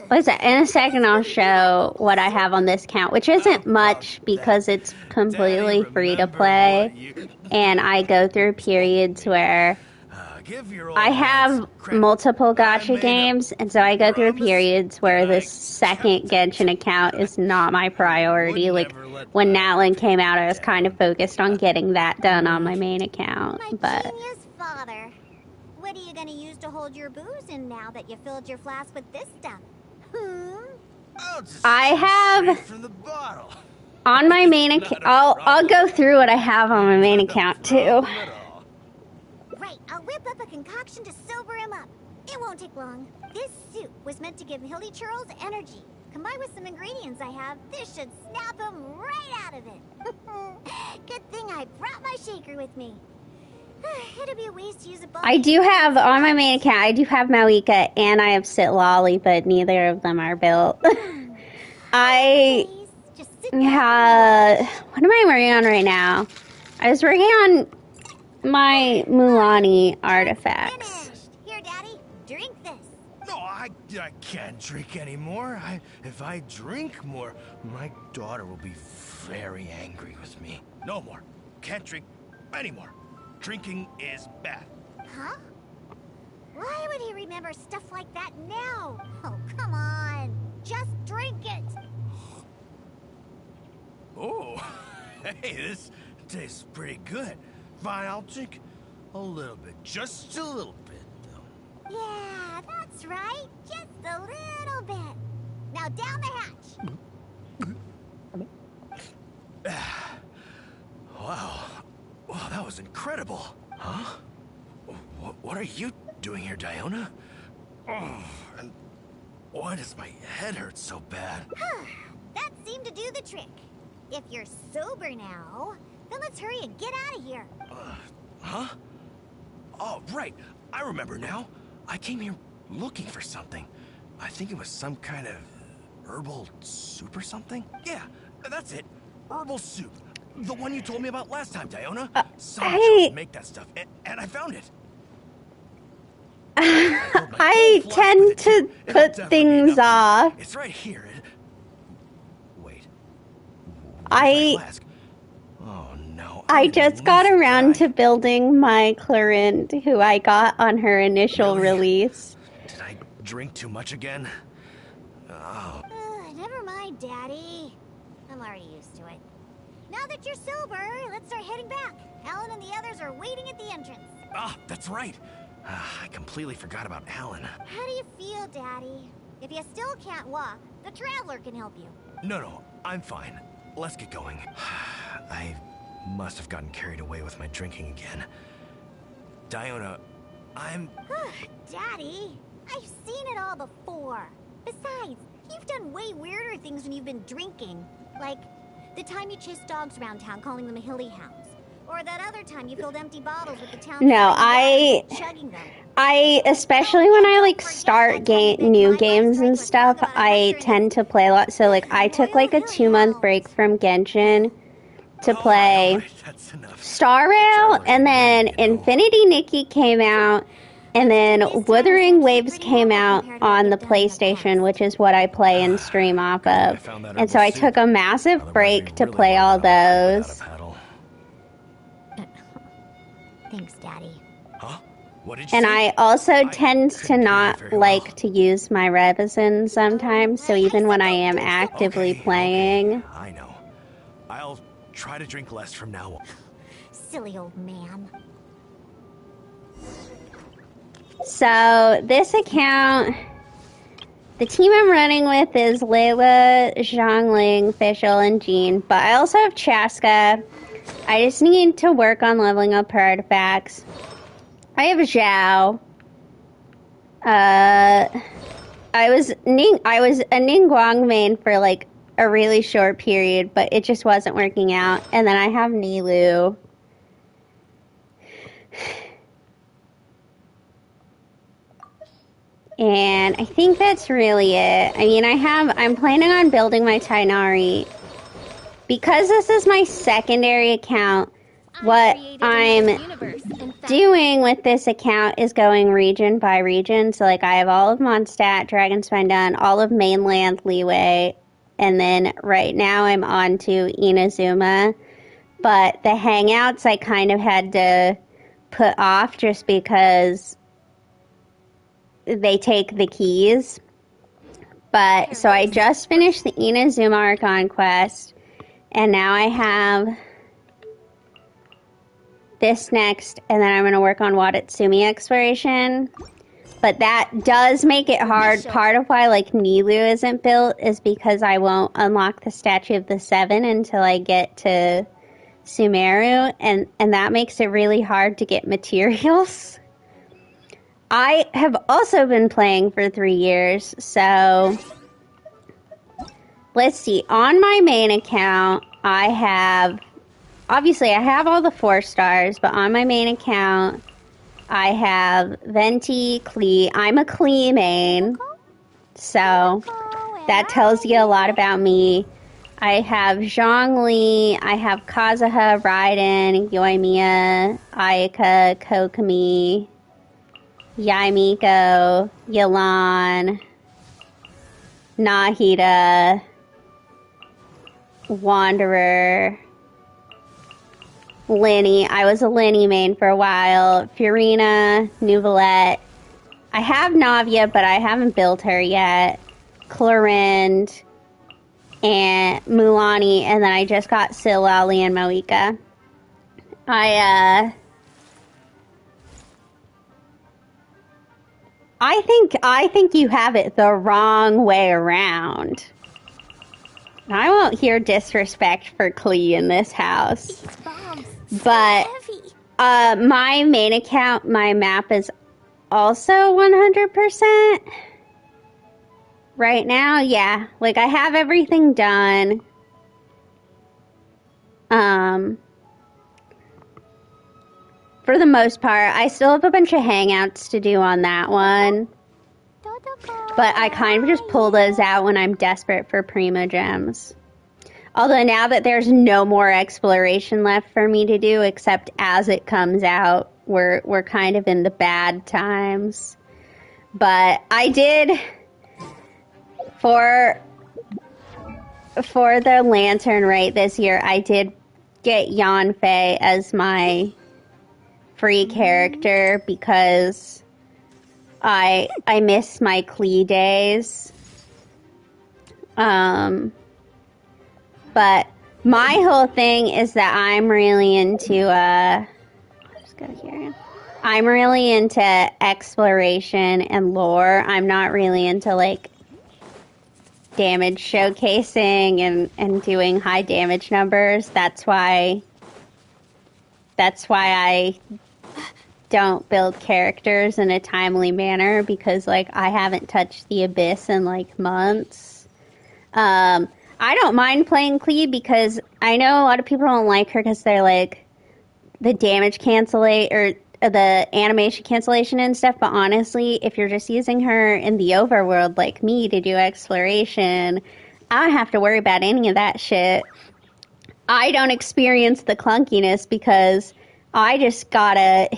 What's that? In a second I'll show what I have on this account, which isn't much because it's completely free to play. And I go through periods where I have multiple gacha games, and so I go through periods where this second Genshin account is not my priority. Like when Natlan came out, I was kind of focused on getting that done on my main account. But Genius father. What are you gonna use to hold your booze in now that you filled your flask with this stuff? I have on my main account. I'll go through what I have on my main account too. Right, I'll whip up a concoction to sober him up. It won't take long. This soup was meant to give Hilly Churls energy. Combined with some ingredients I have, this should snap him right out of it. Good thing I brought my shaker with me. It'll be a waste to use a bottle. I do have on my main account. I do have Malika and I have Sitlolly, but neither of them are built. I what am I working on right now? I was working on my Mulani artifacts. Here, Daddy, drink this. No, I can't drink anymore. If I drink more, my daughter will be very angry with me. No more. Can't drink anymore. Drinking is bad. Huh? Why would he remember stuff like that now? Oh, come on. Just drink it. Oh, hey, this tastes pretty good. Fine, I'll drink a little bit. Just a little bit, though. Yeah, that's right. Just a little bit. Now down the hatch. Wow. Wow, that was incredible. Huh? What are you doing here, Diona? Oh, and why does my head hurt so bad? That seemed to do the trick. If you're sober now, then let's hurry and get out of here. Huh? Oh, right. I remember now. I came here looking for something. I think it was some kind of herbal soup or something? Yeah, that's it. Herbal soup. The one you told me about last time, Diona. Someone chose to make that stuff, and I found it. I tend to put things off. It's right here. Wait. I just got around to building my Clarint, who I got on her initial release. Did I drink too much again? Oh. Never mind, Daddy. I'm already used to it. Now that you're sober, let's start heading back. Alan and the others are waiting at the entrance. Ah, that's right. I completely forgot about Alan. How do you feel, Daddy? If you still can't walk, the Traveler can help you. No, I'm fine. Let's get going. I must have gotten carried away with my drinking again. Diona, I'm... Daddy, I've seen it all before. Besides, you've done way weirder things when you've been drinking. Like, the time you chased dogs around town calling them hilly hounds. Or that other time you filled empty bottles with the town... No, I especially when I like start new games and stuff, I tend to play a lot. So like I took like a 2-month break from Genshin to play Star Rail, and then Infinity Nikki came out, and then Wuthering Waves came out on the PlayStation, which is what I play and stream off of. And so I took a massive break to play all those. Thanks, Daddy. Huh? What did you And say? I also tend to not like to use my Revision sometimes, so even when I am actively playing... I know. I'll try to drink less from now on. Silly old man. So, this account... The team I'm running with is Layla, Zhongling, Fischl, and Jean, but I also have Chaska. I just need to work on leveling up her artifacts. I have Zhao. I was a Ningguang main for like a really short period, but it just wasn't working out. And then I have Nilou. And I think that's really it. I mean, I'm planning on building my Tainari. Because this is my secondary account, what I'm doing with this account is going region by region. So, like, I have all of Mondstadt, Dragonspine done, all of mainland Leeway, and then right now I'm on to Inazuma. But the Hangouts I kind of had to put off just because they take the keys. But, so I just finished the Inazuma Archon quest. And now I have this next, and then I'm going to work on Watatsumi exploration. But that does make it hard. Part of why, like, Nilou isn't built is because I won't unlock the Statue of the Seven until I get to Sumeru, and that makes it really hard to get materials. I have also been playing for 3 years, so... Let's see, on my main account, I have all the 4 stars, but on my main account, I have Venti, Klee. I'm a Klee main, so that tells you a lot about me. I have Zhongli, I have Kazuha, Raiden, Yoimiya, Ayaka, Kokomi, Yaimiko, Yelan, Nahida, Wanderer, Linny. I was a Linny main for a while. Furina, Nuvolette. I have Navia, but I haven't built her yet. Clorind, and Mulani, and then I just got Silali and Moika. I think you have it the wrong way around. I won't hear disrespect for Klee in this house. But my main account, my map is also 100%. Right now, yeah. Like, I have everything done. For the most part, I still have a bunch of hangouts to do on that one. But I kind of just pull those out when I'm desperate for Prima Gems. Although now that there's no more exploration left for me to do, except as it comes out, we're kind of in the bad times. But I did, for the Lantern Rite this year, I did get Yanfei as my free character because I miss my Klee days. But my whole thing is that I'm really into just go here. I'm really into exploration and lore. I'm not really into like damage showcasing and doing high damage numbers. That's why I don't build characters in a timely manner, because like I haven't touched the Abyss in like months. I don't mind playing Klee because I know a lot of people don't like her because they're like the damage cancellation or the animation cancellation and stuff. But honestly, if you're just using her in the overworld like me to do exploration, I don't have to worry about any of that shit. I don't experience the clunkiness because I just gotta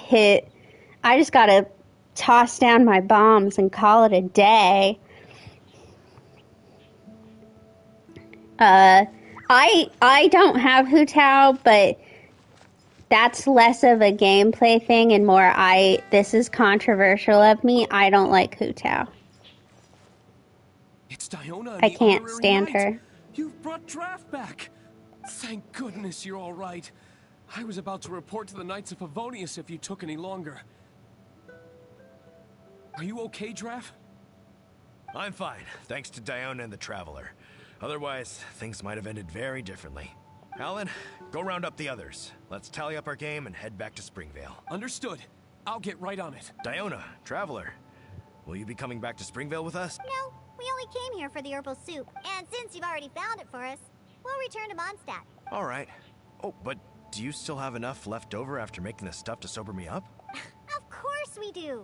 toss down my bombs and call it a day. I don't have Hu Tao, but that's less of a gameplay thing and more this is controversial of me. I don't like Hu Tao. It's Diona. I can't stand her. You've brought Draft back. Thank goodness you're all right. I was about to report to the Knights of Favonius if you took any longer. Are you okay, Draft? I'm fine, thanks to Diona and the Traveler. Otherwise, things might have ended very differently. Alan, go round up the others. Let's tally up our game and head back to Springvale. Understood. I'll get right on it. Diona, Traveler, will you be coming back to Springvale with us? No, we only came here for the herbal soup. And since you've already found it for us, we'll return to Mondstadt. All right. Oh, but do you still have enough left over after making this stuff to sober me up? Of course we do.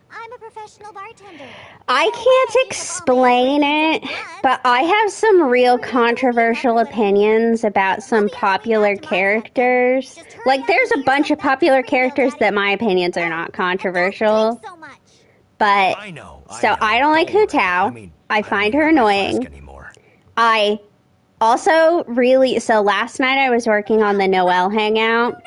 I'm a professional bartender. I can't explain it, but I have some real controversial opinions about some popular characters. Like, there's a bunch of popular characters that my opinions are not controversial. But, I don't like Hu Tao. I find her annoying. I also so last night I was working on the Noelle hangout.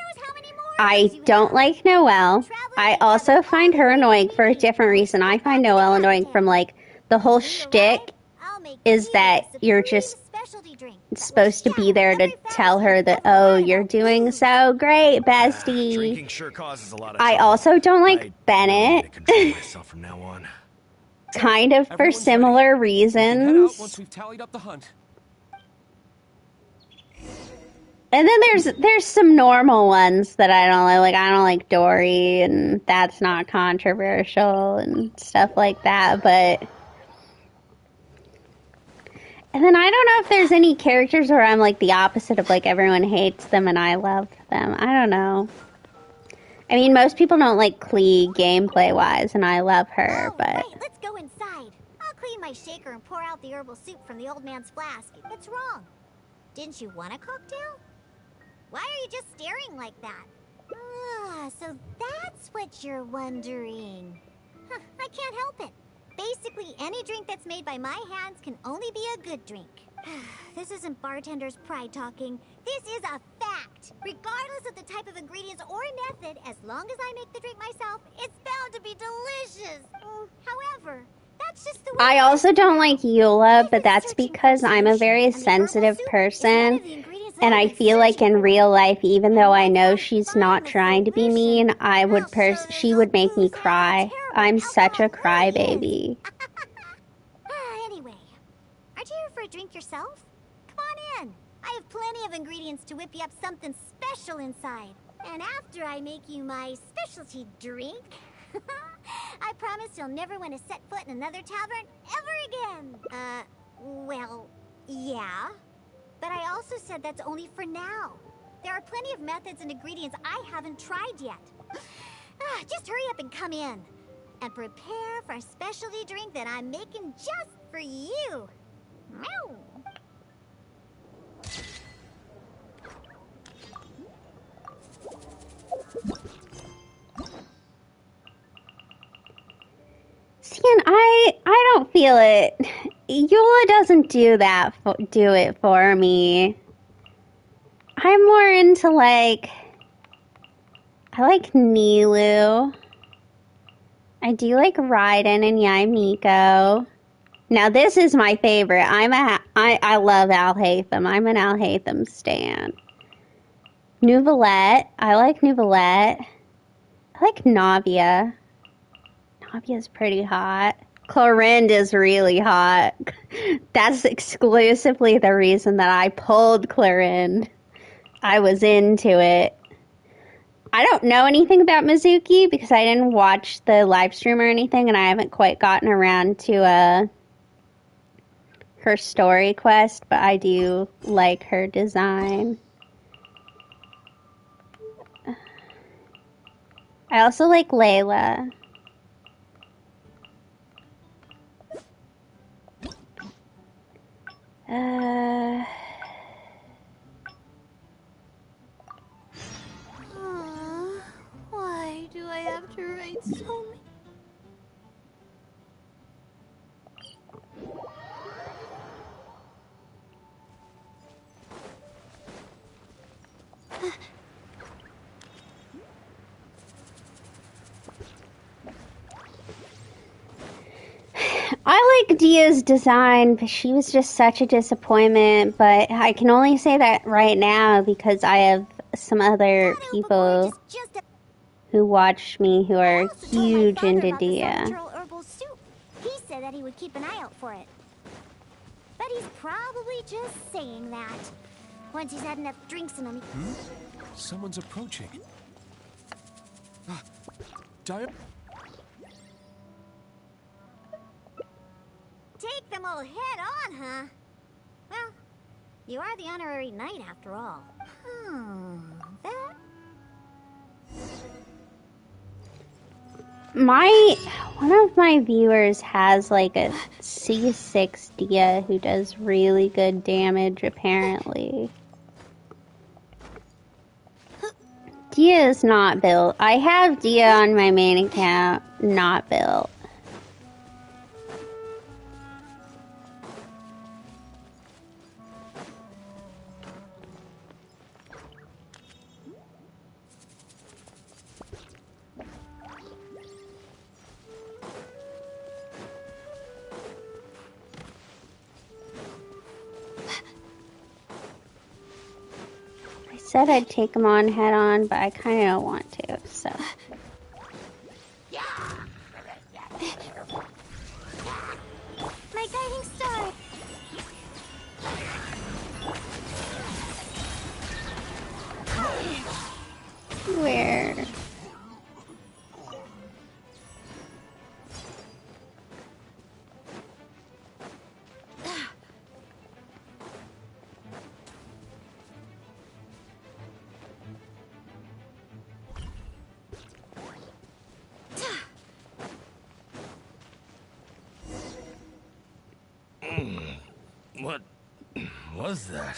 I don't like Noelle. I also find her annoying for a different reason. I find Noelle annoying from, like, the whole shtick is that you're just supposed to be there to tell her that, oh, you're doing so great, bestie. Drinking sure causes a lot of I trouble. also don't like Bennett. Myself from now on. Kind of for similar reasons. Once we've tallied up the hunt. And then there's some normal ones that I don't like. Like, I don't like Dory, and that's not controversial and stuff like that. But and then I don't know if there's any characters where I'm like the opposite of like everyone hates them and I love them. I don't know. I mean, most people don't like Klee gameplay wise, and I love her. But Wait, let's go inside. I'll clean my shaker and pour out the herbal soup from the old man's flask. It's wrong. Didn't you want a cocktail? Why are you just staring like that? Ah, so that's what you're wondering. Huh, I can't help it. Basically, any drink that's made by my hands can only be a good drink. This isn't bartender's pride talking. This is a fact. Regardless of the type of ingredients or method, as long as I make the drink myself, it's bound to be delicious. However, that's just the way I also don't like Eula, but that's because I'm a very sensitive person. And I feel like in real life, even though I know she's not trying to be mean, she would make me cry. I'm such a crybaby. Anyway, aren't you here for a drink yourself? Come on in. I have plenty of ingredients to whip you up something special inside. And after I make you my specialty drink, I promise you'll never want to set foot in another tavern ever again. Well, yeah. But I also said that's only for now. There are plenty of methods and ingredients I haven't tried yet. Just hurry up and come in. and prepare for a specialty drink that I'm making just for you. Meow. See, and I don't feel it. Eula doesn't do it for me. I'm more into I like Nilu. I do like Raiden and Yaimiko. Now this is my favorite. I love Alhaitham. I'm an Alhaitham stan. Nuvolette. I like Nuvolette. I like Navia. Navia's pretty hot. Clorinde is really hot. That's exclusively the reason that I pulled Clorinde. I was into it. I don't know anything about Mizuki because I didn't watch the live stream or anything, and I haven't quite gotten around to her story quest, but I do like her design. I also like Layla. Why do I have to write so many? I like Dia's design, but she was just such a disappointment. But I can only say that right now because I have some other people who watch me who are huge into Dia. Herbal soup. He said that he would keep an eye out for it. But he's probably just saying that. Once he's had enough drinks in him. Someone's approaching. Dia? Take them all head on, huh? Well, you are the honorary knight after all. That... One of my viewers has like a C6 Dia who does really good damage, apparently. Dia is not built. I have Dia on my main account, not built. Said I'd take him on head on, but I kind of don't want to, so. My guiding star. Where? What was that?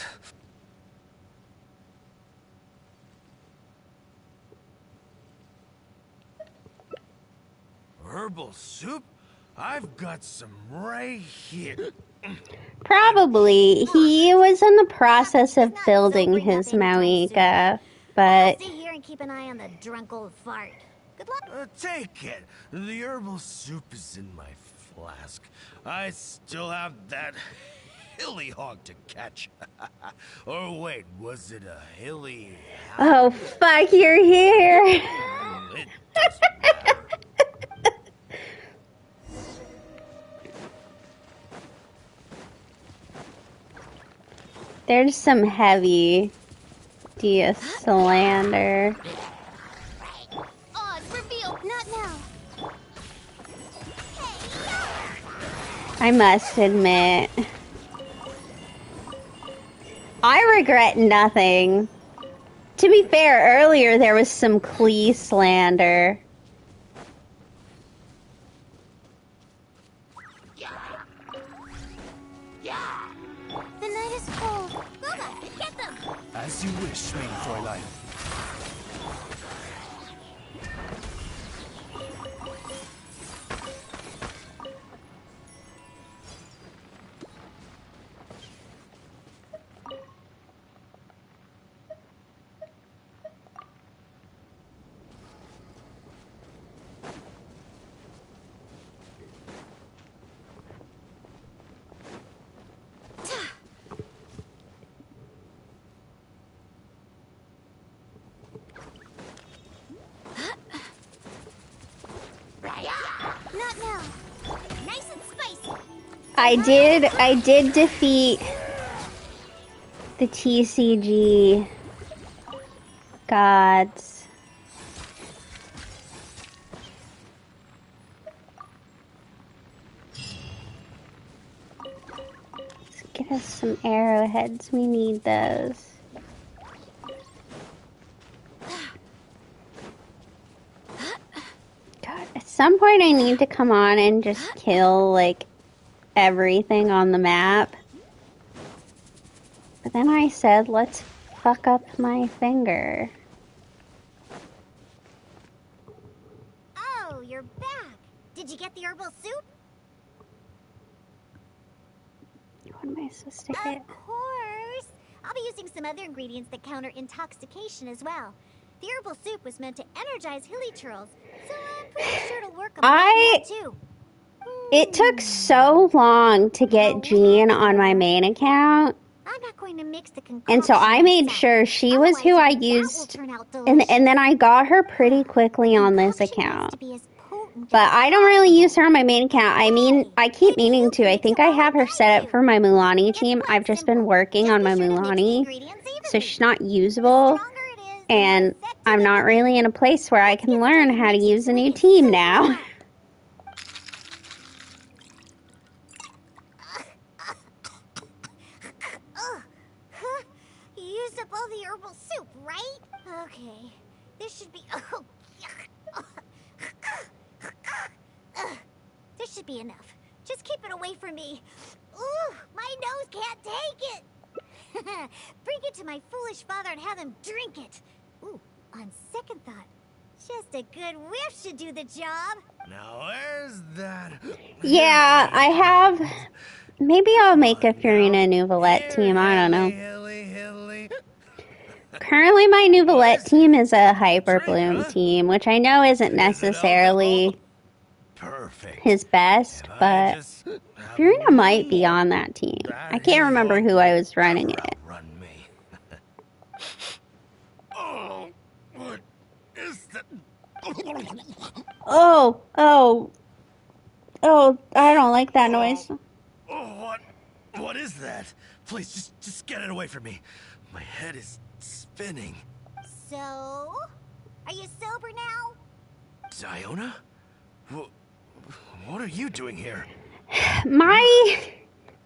Herbal soup? I've got some right here. Probably. He was in the process of building his Mauika, but... Stay here and keep an eye on the drunk old fart. Good luck. Take it. The herbal soup is in my flask. I still have that hilly hog to catch. Or wait, was it a hilly... Oh, fuck, you're here! It doesn't matter. There's some heavy Dia slander. Odds revealed. Not now. I must admit. I regret nothing. To be fair, earlier there was some Klee slander. As you wish, main Fräulein. Not now. Nice and spicy. I did defeat the TCG gods. Let's get us some arrowheads. We need those. God, at some point I need to come on and just kill, like, everything on the map. But then I said, let's fuck up my finger. Oh, you're back. Did you get the herbal soup? What am I supposed to hit? Of course. I'll be using some other ingredients that counter intoxication as well. The herbal soup was meant to energize hilly churls, so I'm pretty sure it'll work on that too. It took so long to get Jean on my main account. I'm not going to mix the concoction. And so I made sure she was who I used, and then I got her pretty quickly on this account. But I don't really use her on my main account. I mean, I keep meaning to. I think I have her set up for my Mulani team. I've just been working on my Mulani, so she's not usable. And I'm not really in a place where I can learn how to use a new team now. You used up all the herbal soup, right? Okay. This should be... Oh, this should be enough. Just keep it away from me. Ooh, my nose can't take it. Bring it to my foolish father and have him drink it. Ooh, on second thought, just a good whiff should do the job. Now where's that? Yeah, I have... Maybe I'll make a Furina Nouvellette team, I don't know. Currently my Nouvellette team is a Hyper Bloom team, which I know isn't necessarily his best, but Furina might be on that team. I can't remember who I was running it. Oh, what is that? Oh, I don't like that noise. Oh, what is that? Please, just get it away from me. My head is spinning. So, are you sober now? Diona? What are you doing here? My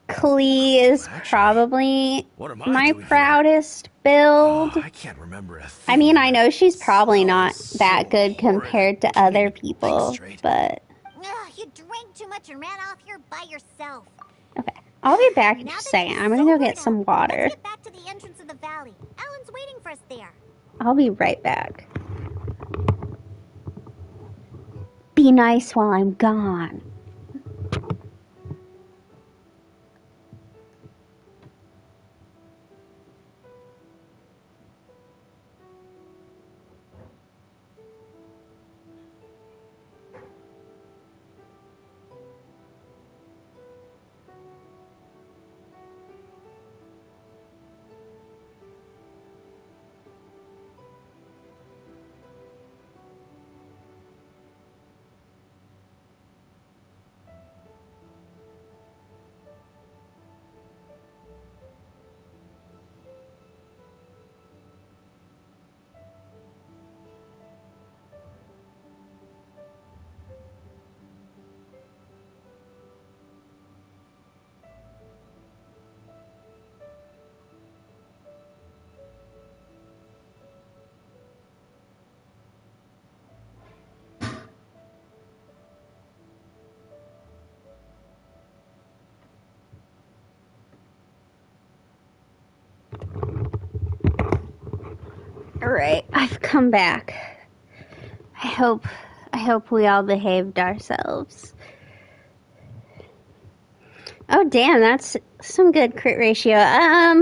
Klee is probably my proudest build. I can't remember a thing. I mean, I know she's probably not that good compared to other people, but... Ugh, you drank too much and ran off here by yourself. Okay, I'll be back in just a second. I'm gonna go get some water. Let's get back to the entrance of the valley. Alan's waiting for us there. I'll be right back. Be nice while I'm gone. Alright, I've come back. I hope we all behaved ourselves. Oh damn, that's some good crit ratio. I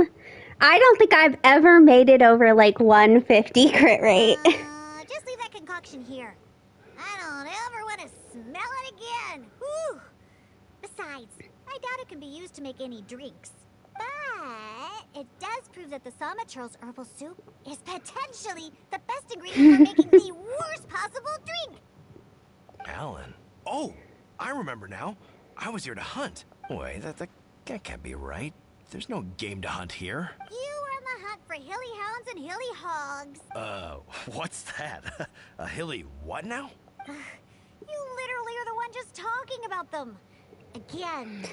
don't think I've ever made it over like 150 crit rate. Just leave that concoction here. I don't ever want to smell it again. Whew. Besides, I doubt it can be used to make any drinks. But it does prove that the Sawmaturl's herbal soup is potentially the best ingredient for making the worst possible drink. Alan? Oh, I remember now. I was here to hunt. Wait, that can't be right. There's no game to hunt here. You were on the hunt for hilly hounds and hilly hogs. What's that? A hilly what now? You literally are the one just talking about them. Again.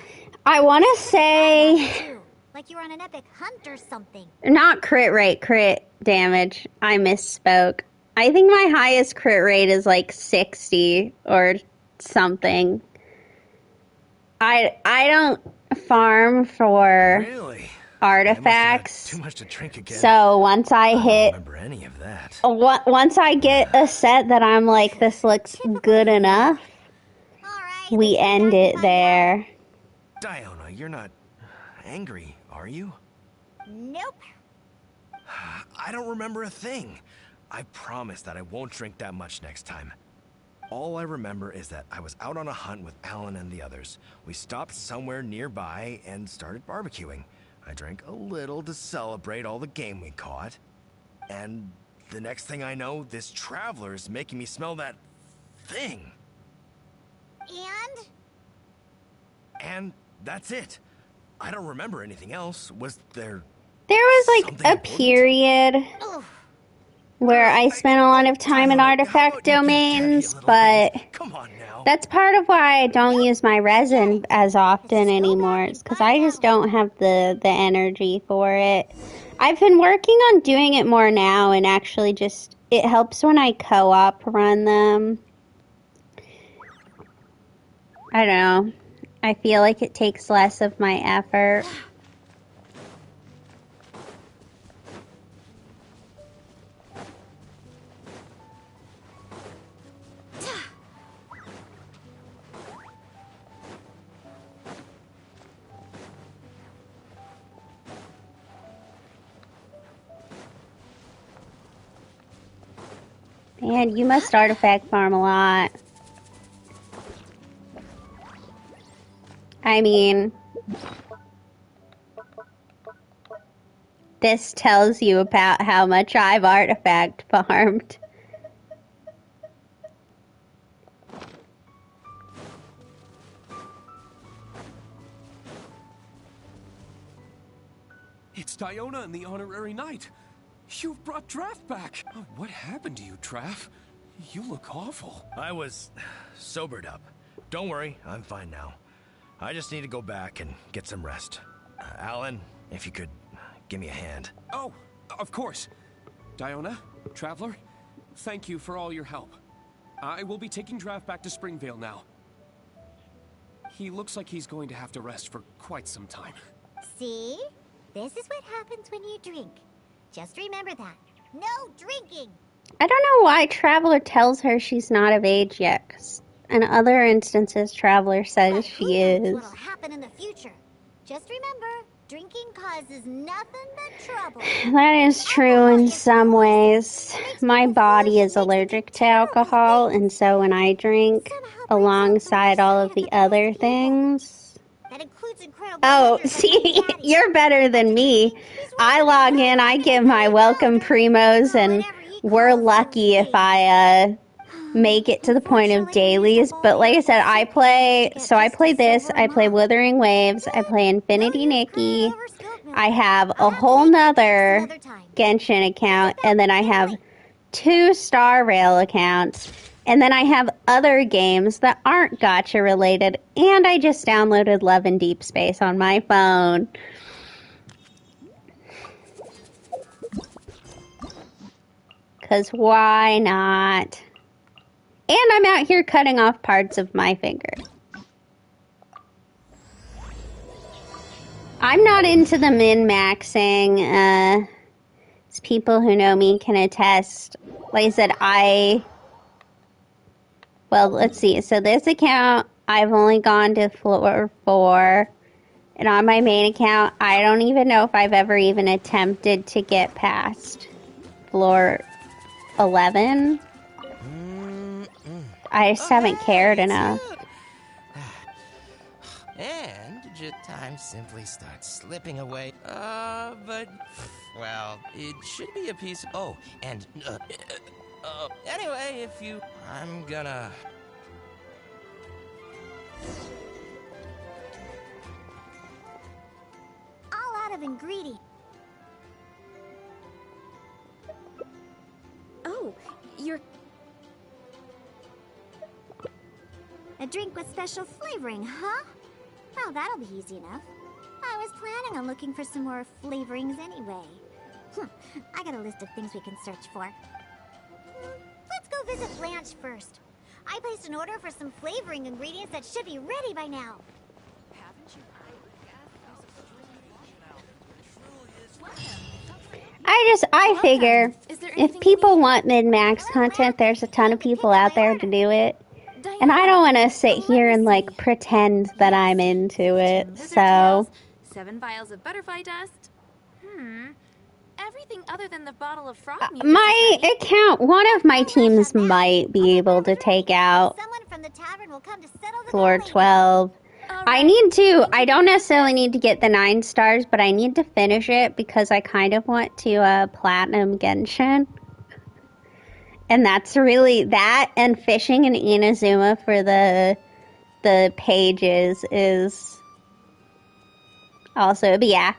I want to say... Like you were on an epic hunt or something. Not crit rate, crit damage. I misspoke. I think my highest crit rate is like 60 or something. I don't farm for artifacts. Too much to drink again. So once I hit... don't remember any of that. Once I get a set that I'm like, this looks good enough, we end it there. Diona, you're not angry, are you? Nope. I don't remember a thing. I promise that I won't drink that much next time. All I remember is that I was out on a hunt with Alan and the others. We stopped somewhere nearby and started barbecuing. I drank a little to celebrate all the game we caught. And the next thing I know, this traveler is making me smell that thing. And that's it. I don't remember anything else. Was there... There was like a period where I spent a lot of time in artifact domains, but that's part of why I don't use my resin as often anymore. It's because I just don't have the energy for it. I've been working on doing it more now, and actually just, it helps when I co-op run them. I don't know. I feel like it takes less of my effort. Man, you must artifact farm a lot. I mean, this tells you about how much I've artifact farmed. It's Diona and the Honorary Knight. You've brought Draft back. Oh, what happened to you, Draft? You look awful. I was sobered up. Don't worry, I'm fine now. I just need to go back and get some rest. Alan, if you could give me a hand. Oh, of course. Diona, Traveler, thank you for all your help. I will be taking Draft back to Springvale now. He looks like he's going to have to rest for quite some time. See? This is what happens when you drink. Just remember that. No drinking! I don't know why Traveler tells her she's not of age yet. 'Cause in other instances, Traveler says she is. What'll happen in the future? Just remember, drinking causes nothing but trouble. That is true in some ways. My body is allergic to alcohol, and so when I drink alongside all of the other things... Oh, see, you're better than me. I log in, I give my welcome primos, and we're lucky if I make it to the point of dailies. But like I said, I play this, I play Withering Waves, I play Infinity Nikki, I have a whole nother Genshin account, and then I have 2 Star Rail accounts. And then I have other games that aren't gacha related, and I just downloaded Love in Deep Space on my phone. Because why not? And I'm out here cutting off parts of my finger. I'm not into the min-maxing people who know me can attest. Like I said, well, let's see. So this account, I've only gone to floor 4. And on my main account, I don't even know if I've ever even attempted to get past floor 11. I just haven't cared enough. And just time simply starts slipping away. But, well, it should be a piece. Oh, and, anyway, if you. I'm gonna. All out of ingredients. Oh, you're... A drink with special flavoring, huh? Oh, that'll be easy enough. I was planning on looking for some more flavorings anyway. I got a list of things we can search for. Let's go visit Blanche first. I placed an order for some flavoring ingredients that should be ready by now. I figure if people want min-max content, there's a ton of people out there to do it. And I don't want to sit here and, like, pretend that I'm into it, so... 7 vials of butterfly dust. Everything other than the bottle of frog mucus. My account, one of my teams might be able to take out floor 12. I don't necessarily need to get the 9 stars, but I need to finish it because I kind of want to platinum Genshin. And that's really, that and fishing in Inazuma for the pages is also, but yeah.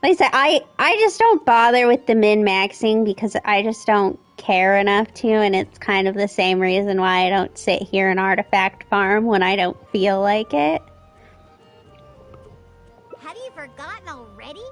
Like I said, I just don't bother with the min-maxing because I just don't care enough to, and it's kind of the same reason why I don't sit here and artifact farm when I don't feel like it. Have you forgotten already?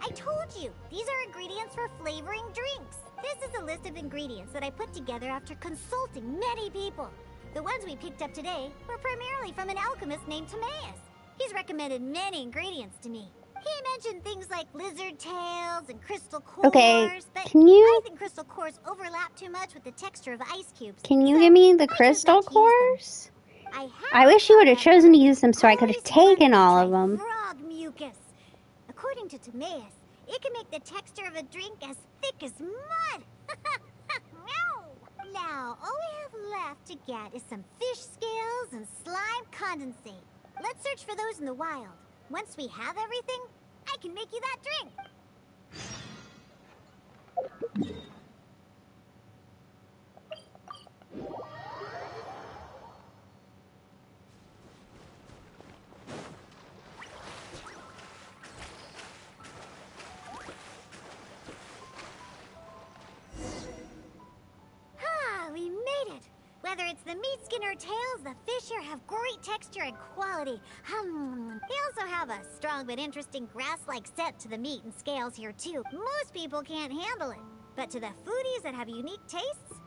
I told you, these are ingredients for flavoring drinks. This is a list of ingredients that I put together after consulting many people. The ones we picked up today were primarily from an alchemist named Timaeus. He's recommended many ingredients to me. He mentioned things like lizard tails and crystal cores, Okay, but I think crystal cores overlap too much with the texture of ice cubes. Can you give me the crystal cores? I wish you would have chosen to use them so I could have taken all of them. Frog mucus. According to Timaeus, it can make the texture of a drink as thick as mud. Now, all we have left to get is some fish scales and slime condensate. Let's search for those in the wild. Once we have everything, I can make you that drink. We made it! Whether it's the meat skin or tails, the fish here have great texture and quality. They also have a strong but interesting grass-like scent to the meat and scales here too. Most people can't handle it, but to the foodies that have unique tastes,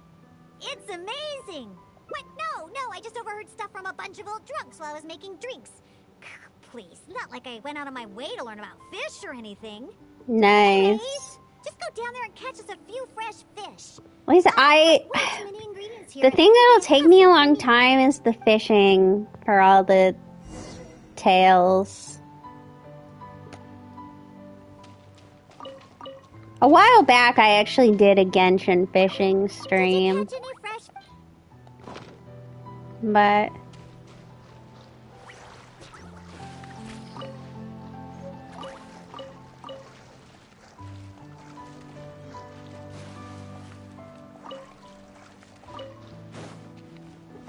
it's amazing! What? No, I just overheard stuff from a bunch of old drunks while I was making drinks. Please, not like I went out of my way to learn about fish or anything. Nice. Anyways, just go down there and catch us a few fresh fish. Lisa, the thing that'll take me a long time is the fishing for all the tails. A while back, I actually did a Genshin fishing stream. But...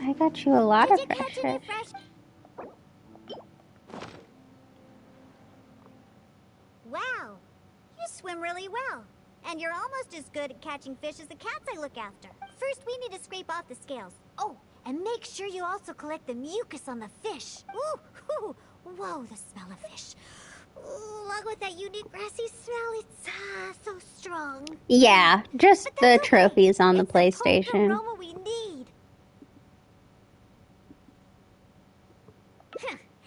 I got you a lot of fresh fish. Wow, you swim really well. And you're almost as good at catching fish as the cats I look after. First, we need to scrape off the scales. Oh, and make sure you also collect the mucus on the fish. Ooh, whoa, the smell of fish. Ooh, along with that unique grassy smell, it's so strong. Yeah, just the trophies on the PlayStation. The aroma we need.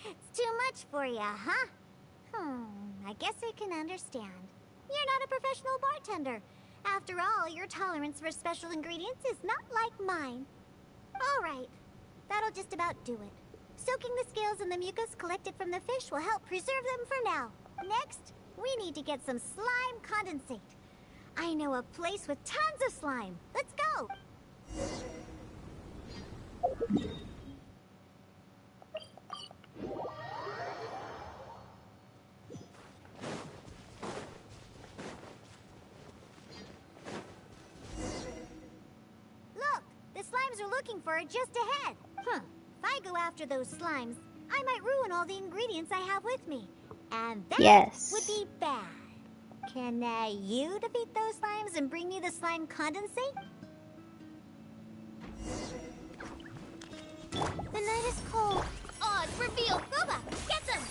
It's too much for you, huh? I guess I can understand. You're not a professional bartender, After all, your tolerance for special ingredients is not like mine. All right, that'll just about do it. Soaking the scales in the mucus collected from the fish will help preserve them for now. Next, we need to get some slime condensate. I know a place with tons of slime. Let's go! Look! The slimes are looking for it just ahead. Huh. If I go after those slimes, I might ruin all the ingredients I have with me. And that would be bad. Can you defeat those slimes and bring me the slime condensate? The night is cold. Odds reveal. Boba, get them!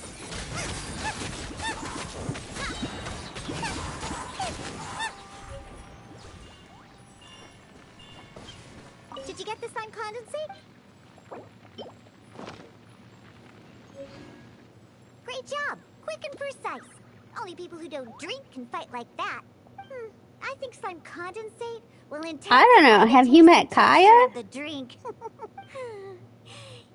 Did you get the slime condensate? Great job! Quick and precise. Only people who don't drink can fight like that. I think slime condensate will intensify I don't know. Have you met Kaya? the drink.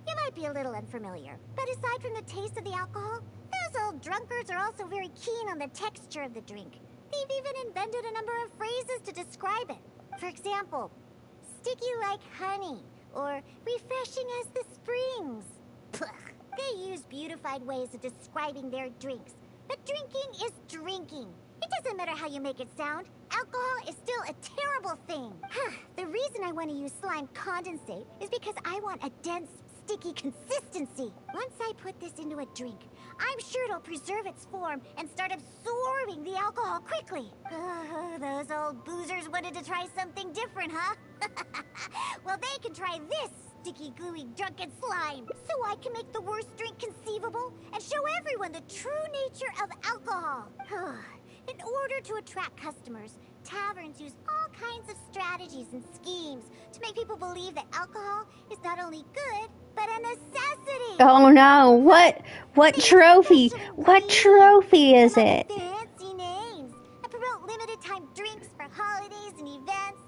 You might be a little unfamiliar, but aside from the taste of the alcohol, those old drunkards are also very keen on the texture of the drink. They've even invented a number of phrases to describe it. For example, sticky like honey, or refreshing as the springs. They use beautified ways of describing their drinks. But drinking is drinking. It doesn't matter how you make it sound. Alcohol is still a terrible thing. The reason I want to use slime condensate is because I want a dense, sticky consistency. Once I put this into a drink, I'm sure it'll preserve its form and start absorbing the alcohol quickly. Those old boozers wanted to try something different, huh? Well, they can try this sticky, gluey, drunken slime, so I can make the worst drink conceivable and show everyone the true nature of alcohol. In order to attract customers, taverns use all kinds of strategies and schemes to make people believe that alcohol is not only good, but a necessity. Oh no, what trophy? What trophy is it? Fancy names and promote limited time drinks for holidays and events.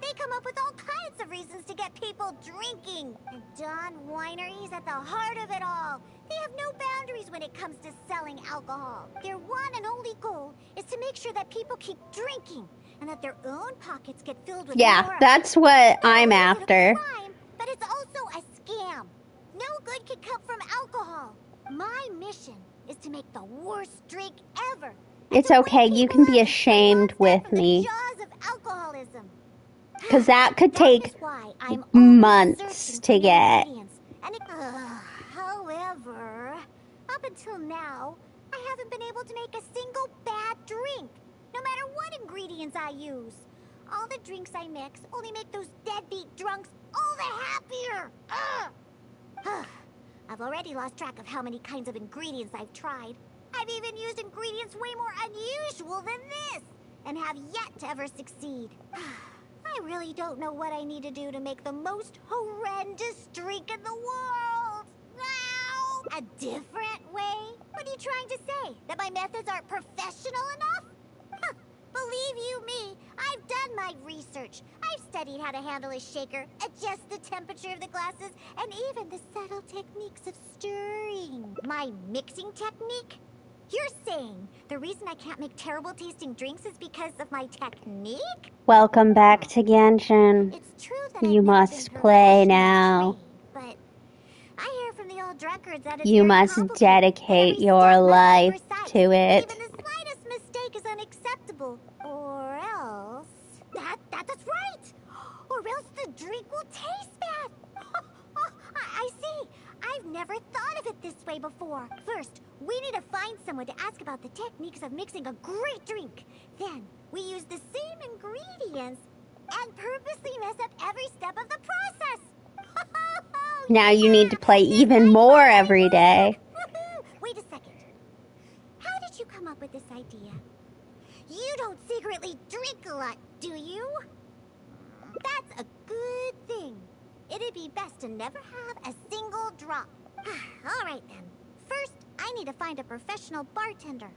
They come up with all kinds of reasons to get people drinking. And Dawn Winery is at the heart of it all. They have no boundaries when it comes to selling alcohol. Their one and only goal is to make sure that people keep drinking and that their own pockets get filled with more. That's what I'm after. But it's also a scam. No good can come from alcohol. My mission is to make the worst drink ever. It's okay, you can be ashamed with me. Jaws of alcoholism. Because that could take months to get. However, up until now, I haven't been able to make a single bad drink, no matter what ingredients I use. All the drinks I mix only make those deadbeat drunks all the happier. I've already lost track of how many kinds of ingredients I've tried. I've even used ingredients way more unusual than this, and have yet to ever succeed. I really don't know what I need to do to make the most horrendous drink in the world. Wow! A different way? What are you trying to say? That my methods aren't professional enough? Believe you me, I've done my research. I've studied how to handle a shaker, adjust the temperature of the glasses, and even the subtle techniques of stirring. My mixing technique? You're saying the reason I can't make terrible tasting drinks is because of my technique? Welcome back to Genshin. It's true that You must play now. But I hear from the old drunkards that it's You must dedicate your life to it. Even the slightest mistake is unacceptable. Or else... That's right! Or else the drink will taste bad! I see! I've never thought of it this way before. First, we need to find someone to ask about the techniques of mixing a great drink. Then, we use the same ingredients and purposely mess up every step of the process. Now you need to play even more every day. Wait a second. How did you come up with this idea? You don't secretly drink a lot, do you? That's a good thing. It'd be best to never have a single drop. All right, then. First, I need to find a professional bartender.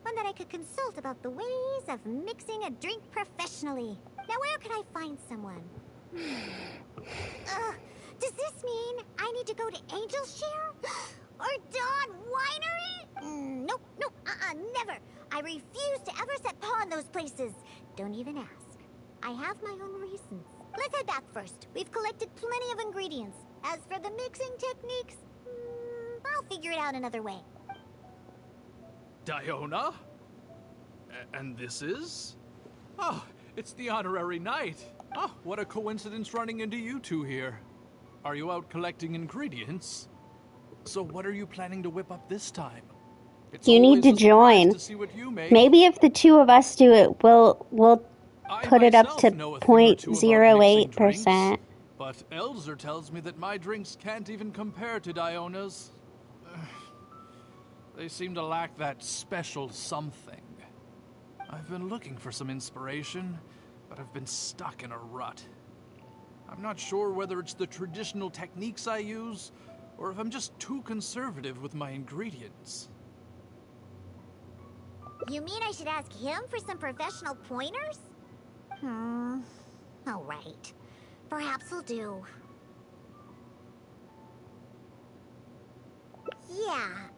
One that I could consult about the ways of mixing a drink professionally. Now where could I find someone? Does this mean I need to go to Angel's Share? Or Dawn Winery? Nope, never. I refuse to ever set paw in those places. Don't even ask. I have my own reasons. Let's head back first. We've collected plenty of ingredients. As for the mixing techniques, I'll figure it out another way. Diona? And this is? Oh, it's the honorary knight. Oh, what a coincidence running into you two here. Are you out collecting ingredients? So what are you planning to whip up this time? You need to join. Maybe if the two of us do it, we'll put it up to 0.08%. But Elzer tells me that my drinks can't even compare to Diona's. They seem to lack that special something. I've been looking for some inspiration, but I've been stuck in a rut. I'm not sure whether it's the traditional techniques I use, or if I'm just too conservative with my ingredients. You mean I should ask him for some professional pointers? All right. Perhaps he'll do. Yeah,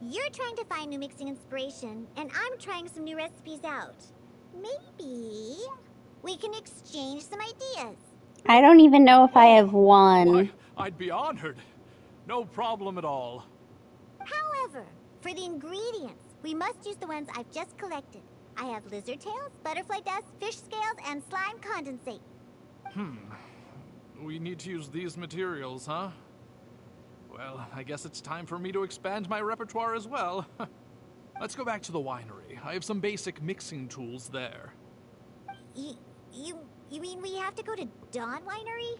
you're trying to find new mixing inspiration, and I'm trying some new recipes out. Maybe we can exchange some ideas. I don't even know if I have one. I'd be honored. No problem at all. However, for the ingredients, we must use the ones I've just collected. I have lizard tails, butterfly dust, fish scales, and slime condensate. We need to use these materials, huh? Well, I guess it's time for me to expand my repertoire as well. Let's go back to the winery. I have some basic mixing tools there. You mean we have to go to Dawn Winery?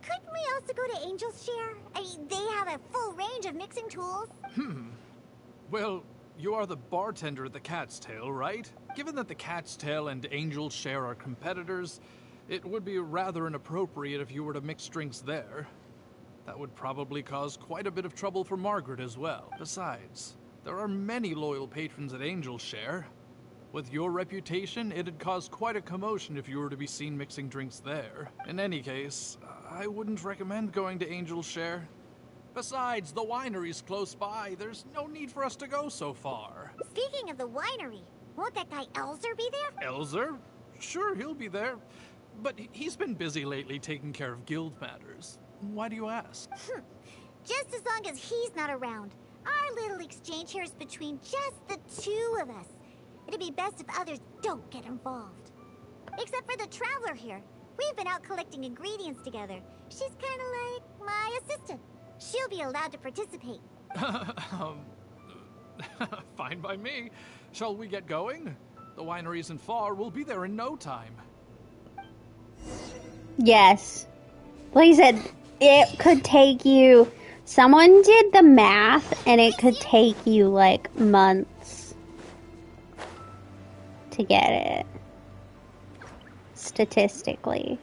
Couldn't we also go to Angel's Share? I mean, they have a full range of mixing tools. Well, you are the bartender at the Cat's Tail, right? Given that the Cat's Tail and Angel's Share are competitors, it would be rather inappropriate if you were to mix drinks there. That would probably cause quite a bit of trouble for Margaret as well. Besides, there are many loyal patrons at Angel's Share. With your reputation, it'd cause quite a commotion if you were to be seen mixing drinks there. In any case, I wouldn't recommend going to Angel's Share. Besides, the winery's close by. There's no need for us to go so far. Speaking of the winery, won't that guy Elzer be there? Elzer? Sure, he'll be there. But he's been busy lately taking care of guild matters. Why do you ask? Just as long as he's not around. Our little exchange here is between just the two of us. It'd be best if others don't get involved. Except for the traveler here. We've been out collecting ingredients together. She's kind of like my assistant. She'll be allowed to participate. Fine by me. Shall we get going? The winery isn't far. We'll be there in no time. Yes. Like I said, it could take you... Someone did the math, and it could take you, like, months to get it. Statistically.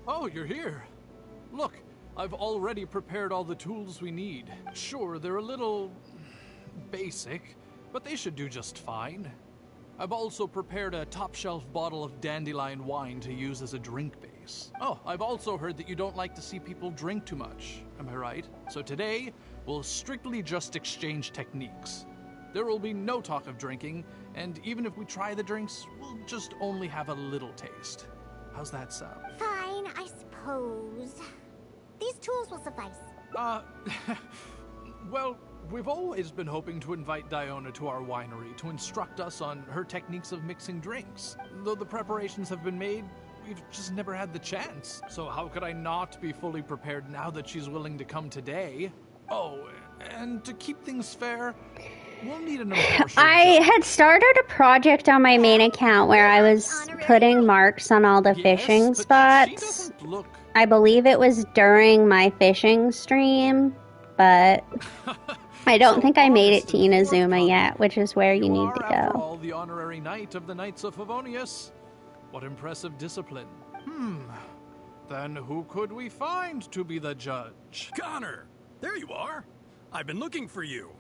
Oh, you're here. Look, I've already prepared all the tools we need. Sure, they're a little basic, but they should do just fine. I've also prepared a top-shelf bottle of dandelion wine to use as a drink base. Oh, I've also heard that you don't like to see people drink too much. Am I right? So today, we'll strictly just exchange techniques. There will be no talk of drinking, and even if we try the drinks, we'll just only have a little taste. How's that sound? Fine, I suppose. These tools will suffice. Well, we've always been hoping to invite Diona to our winery to instruct us on her techniques of mixing drinks. Though the preparations have been made, we've just never had the chance. So how could I not be fully prepared now that she's willing to come today? Oh, and to keep things fair, We'll need an impartial I judge. had started a project on my main account where I was putting marks on all the fishing spots. I believe it was during my fishing stream, but I don't think I made it to Inazuma yet, which is where you need to After go. all, the honorary knight of the Knights of Favonius. What impressive discipline. Then who could we find to be the judge? Connor! There you are! I've been looking for you.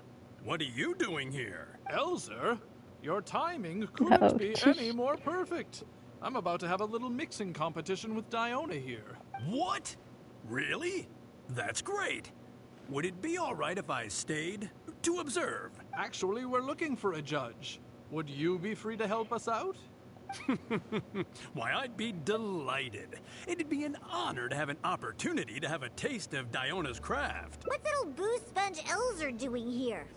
What are you doing here? Elzer, your timing couldn't be any more perfect. I'm about to have a little mixing competition with Diona here. What? Really? That's great. Would it be all right if I stayed to observe? Actually, we're looking for a judge. Would you be free to help us out? Why, I'd be delighted. It'd be an honor to have an opportunity to have a taste of Diona's craft. What's little Boo Sponge Elzer doing here,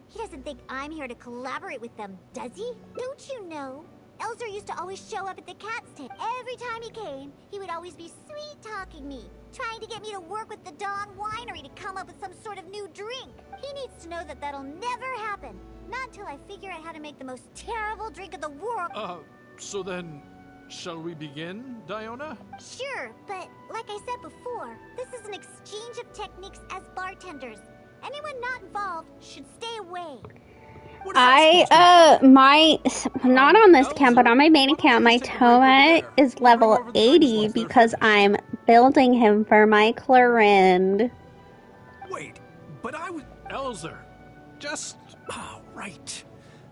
He doesn't think I'm here to collaborate with them, does he? Don't you know? Elzer used to always show up at the cat's tail. Every time he came, he would always be sweet-talking me, trying to get me to work with the Dawn Winery to come up with some sort of new drink. He needs to know that that'll never happen. Not until I figure out how to make the most terrible drink in the world. So then, shall we begin, Diona? Sure, but like I said before, this is an exchange of techniques as bartenders. Anyone not involved should stay away. Not on this account, but on my main account, my Toma is level 80 because I'm building him for my Clorind. Wait, but I was... Elzer, just... Oh, right.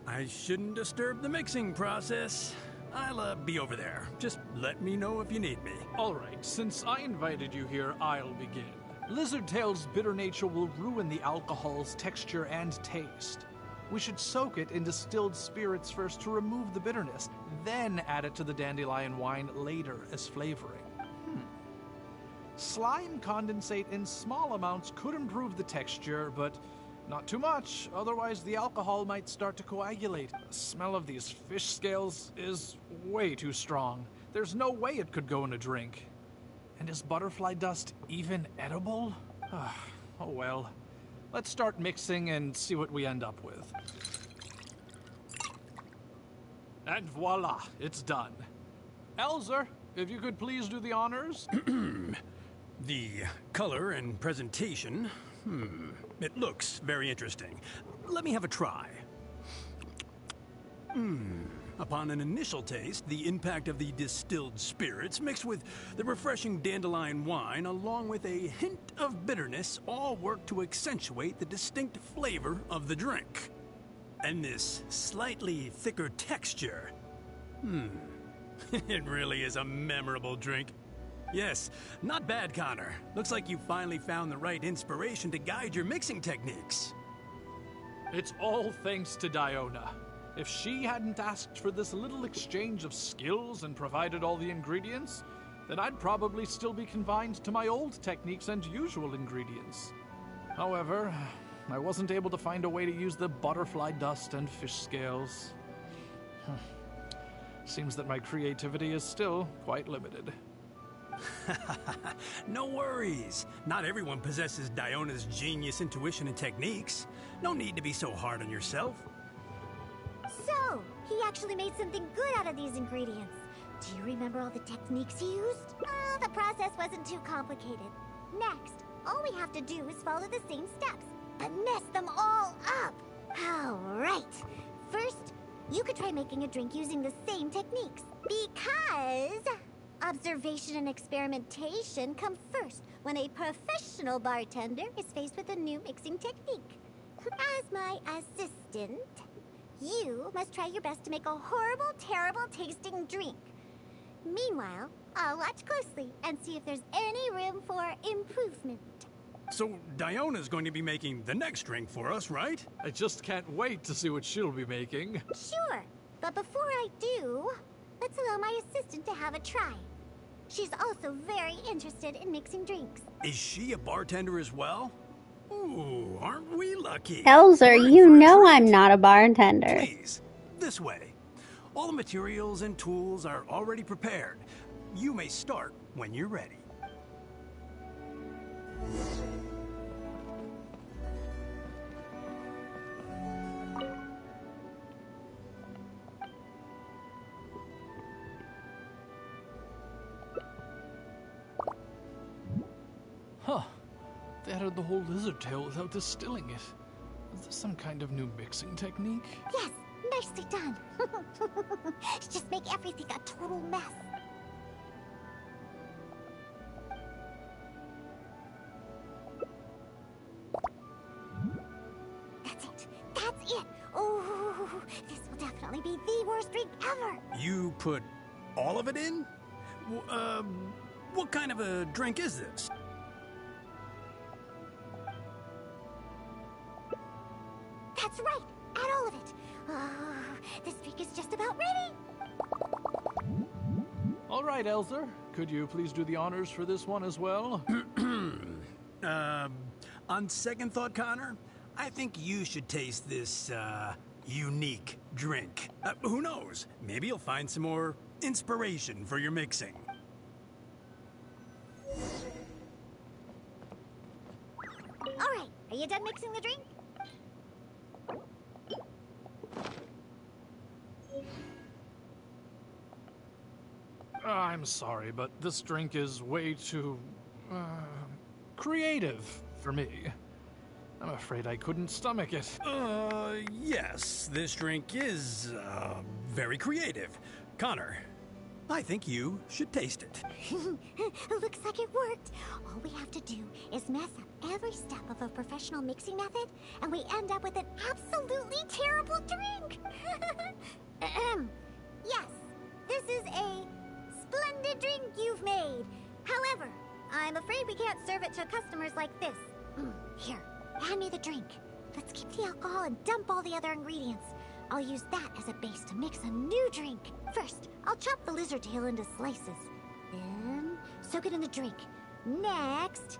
I shouldn't disturb the mixing process. I'll be over there. Just let me know if you need me. Alright, since I invited you here, I'll begin. Lizardtail's bitter nature will ruin the alcohol's texture and taste. We should soak it in distilled spirits first to remove the bitterness, then add it to the dandelion wine later as flavoring. Slime condensate in small amounts could improve the texture, but not too much, otherwise the alcohol might start to coagulate. The smell of these fish scales is way too strong. There's no way it could go in a drink. And is butterfly dust even edible? Oh well. Let's start mixing and see what we end up with. And voila, it's done. Elzer, if you could please do the honors. The color and presentation... It looks very interesting. Let me have a try. Upon an initial taste, the impact of the distilled spirits mixed with the refreshing dandelion wine along with a hint of bitterness all work to accentuate the distinct flavor of the drink. And this slightly thicker texture. It really is a memorable drink. Yes, not bad, Connor. Looks like you finally found the right inspiration to guide your mixing techniques. It's all thanks to Diona. If she hadn't asked for this little exchange of skills and provided all the ingredients, then I'd probably still be confined to my old techniques and usual ingredients. However, I wasn't able to find a way to use the butterfly dust and fish scales. Seems that my creativity is still quite limited. No worries. Not everyone possesses Diona's genius intuition and techniques. No need to be so hard on yourself. So, he actually made something good out of these ingredients. Do you remember all the techniques he used? Well, the process wasn't too complicated. Next, all we have to do is follow the same steps, but mess them all up. Alright. First, you could try making a drink using the same techniques. Because observation and experimentation come first when a professional bartender is faced with a new mixing technique. As my assistant, you must try your best to make a horrible, terrible tasting drink. Meanwhile, I'll watch closely and see if there's any room for improvement. So, Diona's going to be making the next drink for us, right? I just can't wait to see what she'll be making. Sure, but before I do, let's allow my assistant to have a try. She's also very interested in mixing drinks. Is she a bartender as well? Ooh, aren't we lucky? Elzer, you know I'm not a bartender. Please, this way. All the materials and tools are already prepared. You may start when you're ready. They added the whole lizard tail without distilling it. Is this some kind of new mixing technique? Yes, nicely done. Just make everything a total mess. That's it. That's it. Oh, this will definitely be the worst drink ever. You put all of it in? What kind of a drink is this? That's right. Add all of it. Oh, this drink is just about ready. All right, Elzer. Could you please do the honors for this one as well? On second thought, Connor, I think you should taste this, unique drink. Who knows? Maybe you'll find some more inspiration for your mixing. All right. Are you done mixing the drink? I'm sorry, but this drink is way too, creative for me. I'm afraid I couldn't stomach it. Yes, this drink is, very creative. Connor, I think you should taste it. Looks like it worked. All we have to do is mess up every step of a professional mixing method, and we end up with an absolutely terrible drink. Yes, this is a splendid drink you've made. However, I'm afraid we can't serve it to customers like this. Here, hand me the drink. Let's keep the alcohol and dump all the other ingredients. I'll use that as a base to mix a new drink. First, I'll chop the lizard tail into slices. Then, soak it in the drink. Next,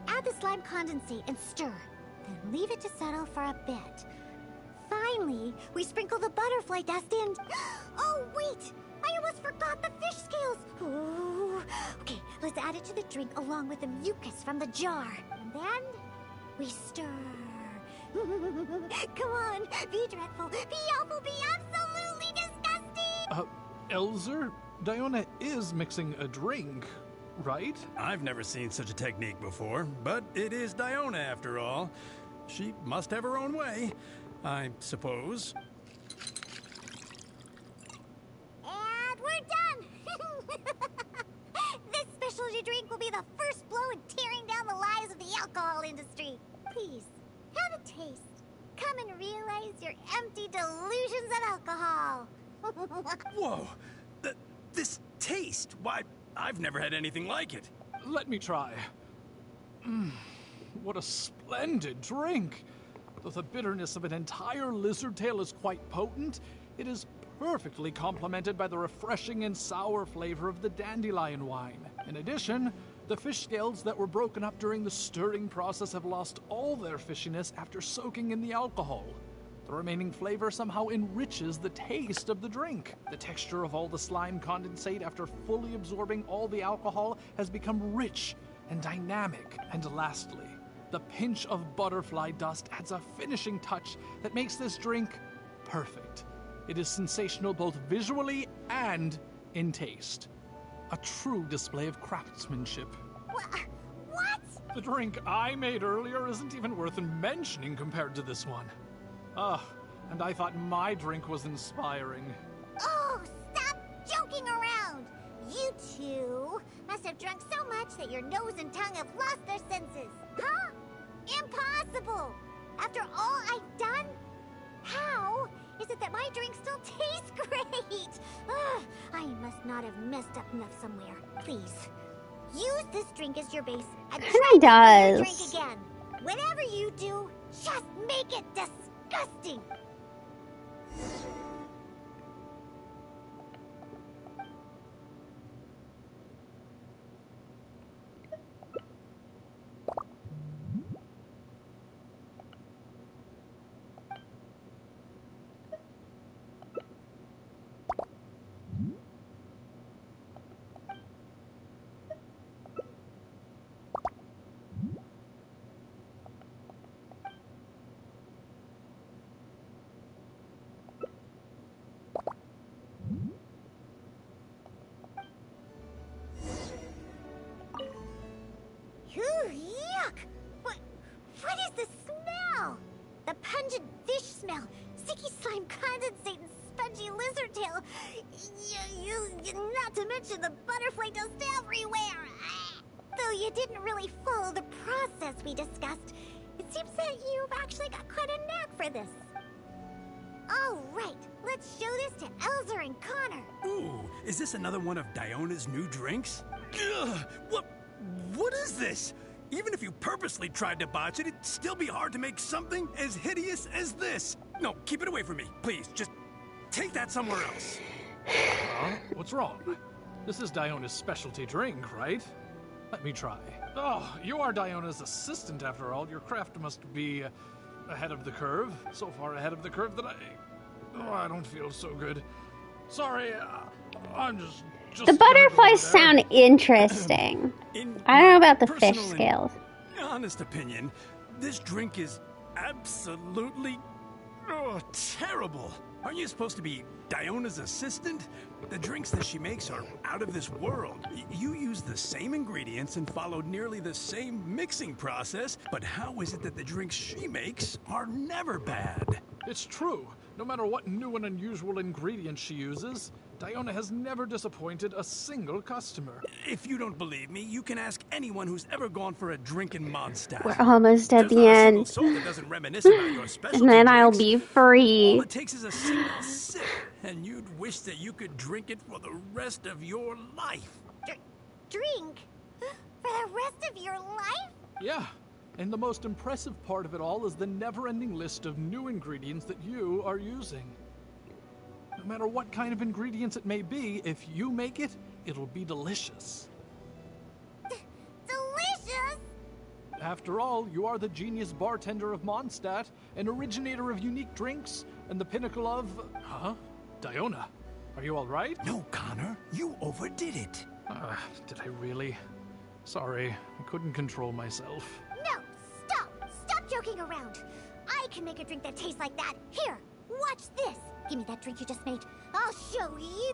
add the slime condensate and stir. Then leave it to settle for a bit. Finally, we sprinkle the butterfly dust and... Oh, wait! I almost forgot the fish scales! Ooh. Okay, let's add it to the drink along with the mucus from the jar. And then, we stir. Come on, be dreadful, be awful, be absolutely disgusting! Elzer, Diona is mixing a drink, right? I've never seen such a technique before, but it is Diona after all. She must have her own way, I suppose. And we're done! This specialty drink will be the first blow in tearing down the lives of the alcohol industry. Please, have a taste. Come and realize your empty delusions of alcohol. Whoa! This taste! Why, I've never had anything like it. Let me try. What a splendid drink! Though the bitterness of an entire lizard tail is quite potent, it is perfectly complemented by the refreshing and sour flavor of the dandelion wine. In addition, the fish scales that were broken up during the stirring process have lost all their fishiness after soaking in the alcohol. The remaining flavor somehow enriches the taste of the drink. The texture of all the slime condensate after fully absorbing all the alcohol has become rich and dynamic. And lastly, the pinch of butterfly dust adds a finishing touch that makes this drink perfect. It is sensational both visually and in taste. A true display of craftsmanship. What? The drink I made earlier isn't even worth mentioning compared to this one. And I thought my drink was inspiring. Oh, stop joking around! You two must have drunk so much that your nose and tongue have lost their senses. Huh? Impossible! After all I've done? How is it that my drink still tastes great? I must not have messed up enough somewhere. Please, use this drink as your base and try to make your drink again. Whatever you do, just make it disgusting. slime condensate and spongy lizard tail. Not to mention the butterfly dust everywhere. Though you didn't really follow the process we discussed, it seems that you've actually got quite a knack for this. All right, let's show this to Elzer and Connor. Ooh, is this another one of Diona's new drinks? Ugh, what is this? Even if you purposely tried to botch it, it'd still be hard to make something as hideous as this. No, keep it away from me, please. Just take that somewhere else. Huh? What's wrong? This is Diona's specialty drink, right? Let me try. Oh, you are Diona's assistant after all. Your craft must be ahead of the curve. So far ahead of the curve that I don't feel so good. Sorry, I'm just the butterflies sound interesting. I don't know about the fish scales. Honest opinion, this drink is absolutely terrible. Aren't you supposed to be Diona's assistant? The drinks that she makes are out of this world. You use the same ingredients and follow nearly the same mixing process, but how is it that the drinks she makes are never bad? It's true. No matter what new and unusual ingredients she uses, Diona has never disappointed a single customer. If you don't believe me, you can ask anyone who's ever gone for a drink in Mondstadt. We're almost at the end. And then I'll be free. All it takes is a single sip, and you'd wish that you could drink it for the rest of your life. Drink? For the rest of your life? Yeah. And the most impressive part of it all is the never-ending list of new ingredients that you are using. No matter what kind of ingredients it may be, if you make it, it'll be delicious. Delicious? After all, you are the genius bartender of Mondstadt, an originator of unique drinks, and the pinnacle of... Huh? Diona, are you all right? No, Connor, you overdid it. Did I really? Sorry, I couldn't control myself. No, stop! Stop joking around! I can make a drink that tastes like that. Here, watch this! Give me that drink you just made. I'll show you.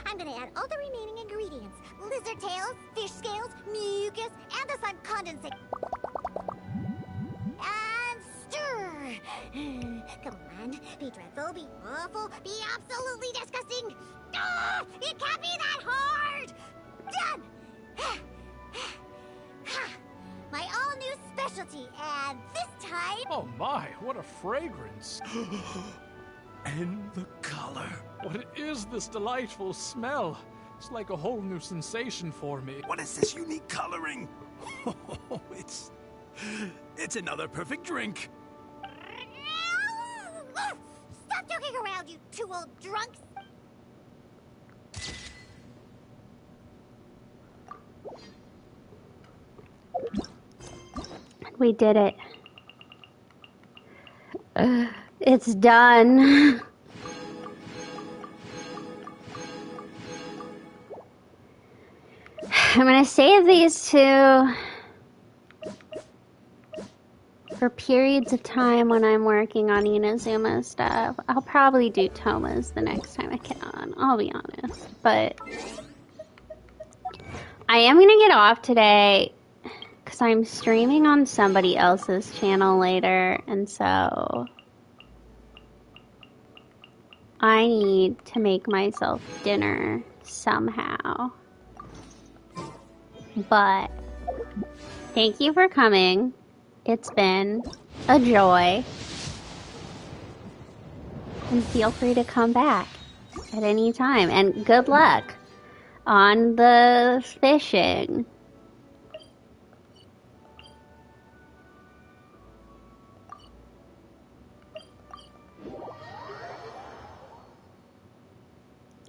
I'm gonna add all the remaining ingredients. Lizard tails, fish scales, mucus, and the slime condensate. And stir! Come on, be dreadful, be awful, be absolutely disgusting! Ah, it can't be that hard! Done! My all-new specialty, and this time... Oh my, what a fragrance! And the color. What is this delightful smell? It's like a whole new sensation for me. What is this unique coloring? It's another perfect drink. Stop joking around, you two old drunks! We did it. It's done. I'm gonna save these two for periods of time when I'm working on Inazuma stuff. I'll probably do Toma's the next time I get on, I'll be honest. But I am gonna get off today because I'm streaming on somebody else's channel later, and so I need to make myself dinner somehow. But thank you for coming. It's been a joy. And feel free to come back at any time. And good luck on the fishing.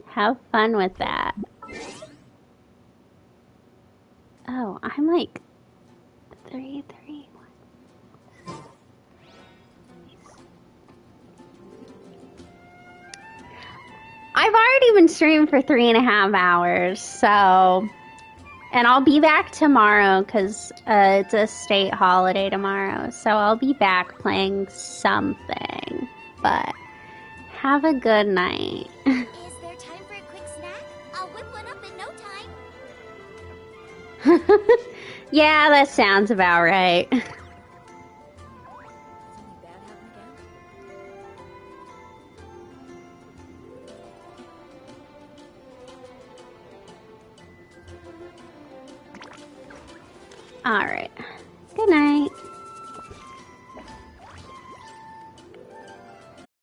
Have fun with that. Oh, I'm like 3. I've already been streaming for 3.5 hours, so, and I'll be back tomorrow because it's a state holiday tomorrow, so I'll be back playing something, but have a good night. Is there time for a quick snack? I'll whip one up in no time. Yeah, that sounds about right. Alright. Good night.